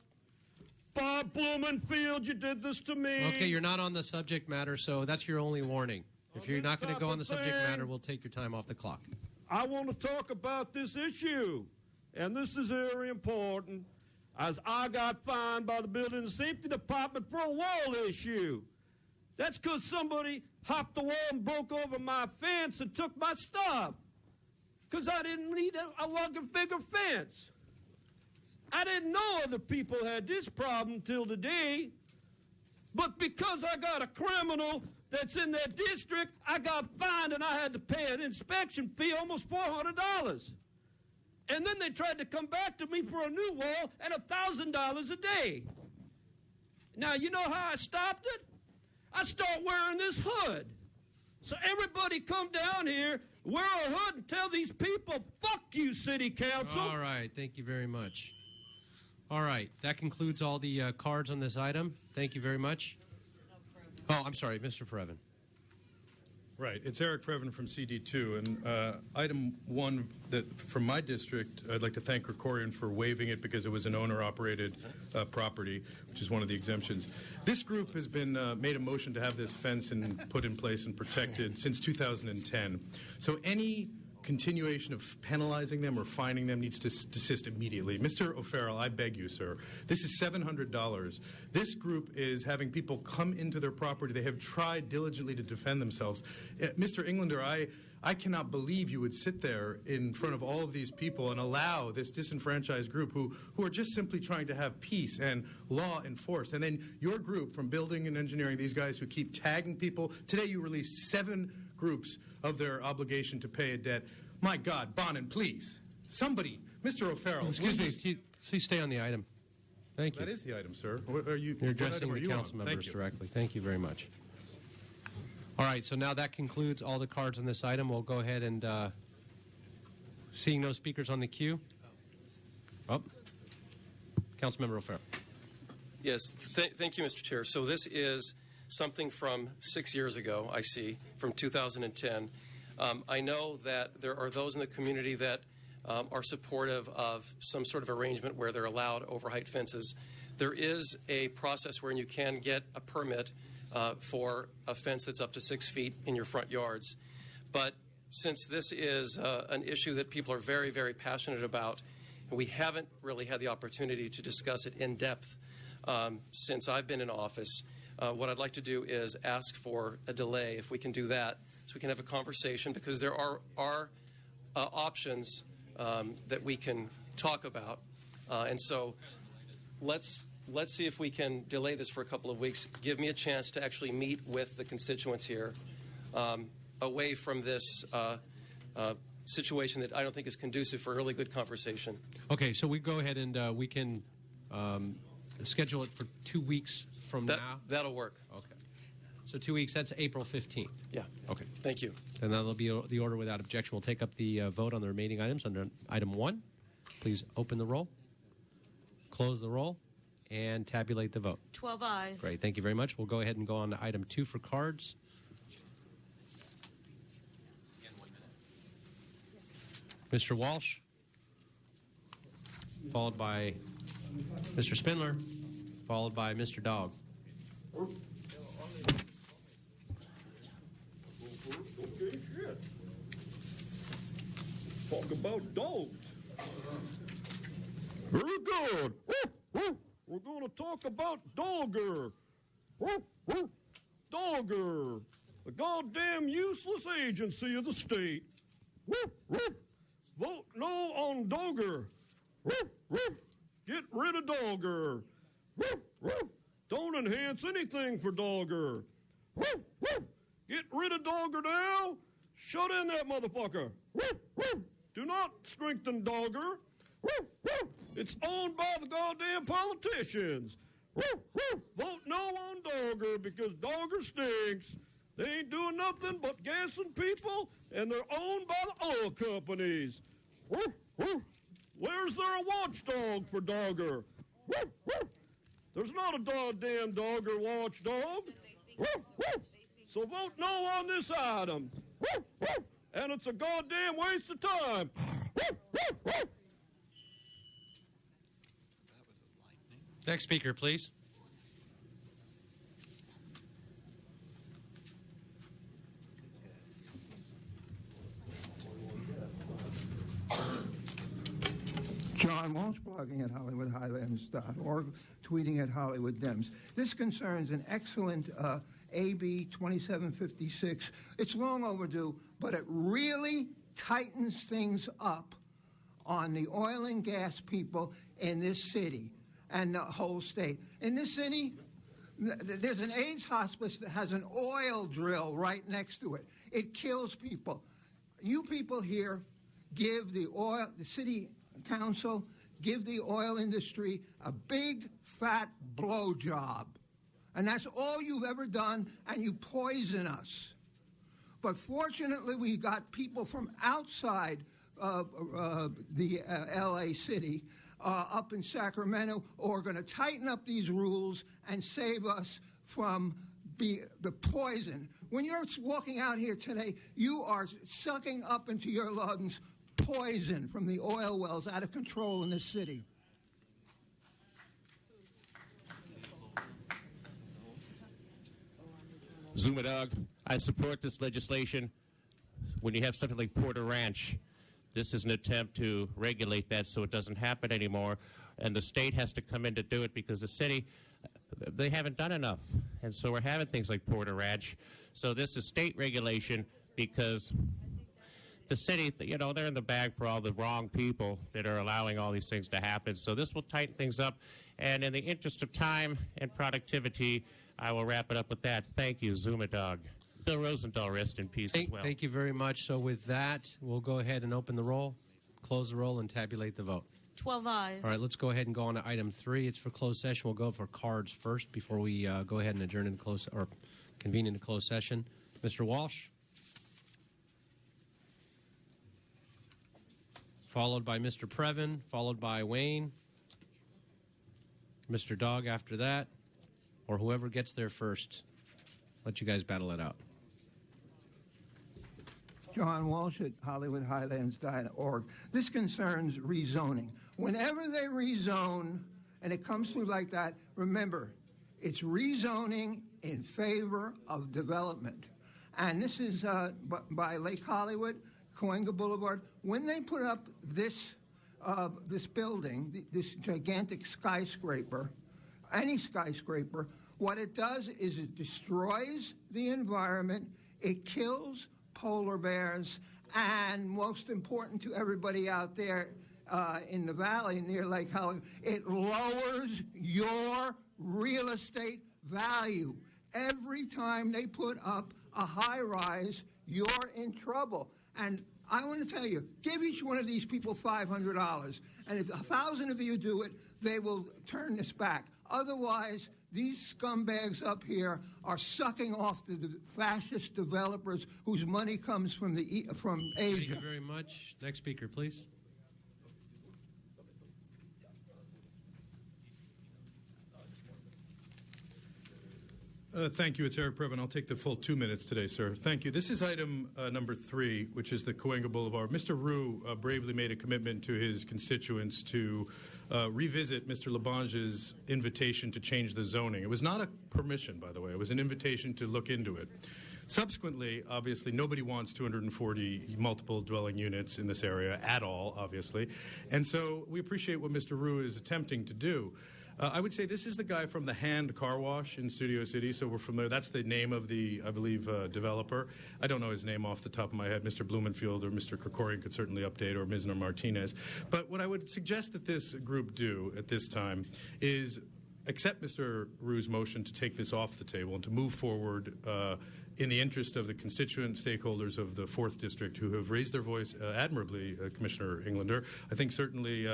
Bob Blumenfield, you did this to me. Okay, you're not on the subject matter, so that's your only warning. If you're not going to go on the subject matter, we'll take your time off the clock. I want to talk about this issue, and this is very important, as I got fined by the Building and Safety Department for a wall issue. That's because somebody hopped the wall and broke over my fence and took my stuff. Because I didn't need a bigger fence. I didn't know other people had this problem till today. But because I got a criminal that's in that district, I got fined and I had to pay an inspection fee, almost $400. And then they tried to come back to me for a new wall at $1,000 a day. Now, you know how I stopped it? I start wearing this hood. So everybody come down here, wear a hood, and tell these people, fuck you, City Council. All right, thank you very much. All right, that concludes all the cards on this item. Thank you very much. Oh, I'm sorry, Mr. Previn. Right. It's Eric Previn from CD2. And item one from my district, I'd like to thank Krikorian for waiving it because it was an owner-operated property, which is one of the exemptions. This group has been made a motion to have this fence put in place and protected since 2010. So any continuation of penalizing them or fining them needs to desist immediately. Mr. O'Farrell, I beg you, sir, this is $700. This group is having people come into their property. They have tried diligently to defend themselves. Mr. Englander, I cannot believe you would sit there in front of all of these people and allow this disenfranchised group who are just simply trying to have peace and law enforced. And then your group from building and engineering, these guys who keep tagging people. Today you released 7 groups of their obligation to pay a debt. My God, Bonin, please. Somebody, Mr. O'Farrell. Excuse me, please stay on the item. Thank you. That is the item, sir. You're addressing the council members directly. Thank you very much. All right, so now that concludes all the cards on this item. We'll go ahead and, seeing no speakers on the queue. Oh, Councilmember O'Farrell. Yes, thank you, Mr. Chair. So this is something from 6 years ago, I see, from 2010. I know that there are those in the community that are supportive of some sort of arrangement where they're allowed overheight fences. There is a process where you can get a permit for a fence that's up to 6 feet in your front yards. But since this is an issue that people are very, very passionate about, and we haven't really had the opportunity to discuss it in depth since I've been in office, what I'd like to do is ask for a delay, if we can do that, so we can have a conversation, because there are options that we can talk about. And so let's see if we can delay this for a couple of weeks. Give me a chance to actually meet with the constituents here, away from this situation that I don't think is conducive for a really good conversation. Okay, so we go ahead and we can schedule it for 2 weeks from now? That'll work. Okay. So 2 weeks, that's April 15th. Yeah. Okay. Thank you. And that'll be the order without objection. We'll take up the vote on the remaining items under item 1. Please open the roll, close the roll, and tabulate the vote. 12 ayes. Great. Thank you very much. We'll go ahead and go on to item 2 for cards. Mr. Walsh, followed by Mr. Spindler, followed by Mr. Dog. Okay, shit. Talk about dogs. Very good. We're going to talk about Dogger. Dogger, the goddamn useless agency of the state. Vote no on Dogger. Get rid of Dogger. Don't enhance anything for Dogger. Get rid of Dogger now. Shut in that motherfucker. Do not strengthen Dogger. It's owned by the goddamn politicians. Vote no on Dogger because Dogger stinks. They ain't doing nothing but gassing people, and they're owned by the oil companies. Where's there a watchdog for Dogger? There's not a goddamn Dogger watchdog. So vote no on this item. And it's a goddamn waste of time. Next speaker, please. John Walsh, blogging at HollywoodHighlands.org, tweeting at Hollywood Dems. This concerns an excellent AB 2756. It's long overdue, but it really tightens things up on the oil and gas people in this city and the whole state. In this city, there's an AIDS hospice that has an oil drill right next to it. It kills people. You people here give the city council, give the oil industry a big, fat blowjob. And that's all you've ever done, and you poison us. But fortunately, we got people from outside the L.A. city up in Sacramento who are going to tighten up these rules and save us from the poison. When you're walking out here today, you are sucking up into your lungs poison from the oil wells out of control in this city. Zuma Dog, I support this legislation. When you have something like Porter Ranch, this is an attempt to regulate that so it doesn't happen anymore, and the state has to come in to do it because the city, they haven't done enough, and so we're having things like Porter Ranch. So this is state regulation because the city, you know, they're in the bag for all the wrong people that are allowing all these things to happen. So this will tighten things up, and in the interest of time and productivity, I will wrap it up with that. Thank you, Zuma Dog. Bill Rosenthal, rest in peace as well. Thank you very much. So with that, we'll go ahead and open the roll, close the roll, and tabulate the vote. 12 ayes. All right, let's go ahead and go on to item 3. It's for closed session. We'll go for cards first before we go ahead and adjourn into close or convene into closed session. Mr. Walsh, followed by Mr. Previn, followed by Wayne, Mr. Dog after that, or whoever gets there first. Let you guys battle it out. John Walsh at HollywoodHighlands.org. This concerns rezoning. Whenever they rezone, and it comes through like that, remember, it's rezoning in favor of development. And this is by Lake Hollywood, Cahuenga Boulevard. When they put up this building, this gigantic skyscraper, any skyscraper, what it does is it destroys the environment, it kills polar bears, and most important to everybody out there in the valley near Lake Hollywood, it lowers your real estate value. Every time they put up a high-rise, you're in trouble. And I want to tell you, give each one of these people $500, and if 1,000 of you do it, they will turn this back. Otherwise, these scumbags up here are sucking off the fascist developers whose money comes from Asia. Thank you very much. Next speaker, please. Thank you. It's Eric Previn. I'll take the full 2 minutes today, sir. Thank you. This is item number 3, which is the Cahuenga Boulevard. Mr. Rue bravely made a commitment to his constituents to revisit Mr. Labange's invitation to change the zoning. It was not a permission, by the way. It was an invitation to look into it. Subsequently, obviously, nobody wants 240 multiple dwelling units in this area at all, obviously. And so we appreciate what Mr. Rue is attempting to do. I would say this is the guy from the Hand Car Wash in Studio City, so we're familiar. That's the name of the, I believe, developer. I don't know his name off the top of my head. Mr. Blumenfield or Mr. Krikorian could certainly update, or Misner Martinez. But what I would suggest that this group do at this time is accept Mr. Rue's motion to take this off the table and to move forward in the interest of the constituent stakeholders of the 4th District who have raised their voice admirably, Commissioner Englander, I think certainly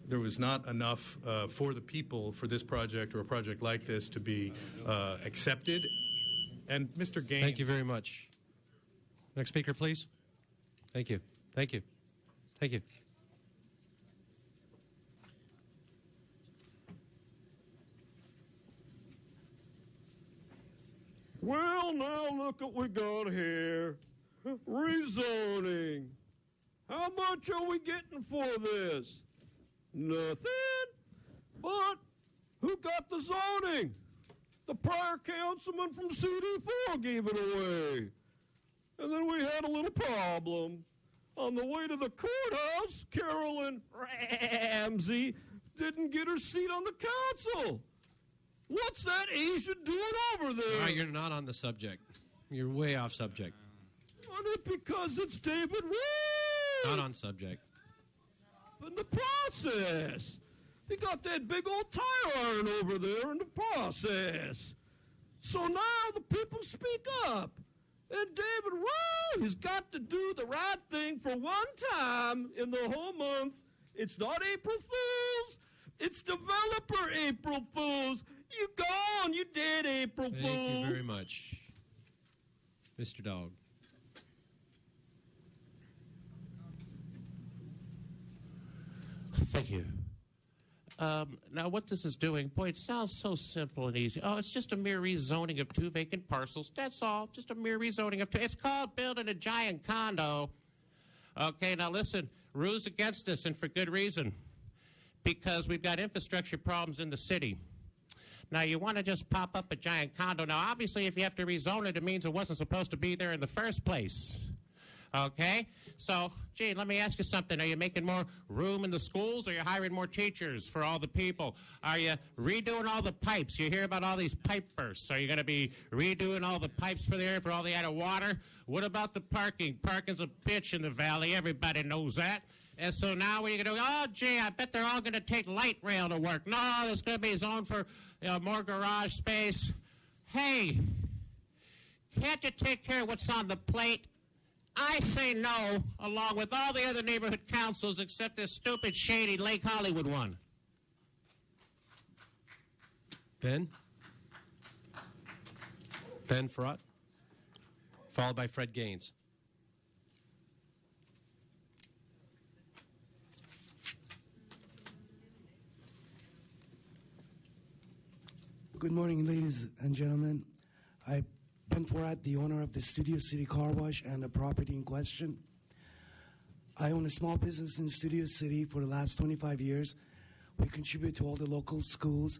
there was not enough for the people for this project or a project like this to be accepted. And Mr. Gaines. Thank you very much. Next speaker, please. Thank you. Thank you. Thank you. Well, now look what we got here. Rezoning. How much are we getting for this? Nothing. But who got the zoning? The prior councilman from CD4 gave it away. And then we had a little problem. On the way to the courthouse, Carolyn Ramsey didn't get her seat on the council. What's that Asian doing over there? All right, you're not on the subject. You're way off subject. Well, it's because it's David Wood. Not on subject. In the process. He got that big old tire iron over there in the process. So now the people speak up. And David Wood has got to do the right thing for one time in the whole month. It's not April Fools. It's developer April Fools. You gone. You dead, April Fool. Thank you very much, Mr. Dog. Thank you. Now, what this is doing, boy, it sounds so simple and easy. Oh, it's just a mere rezoning of 2 vacant parcels. That's all. Just a mere rezoning of 2. It's called building a giant condo. Okay, now listen, Rue's against this, and for good reason. Because we've got infrastructure problems in the city. Now, you want to just pop up a giant condo. Now, obviously, if you have to rezone it, it means it wasn't supposed to be there in the first place. Okay? So, gee, let me ask you something. Are you making more room in the schools, or are you hiring more teachers for all the people? Are you redoing all the pipes? You hear about all these pipe bursts. Are you going to be redoing all the pipes for the area for all the added water? What about the parking? Parking's a bitch in the valley. Everybody knows that. And so now what are you going to do? Oh, gee, I bet they're all going to take light rail to work. No, there's going to be zoned for more garage space. Hey, can't you take care of what's on the plate? I say no, along with all the other neighborhood councils except this stupid, shady Lake Hollywood one. Ben Frott, followed by Fred Gaines. Good morning, ladies and gentlemen. I'm Ben Forat, the owner of the Studio City Car Wash and the property in question. I own a small business in Studio City for the last 25 years. We contribute to all the local schools.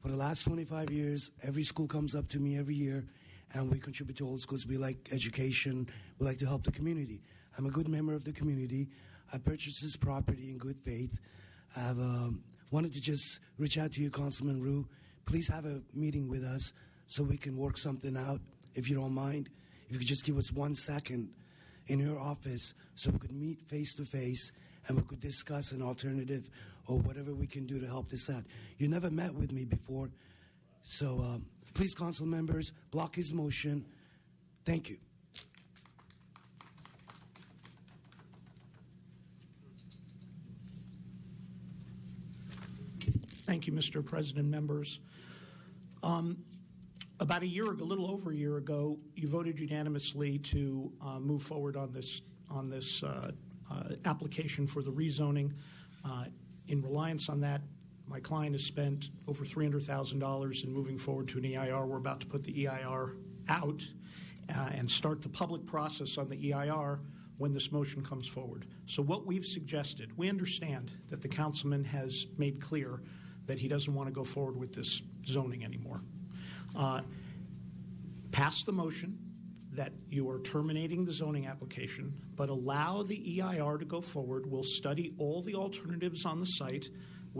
For the last 25 years, every school comes up to me every year, and we contribute to all schools. We like education. We like to help the community. I'm a good member of the community. I purchased this property in good faith. I've wanted to just reach out to you, Councilman Rue. Please have a meeting with us so we can work something out, if you don't mind. If you could just give us 1 second in your office so we could meet face to face and we could discuss an alternative or whatever we can do to help this out. You never met with me before, so please, council members, block his motion. Thank you. Thank you, Mr. President, members. About a year ago, a little over a year ago, you voted unanimously to move forward on this application for the rezoning. In reliance on that, my client has spent over $300,000 in moving forward to an EIR. We're about to put the EIR out and start the public process on the EIR when this motion comes forward. So what we've suggested, we understand that the councilman has made clear that he doesn't want to go forward with this zoning anymore. Pass the motion that you are terminating the zoning application, but allow the EIR to go forward. We'll study all the alternatives on the site.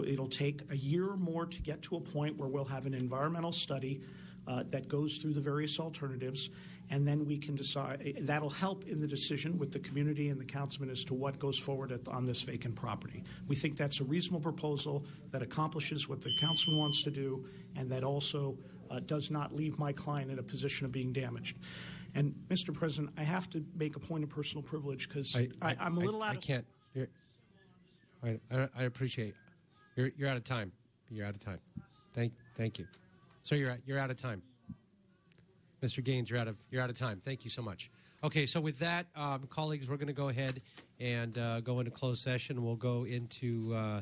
It'll take a year or more to get to a point where we'll have an environmental study that goes through the various alternatives, and then we can decide. That'll help in the decision with the community and the councilman as to what goes forward on this vacant property. We think that's a reasonable proposal that accomplishes what the councilman wants to do, and that also does not leave my client in a position of being damaged. And, Mr. President, I have to make a point of personal privilege because I'm a little out I of... can't. I appreciate. You're out of time. You're out of time. Thank you. So you're out of time. Mr. Gaines, you're out of time. Thank you so much. Okay, so with that, colleagues, we're going to go ahead and go into closed session. We'll go into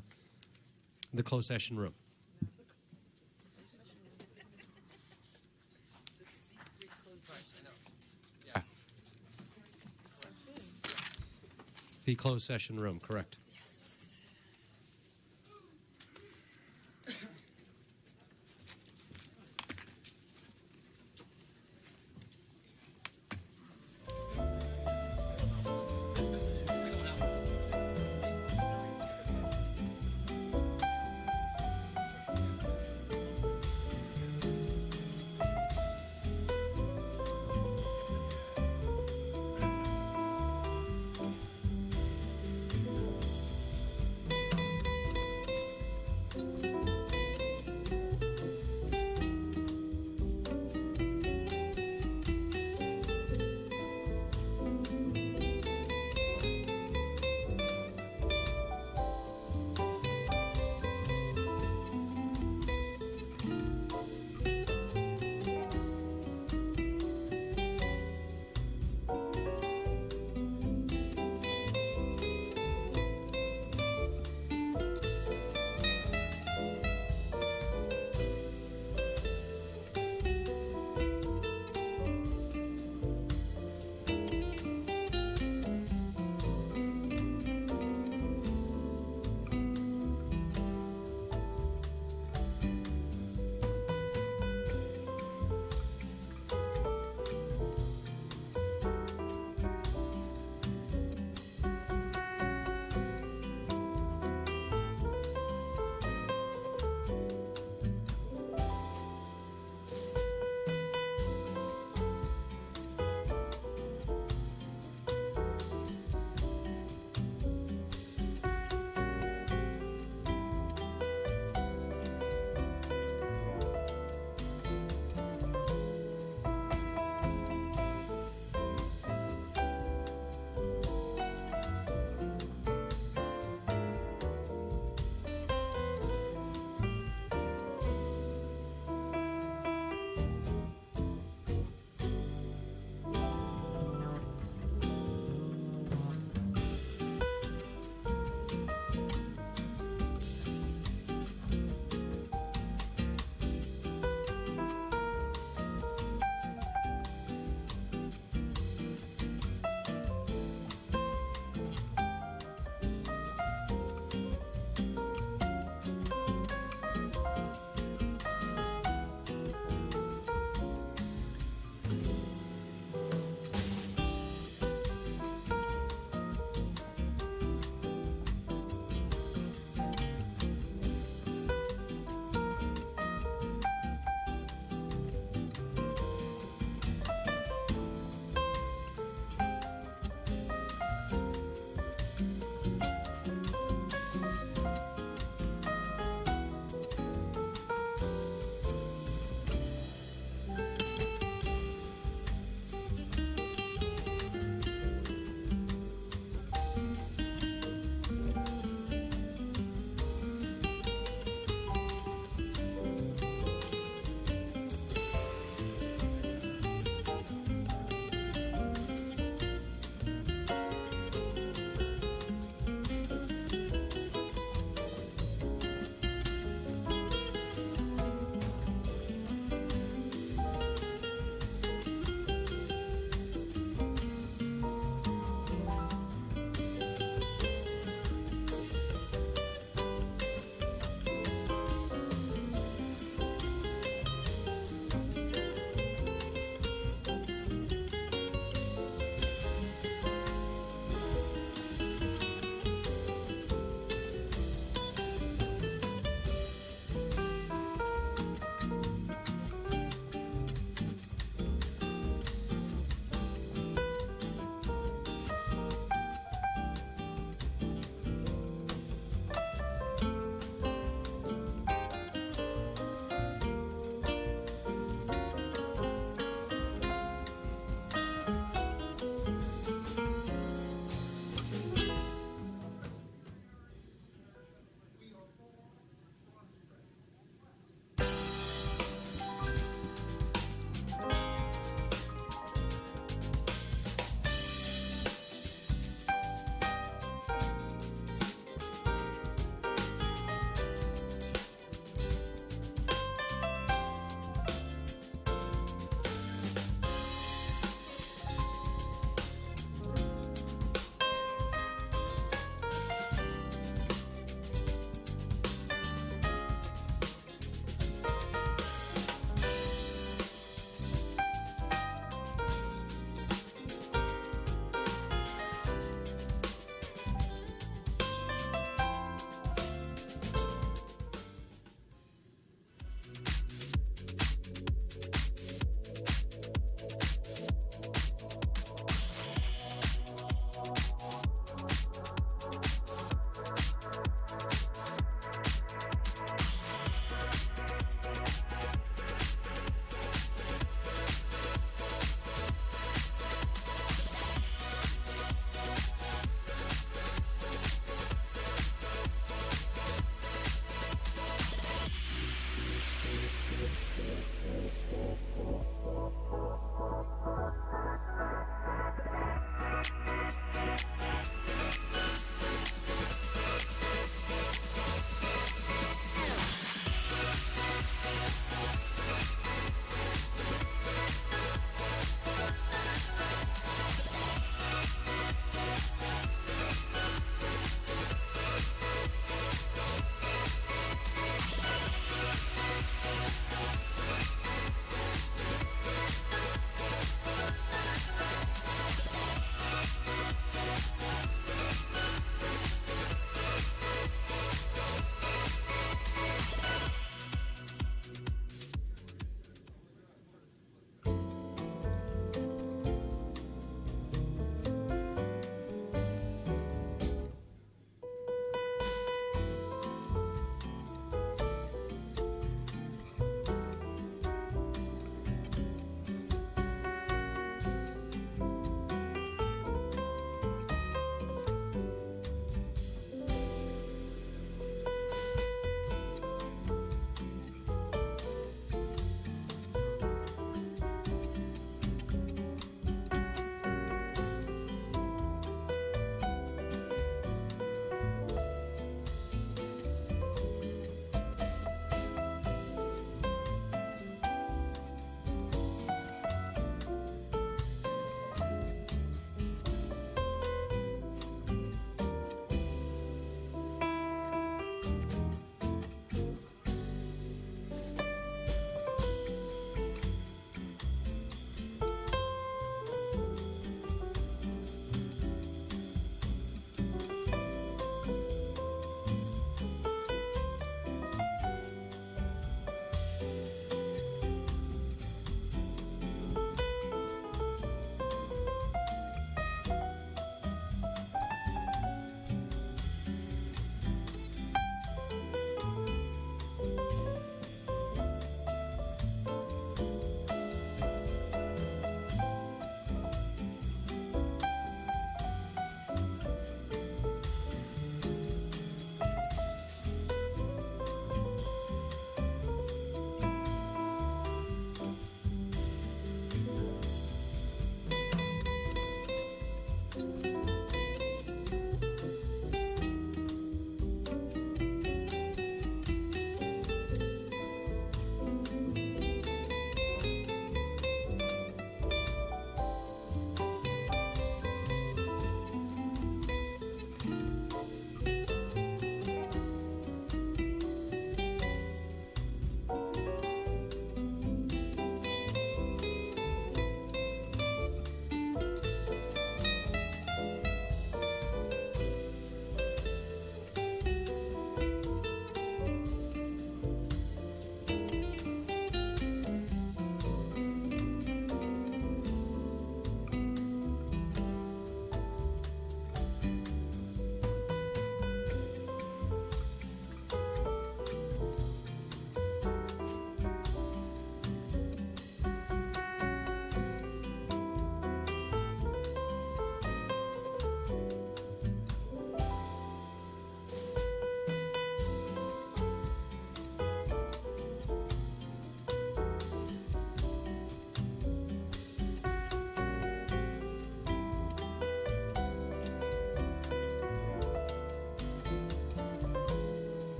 the closed session room. Yeah. The closed session room, correct.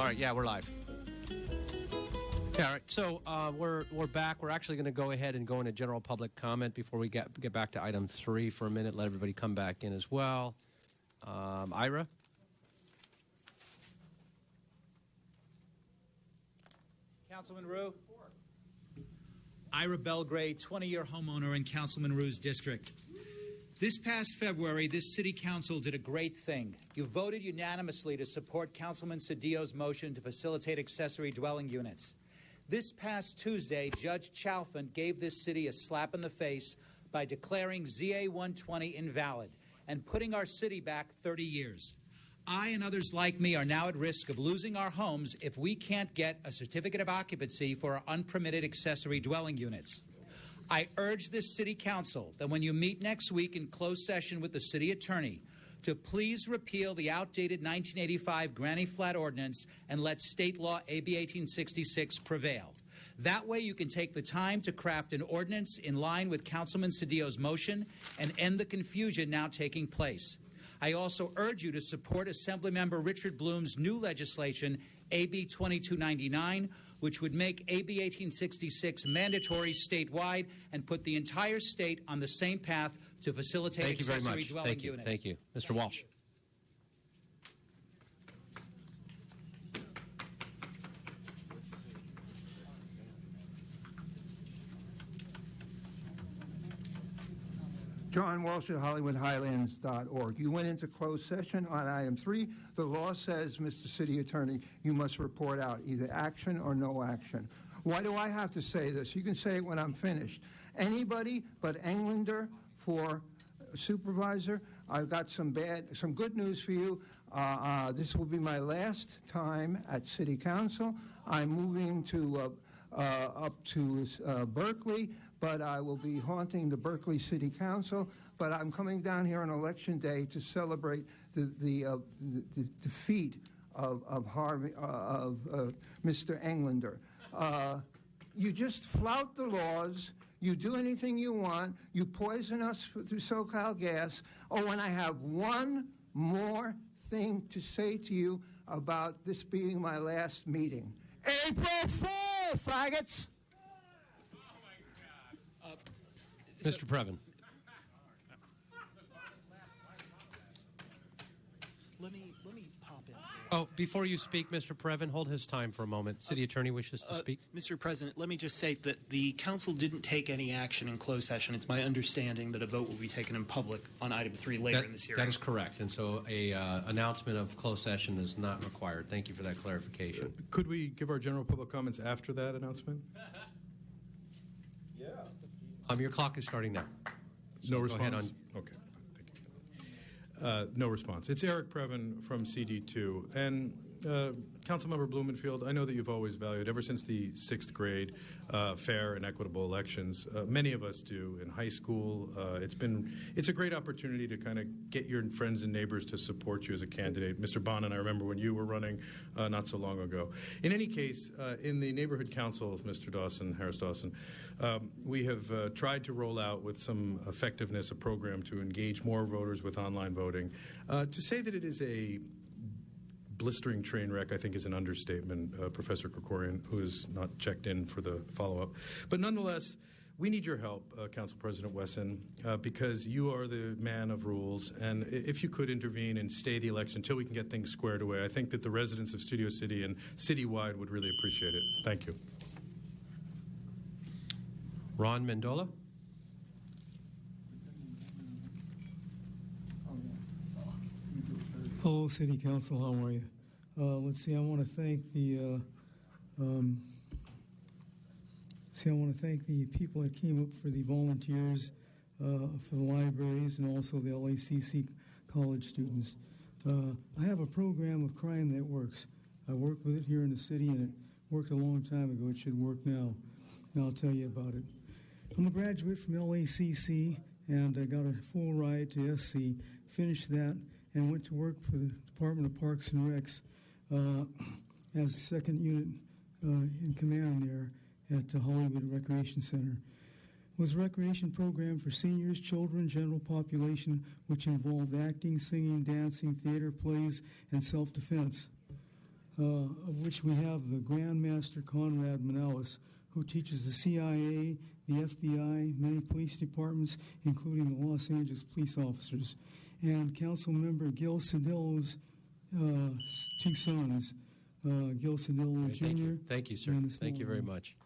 All right, yeah, we're live. Yeah, all right, so we're back. We're actually going to go ahead and go into general public comment before we get back to item 3 for a minute. Let everybody come back in as well. Ira? Councilman Rue. Ira Belgray, 20-year homeowner in Councilman Rue's district. This past February, this city council did a great thing. You voted unanimously to support Councilman Cedillo's motion to facilitate accessory dwelling units. This past Tuesday, Judge Chalfant gave this city a slap in the face by declaring ZA 120 invalid and putting our city back 30 years. I and others like me are now at risk of losing our homes if we can't get a certificate of occupancy for our unpermitted accessory dwelling units. I urge this city council that when you meet next week in closed session with the city attorney, to please repeal the outdated 1985 Granny Flat Ordinance and let state law AB 1866 prevail. That way you can take the time to craft an ordinance in line with Councilman Cedillo's motion and end the confusion now taking place. I also urge you to support Assemblymember Richard Bloom's new legislation, AB 2299, which would make AB 1866 mandatory statewide and put the entire state on the same path to facilitate accessory dwelling units. Thank you. Mr. Walsh. John Walsh at HollywoodHighlands.org. You went into closed session on item 3. The law says, Mr. City Attorney, you must report out either action or no action. Why do I have to say this? You can say it when I'm finished. Anybody but Englander for supervisor. I've got some good news for you. This will be my last time at City Council. I'm moving to up to Berkeley, but I will be haunting the Berkeley City Council. But I'm coming down here on Election Day to celebrate the defeat of Mr. Englander. You just flout the laws. You do anything you want. You poison us through SoCal Gas. Oh, and I have one more thing to say to you about this being my last meeting. April 4th, faggots! Mr. Previn. Let me pop in. Oh, before you speak, Mr. Previn, hold his time for a moment. City Attorney wishes to speak. Mr. President, let me just say that the council didn't take any action in closed session. It's my understanding that a vote will be taken in public on item 3 later in this hearing. That is correct, and so a announcement of closed session is not required. Thank you for that clarification. Could we give our general public comments after that announcement? Your clock is starting now. So No go response? ahead on. Okay. Thank you. No response. It's Eric Previn from CD2. And Councilmember Blumenfield, I know that you've always valued, ever since the 6th grade, fair and equitable elections. Many of us do in high school. It's a great opportunity to kind of get your friends and neighbors to support you as a candidate. Mr. Bonin, I remember when you were running not so long ago. In any case, in the neighborhood councils, Mr. Dawson, Harris Dawson, we have tried to roll out with some effectiveness a program to engage more voters with online voting. voting. To say that it is a blistering train wreck, I think, is an understatement, Professor Krikorian, who is not checked in for the follow-up. But nonetheless, we need your help, Council President Wesson, because you are the man of rules, and if you could intervene and stay the election until we can get things squared away, I think that the residents of Studio City and citywide would really appreciate it. Thank you. Ron Mendola. Hello, City Council. How are you? Let's see. I want to thank the people that came up for the volunteers for the libraries and also the LACC college students. I have a program of crime that works. I work with it here in the city, and it worked a long time ago. It should work now. And I'll tell you about it. I'm a graduate from LACC, and I got a full ride to SC, finished that, and went to work for the Department of Parks and Recs as the second unit in command there at the Hollywood Recreation Center. It was a recreation program for seniors, children, general population, which involved acting, singing, dancing, theater, plays, and self-defense, of which we have the Grand Master Conrad Manelis, who teaches the CIA, the FBI, many police departments, including the Los Angeles police officers, and Council Member Gil Cedillo's two sons, Gil Cedillo Great, Jr. Thank you, sir. Thank you very much.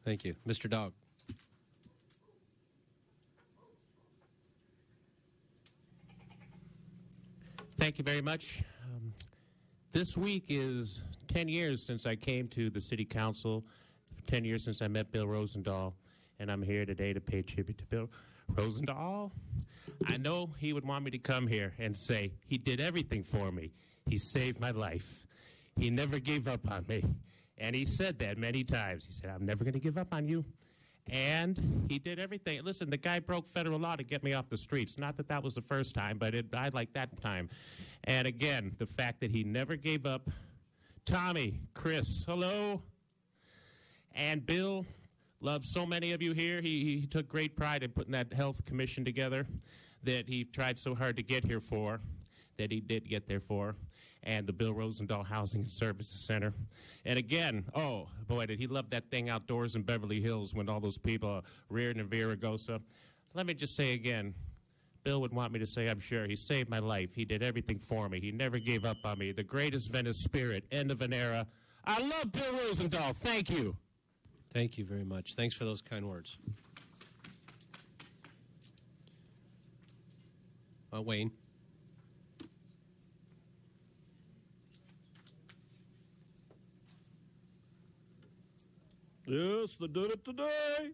Thank you. Mr. Dog. Thank you very much. This week is 10 years since I came to the City Council, 10 years since I met Bill Rosendahl, and I'm here today to pay tribute to Bill Rosendahl. I know he would want me to come here and say, he did everything for me. He saved my life. He never gave up on me. And he said that many times. He said, I'm never going to give up on you. And he did everything. Listen, the guy broke federal law to get me off the streets. Not that that was the first time, but I like that time. And again, the fact that he never gave up. Tommy, Chris, hello. And Bill, loved so many of you here. He took great pride in putting that health commission together that he tried so hard to get here for, that he did get there for, and the Bill Rosendahl Housing and Services Center. And again, oh, boy, did he love that thing outdoors in Beverly Hills when all those people reared in Viragosa. Let me just say again, Bill would want me to say, I'm sure, he saved my life. He did everything for me. He never gave up on me. The greatest Venice spirit, end of an era. I love Bill Rosendahl. Thank you. Thank you very much. Thanks for those kind words. Wayne. Yes, they did it today.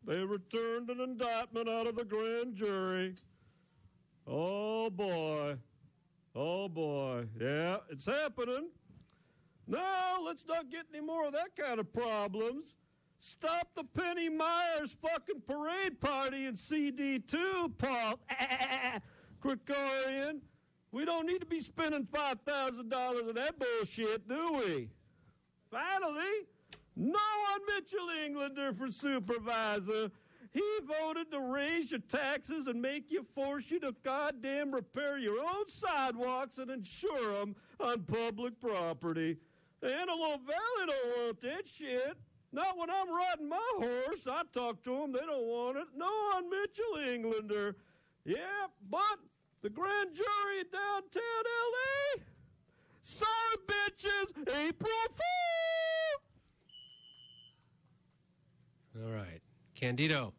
They returned an indictment out of the grand jury. Oh, boy. Oh, boy. Yeah, it's happening. Now, let's not get any more of that kind of problems. Stop the Penny Myers fucking parade party in CD2, Paul Krikorian. We don't need to be spending $5,000 on that bullshit, do we? Finally, no on Mitchell Englander for supervisor. He voted to raise your taxes and force you to goddamn repair your own sidewalks and insure them on public property. The Antelope Valley don't want that shit. Not when I'm riding my horse. I talk to them. They don't want it. No on Mitchell Englander. Yeah, but the grand jury in downtown L.A. Sorry, bitches. April Fool. All right. Candido.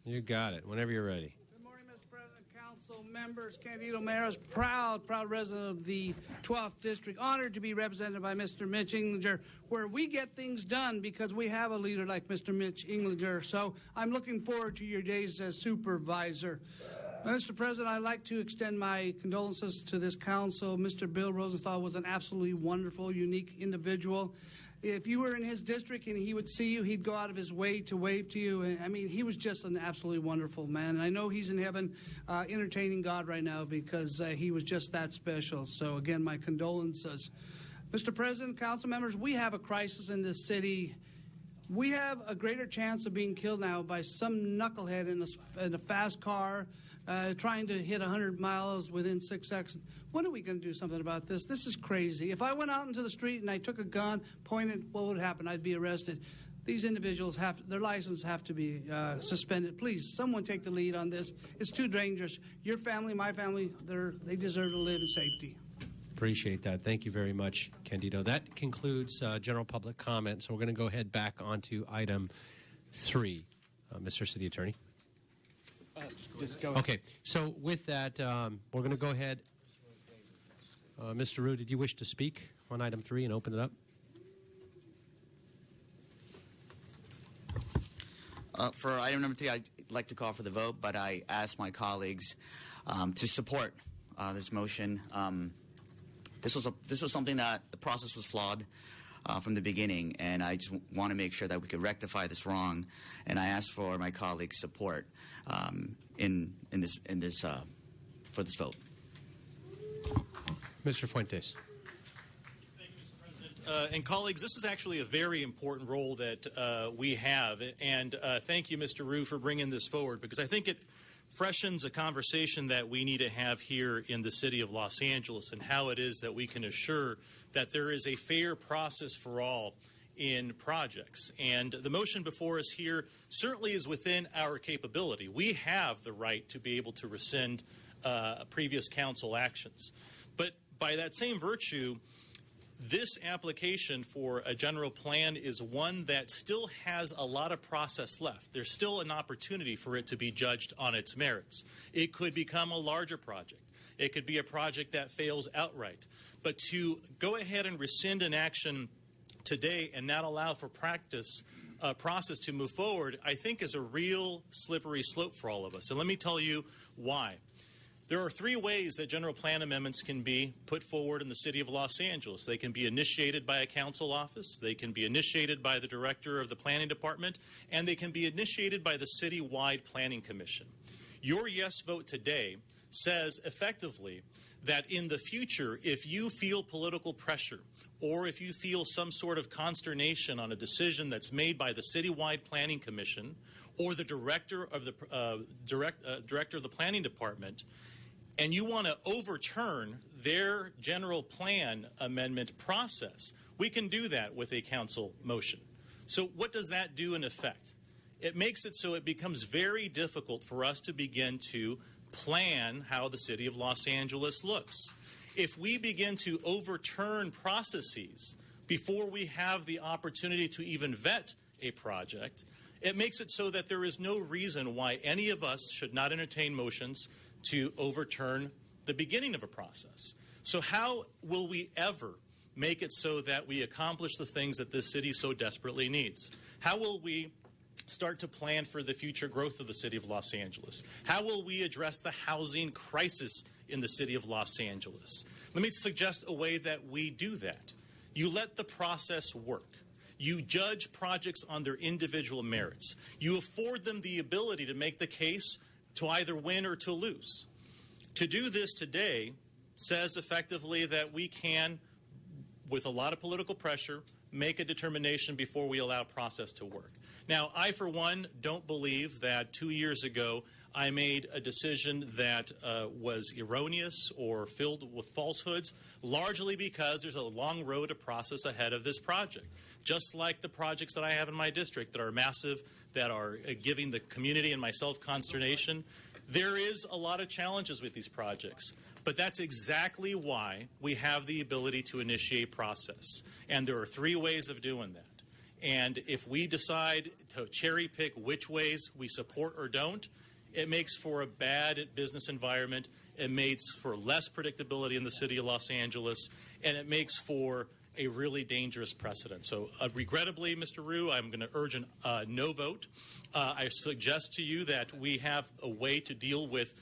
You got it. Whenever you're ready. Council members, Candido Meadows, proud resident of the 12th District, honored to be represented by Mr. Mitch Englander, where we get things done because we have a leader like Mr. Mitch Englander. So I'm looking forward to your days as supervisor. Mr. President, I'd like to extend my condolences to this council. Mr. Bill Rosenthal was an absolutely wonderful, unique individual. If you were in his district and he would see you, he'd go out of his way to wave to you. I mean, he was just an absolutely wonderful man. And I know he's in heaven entertaining God right now because he was just that special. So, again, my condolences. Mr. President, council members, we have a crisis in this city We have a greater chance of being killed now by some knucklehead in a fast car trying to hit 100 miles within 6 seconds. When are we going to do something about this? This is crazy. If I went out into the street and I took a gun, pointed, what would happen? I'd be arrested. These individuals their license have to be suspended. Please, someone take the lead on this. It's too dangerous. Your family, my family, they deserve to live in safety. Appreciate that. Thank you very much, Candido. That concludes general public comment. So we're going to go ahead back onto item 3. Mr. City Attorney. Just go. Okay. So with that, we're going to go ahead. Mr. Rue, did you wish to speak on item 3 and open it up? For item number 3, I'd like to call for the vote, but I ask my colleagues to support this motion. This was something that the process was flawed from the beginning, and I just want to make sure that we could rectify this wrong. And I ask for my colleagues' support for this vote. Mr. Fuentes. And colleagues, this is actually a very important role that we have. And thank you, Mr. Rue, for bringing this forward, because I think it freshens a conversation that we need to have here in the city of Los Angeles and how it is that we can assure that there is a fair process for all in projects. And the motion before us here certainly is within our capability. We have the right to be able to rescind previous council actions. But by that same virtue, this application for a general plan is one that still has a lot of process left. There's still an opportunity for it to be judged on its merits. It could become a larger project. It could be a project that fails outright. But to go ahead and rescind an action today and not allow for process to move forward, I think is a real slippery slope for all of us. And let me tell you why. There are 3 ways that general plan amendments can be put forward in the city of Los Angeles. They can be initiated by a council office, they can be initiated by the director of the planning department, and they can be initiated by the citywide planning commission. Your yes vote today says effectively that in the future, if you feel political pressure or if you feel some sort of consternation on a decision that's made by the citywide planning commission or the director of the planning department, and you want to overturn their general plan amendment process, we can do that with a council motion. So what does that do in effect? It makes it so it becomes very difficult for us to begin to plan how the city of Los Angeles looks. If we begin to overturn processes before we have the opportunity to even vet a project, it makes it so that there is no reason why any of us should not entertain motions to overturn the beginning of a process. So how will we ever make it so that we accomplish the things that this city so desperately needs? How will we start to plan for the future growth of the city of Los Angeles? How will we address the housing crisis in the city of Los Angeles? Let me suggest a way that we do that. You let the process work. You judge projects on their individual merits. You afford them the ability to make the case to either win or to lose. To do this today says effectively that we can, with a lot of political pressure, make a determination before we allow process to work. Now, I, for one, don't believe that 2 years ago I made a decision that was erroneous or filled with falsehoods, largely because there's a long road of process ahead of this project. Just like the projects that I have in my district that are massive, that are giving the community and myself consternation, there is a lot of challenges with these projects. But that's exactly why we have the ability to initiate process. And there are 3 ways of doing that. And if we decide to cherry pick which ways we support or don't, it makes for a bad business environment, it makes for less predictability in the city of Los Angeles, and it makes for a really dangerous precedent. So regrettably, Mr. Rue, I'm going to urge a no vote. I suggest to you that we have a way to deal with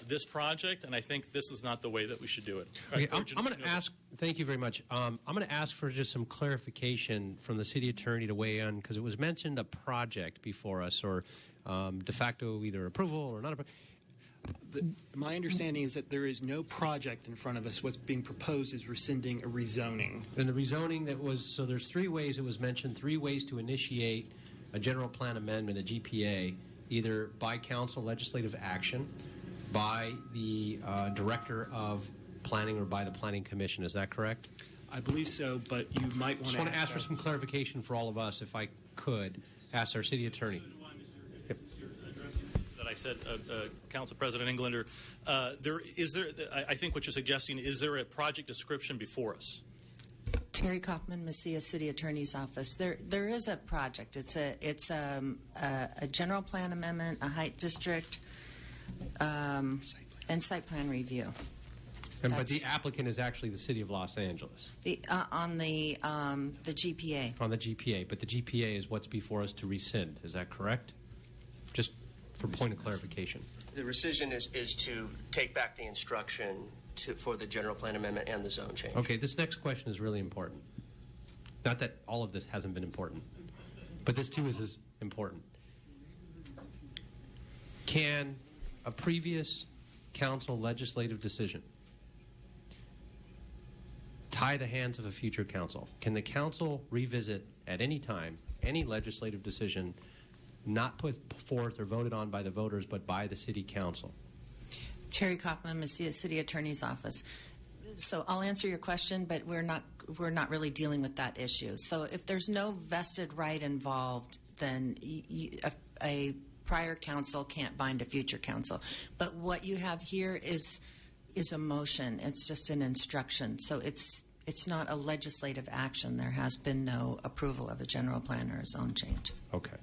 this project, and I think this is not the way that we should do it. Okay, I'm going to ask, thank you very much. I'm going to ask for just some clarification from the city attorney to weigh in, because it was mentioned a project before us, or de facto either approval or not approval. My understanding is that there is no project in front of us. What's being proposed is rescinding a rezoning. And the rezoning that was, so there's three ways it was mentioned, three ways to initiate a general plan amendment, a GPA, either by council legislative action, by the director of planning, or by the planning commission. Is that correct? I believe so, but you might want Just want to ask for some clarification for all of us, if I could, ask our city attorney. That I said, Council President Englander, I think what you're suggesting, is there a project description before us? Terry Kaufman, Mesilla City Attorney's Office. There is a project. It's a general plan amendment, a height district, and site plan review. But the applicant is actually the city of Los Angeles. On the GPA. On the GPA, but the GPA is what's before us to rescind. Is that correct? Just for point of clarification. The rescission is to take back the instruction for the general plan amendment and the zone change. Okay, this next question is really important. Not that all of this hasn't been important, but this too is as important. Can a previous council legislative decision tie the hands of a future council? Can the council revisit at any time any legislative decision not put forth or voted on by the voters but by the city council? Terry Kaufman, Mesilla City Attorney's Office. So I'll answer your question, but we're not really dealing with that issue. So if there's no vested right involved, then a prior council can't bind a future council. But what you have here is a motion. It's just an instruction. So it's not a legislative action. There has been no approval of a general plan or a zone change. Okay.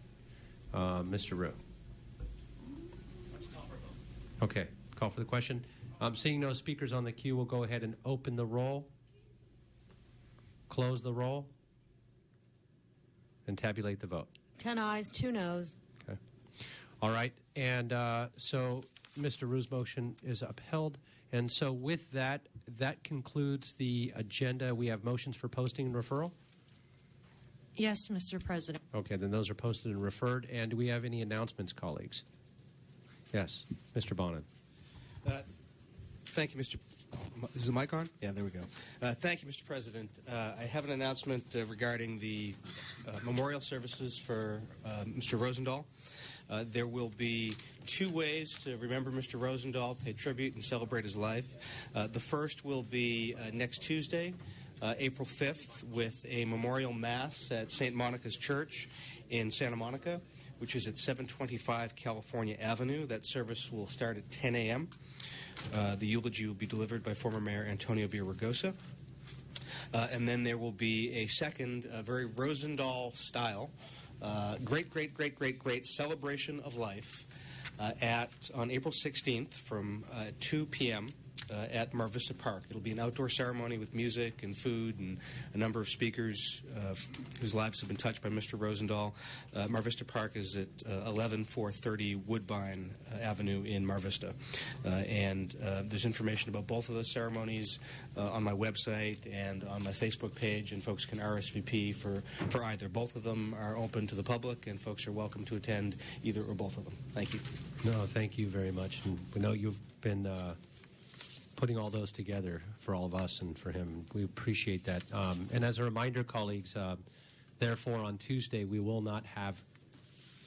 Mr. Rue. Okay. Call for the question. Seeing no speakers on the queue, we'll go ahead and open the roll, close the roll, and tabulate the vote. 10 ayes, 2 noes. Okay. All right. And so Mr. Rue's motion is upheld. And so with that, that concludes the agenda. We have motions for posting and referral? Yes, Mr. President. Okay, then those are posted and referred. And do we have any announcements, colleagues? Yes, Mr. Bonin. Thank you, Mr. Is the mic on? Yeah, there we go. Thank you, Mr. President. I have an announcement regarding the memorial services for Mr. Rosendahl. There will be 2 ways to remember Mr. Rosendahl, pay tribute, and celebrate his life. The first will be next Tuesday, April 5th, with a memorial mass at St. Monica's Church in Santa Monica, which is at 725 California Avenue. That service will start at 10 a.m. The eulogy will be delivered by former Mayor Antonio Villaraigosa. And then there will be a second, very Rosendahl-style, great celebration of life on April 16th from 2 p.m. At Mar Vista Park. It'll be an outdoor ceremony with music and food and a number of speakers whose lives have been touched by Mr. Rosendahl. Mar Vista Park is at 11430 Woodbine Avenue in Mar Vista. And there's information about both of those ceremonies on my website and on my Facebook page, and folks can RSVP for either. Both of them are open to the public, and folks are welcome to attend either or both of them. Thank you. No, thank you very much. And we know you've been putting all those together for all of us and for him. We appreciate that. And as a reminder, colleagues, therefore on Tuesday we will not have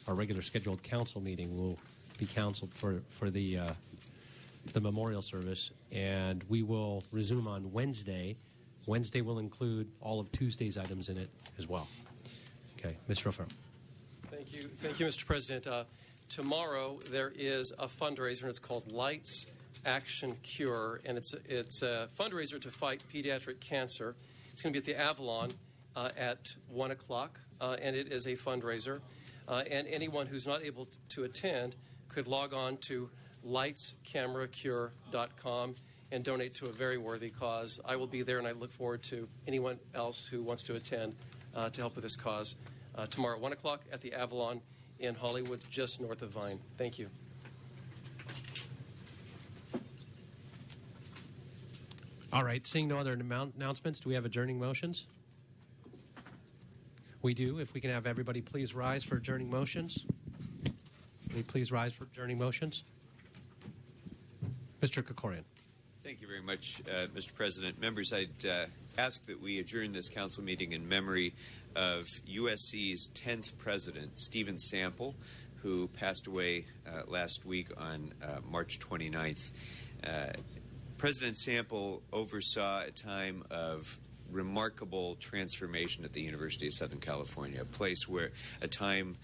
our regular scheduled council meeting. We'll be counseled for the memorial service, and we will resume on Wednesday. Wednesday will include all of Tuesday's items in it as well. Okay, Mr. O'Farrell. Thank you, Mr. President. Tomorrow there is a fundraiser, and it's called Lights Action Cure, and it's a fundraiser to fight pediatric cancer. It's going to be at the Avalon at 1 o'clock, and it is a fundraiser. And anyone who's not able to attend could log on to lightscameracure.com and donate to a very worthy cause. I will be there, and I look forward to anyone else who wants to attend to help with this cause. Tomorrow at 1 o'clock at the Avalon in Hollywood, just north of Vine. Thank you. All right, seeing no other announcements, do we have adjourning motions? We do. If we can have everybody please rise for adjourning motions. Will you please rise for adjourning motions? Mr. Krikorian. Thank you very much, Mr. President. Members, I'd ask that we adjourn this council meeting in memory of USC's 10th president, Stephen Sample, who passed away last week on March 29th. President Sample oversaw a time of remarkable transformation at the University of Southern California, a place where a time,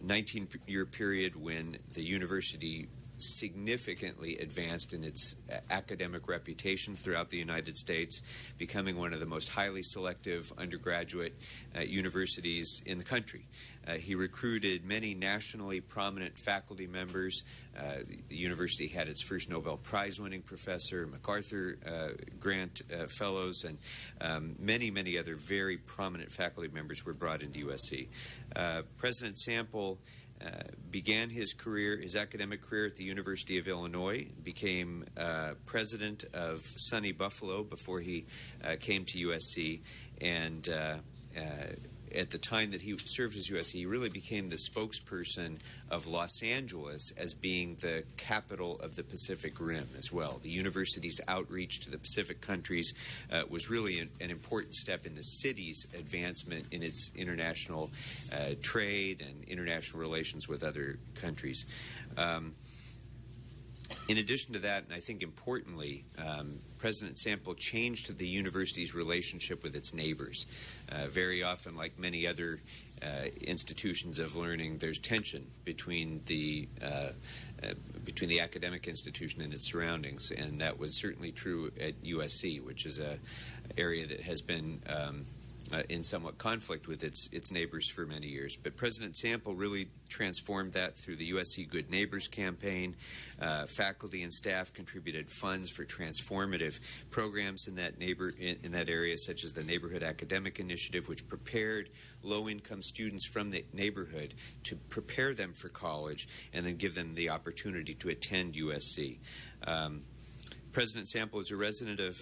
19-year period when the university significantly advanced in its academic reputation throughout the United States, becoming one of the most highly selective undergraduate universities in the country. He recruited many nationally prominent faculty members. The university had its first Nobel Prize-winning professor, MacArthur Grant Fellows, and many, many other very prominent faculty members were brought into USC. President Sample began his academic career at the University of Illinois, became president of SUNY Buffalo before he came to USC, and at the time that he served as USC, he really became the spokesperson of Los Angeles as being the capital of the Pacific Rim as well. The university's outreach to the Pacific countries was really an important step in the city's advancement in its international trade and international relations with other countries. In addition to that, and I think importantly, President Sample changed the university's relationship with its neighbors. Very often, like many other institutions of learning, there's tension between the academic institution and its surroundings, and that was certainly true at USC, which is an area that has been in somewhat conflict with its neighbors for many years. But President Sample really transformed that through the USC Good Neighbors campaign. Faculty and staff contributed funds for transformative programs in that area, such as the Neighborhood Academic Initiative, which prepared low-income students from the neighborhood to prepare them for college and then give them the opportunity to attend USC. President Sample is a resident of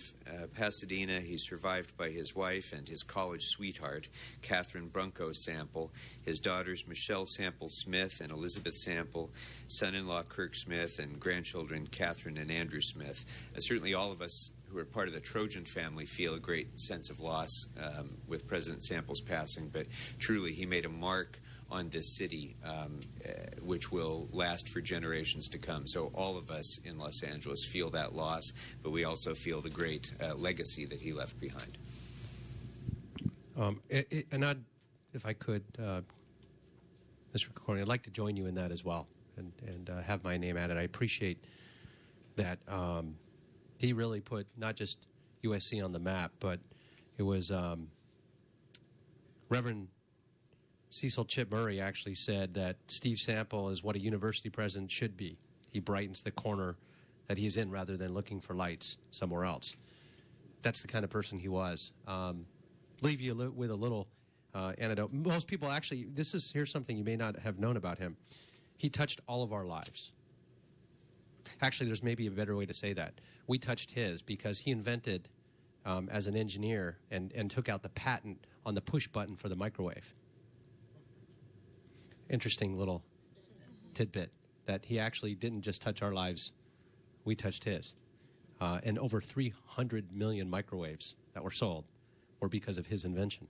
Pasadena. He's survived by his wife and his college sweetheart, Catherine Brunko Sample, his daughters Michelle Sample Smith and Elizabeth Sample, son-in-law Kirk Smith, and grandchildren Catherine and Andrew Smith. Certainly all of us who are part of the Trojan family feel a great sense of loss with President Sample's passing, but truly he made a mark on this city, which will last for generations to come. So all of us in Los Angeles feel that loss, but we also feel the great legacy that he left behind. And if I could, Mr. Krikorian, I'd like to join you in that as well and have my name added. I appreciate that he really put not just USC on the map, but it was Reverend Cecil Chip Murray actually said that Steve Sample is what a university president should be. He brightens the corner that he's in rather than looking for lights somewhere else. That's the kind of person he was. Leave you with a little anecdote. Most people actually, here's something you may not have known about him. He touched all of our lives. Actually, there's maybe a better way to say that. We touched his because he invented, as an engineer, and took out the patent on the push button for the microwave. Interesting little tidbit that he actually didn't just touch our lives, we touched his. And over 300 million microwaves that were sold were because of his invention.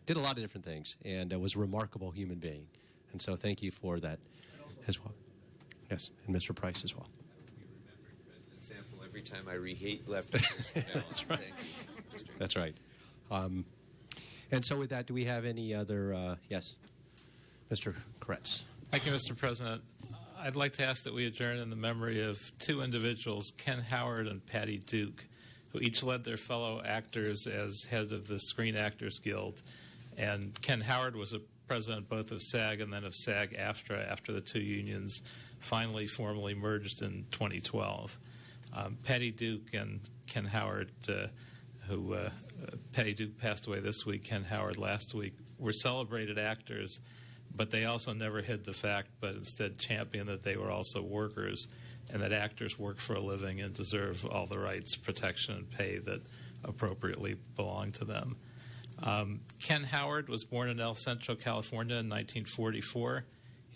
Did a lot of different things and was a remarkable human being. And so thank you for that as well. Yes, and Mr. Price as well. We remember President Sample every time I reheat leftovers. That's right. That's right. And so with that, do we have any other, yes? Mr. Kretz. Thank you, Mr. President. I'd like to ask that we adjourn in the memory of two individuals, Ken Howard and Patty Duke, who each led their fellow actors as head of the Screen Actors Guild. And Ken Howard was a president both of SAG and then of SAG-AFTRA after the two unions finally formally merged in 2012. Patty Duke and Ken Howard, Patty Duke passed away this week, Ken Howard last week, were celebrated actors, but they also never hid the fact, but instead championed that they were also workers and that actors work for a living and deserve all the rights, protection, and pay that appropriately belong to them. Ken Howard was born in El Centro, California in 1944.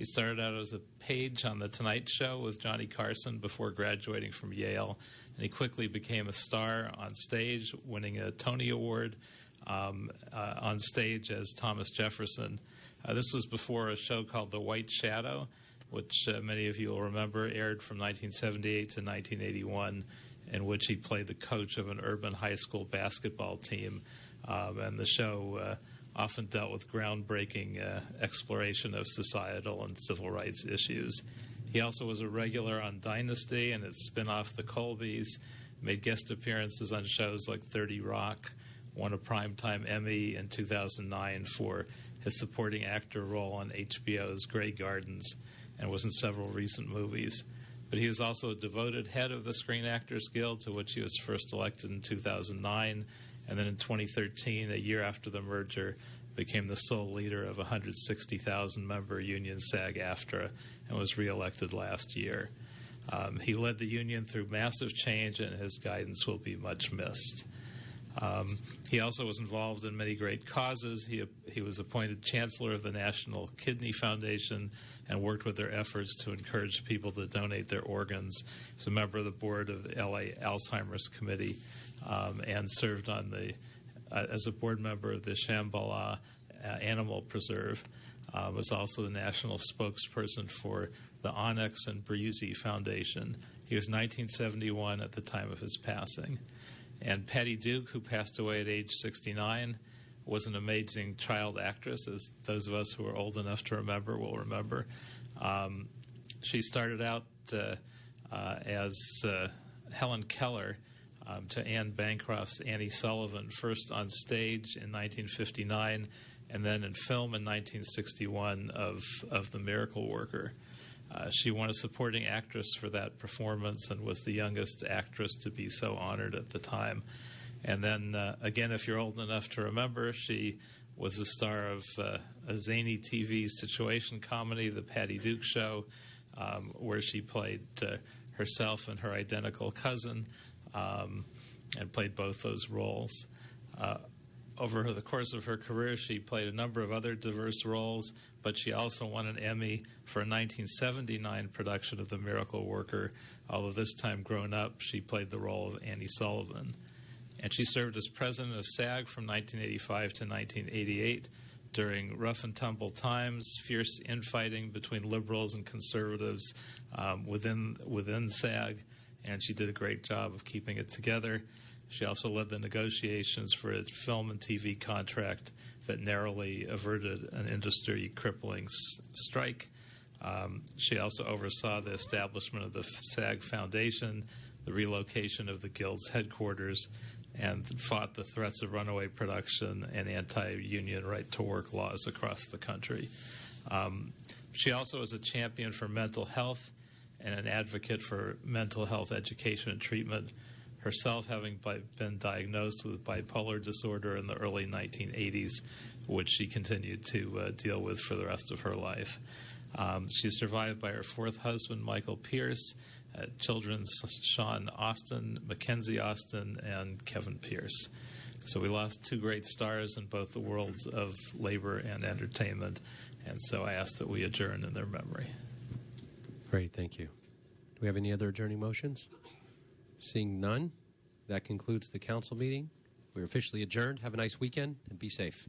He started out as a page on The Tonight Show with Johnny Carson before graduating from Yale, and he quickly became a star on stage, winning a Tony Award on stage as Thomas Jefferson. This was before a show called The White Shadow, which many of you will remember aired from 1978 to 1981, in which he played the coach of an urban high school basketball team. And the show often dealt with groundbreaking exploration of societal and civil rights issues. He also was a regular on Dynasty and its spin-off The Colbys, made guest appearances on shows like 30 Rock, won a Primetime Emmy in 2009 for his supporting actor role on HBO's Grey Gardens, and was in several recent movies. But he was also a devoted head of the Screen Actors Guild, to which he was first elected in 2009, and then in 2013, a year after the merger, became the sole leader of 160,000-member union SAG-AFTRA and was reelected last year. He led the union through massive change, and his guidance will be much missed. He also was involved in many great causes. He was appointed Chancellor of the National Kidney Foundation and worked with their efforts to encourage people to donate their organs. He was a member of the board of the LA Alzheimer's Committee and served on as a board member of the Shambhala Animal Preserve. Was also the national spokesperson for the Onyx and Breezy Foundation. He was 1971 at the time of his passing. And Patty Duke, who passed away at age 69, was an amazing child actress, as those of us who are old enough to remember will remember. She started out as Helen Keller to Anne Bancroft's Annie Sullivan, first on stage in 1959 and then in film in 1961 of The Miracle Worker. She won a supporting actress for that performance and was the youngest actress to be so honored at the time. And then, again, if you're old enough to remember, she was the star of a zany TV situation comedy, The Patty Duke Show, where she played herself and her identical cousin and played both those roles. Over the course of her career, she played a number of other diverse roles, but she also won an Emmy for a 1979 production of The Miracle Worker. Although this time grown up, she played the role of Annie Sullivan. And she served as president of SAG from 1985 to 1988 during rough and tumble times, fierce infighting between liberals and conservatives within SAG, and she did a great job of keeping it together. She also led the negotiations for a film and TV contract that narrowly averted an industry-crippling strike. She also oversaw the establishment of the SAG Foundation, the relocation of the Guild's headquarters, and fought the threats of runaway production and anti-union right-to-work laws across the country. She also was a champion for mental health and an advocate for mental health education and treatment, herself having been diagnosed with bipolar disorder in the early 1980s, which she continued to deal with for the rest of her life. She's survived by her fourth husband, Michael Pierce, children's Sean Austin, Mackenzie Austin, and Kevin Pierce. So we lost two great stars in both the worlds of labor and entertainment, and so I ask that we adjourn in their memory. Great, thank you. Do we have any other adjourning motions? Seeing none, that concludes the council meeting. We're officially adjourned. Have a nice weekend and be safe.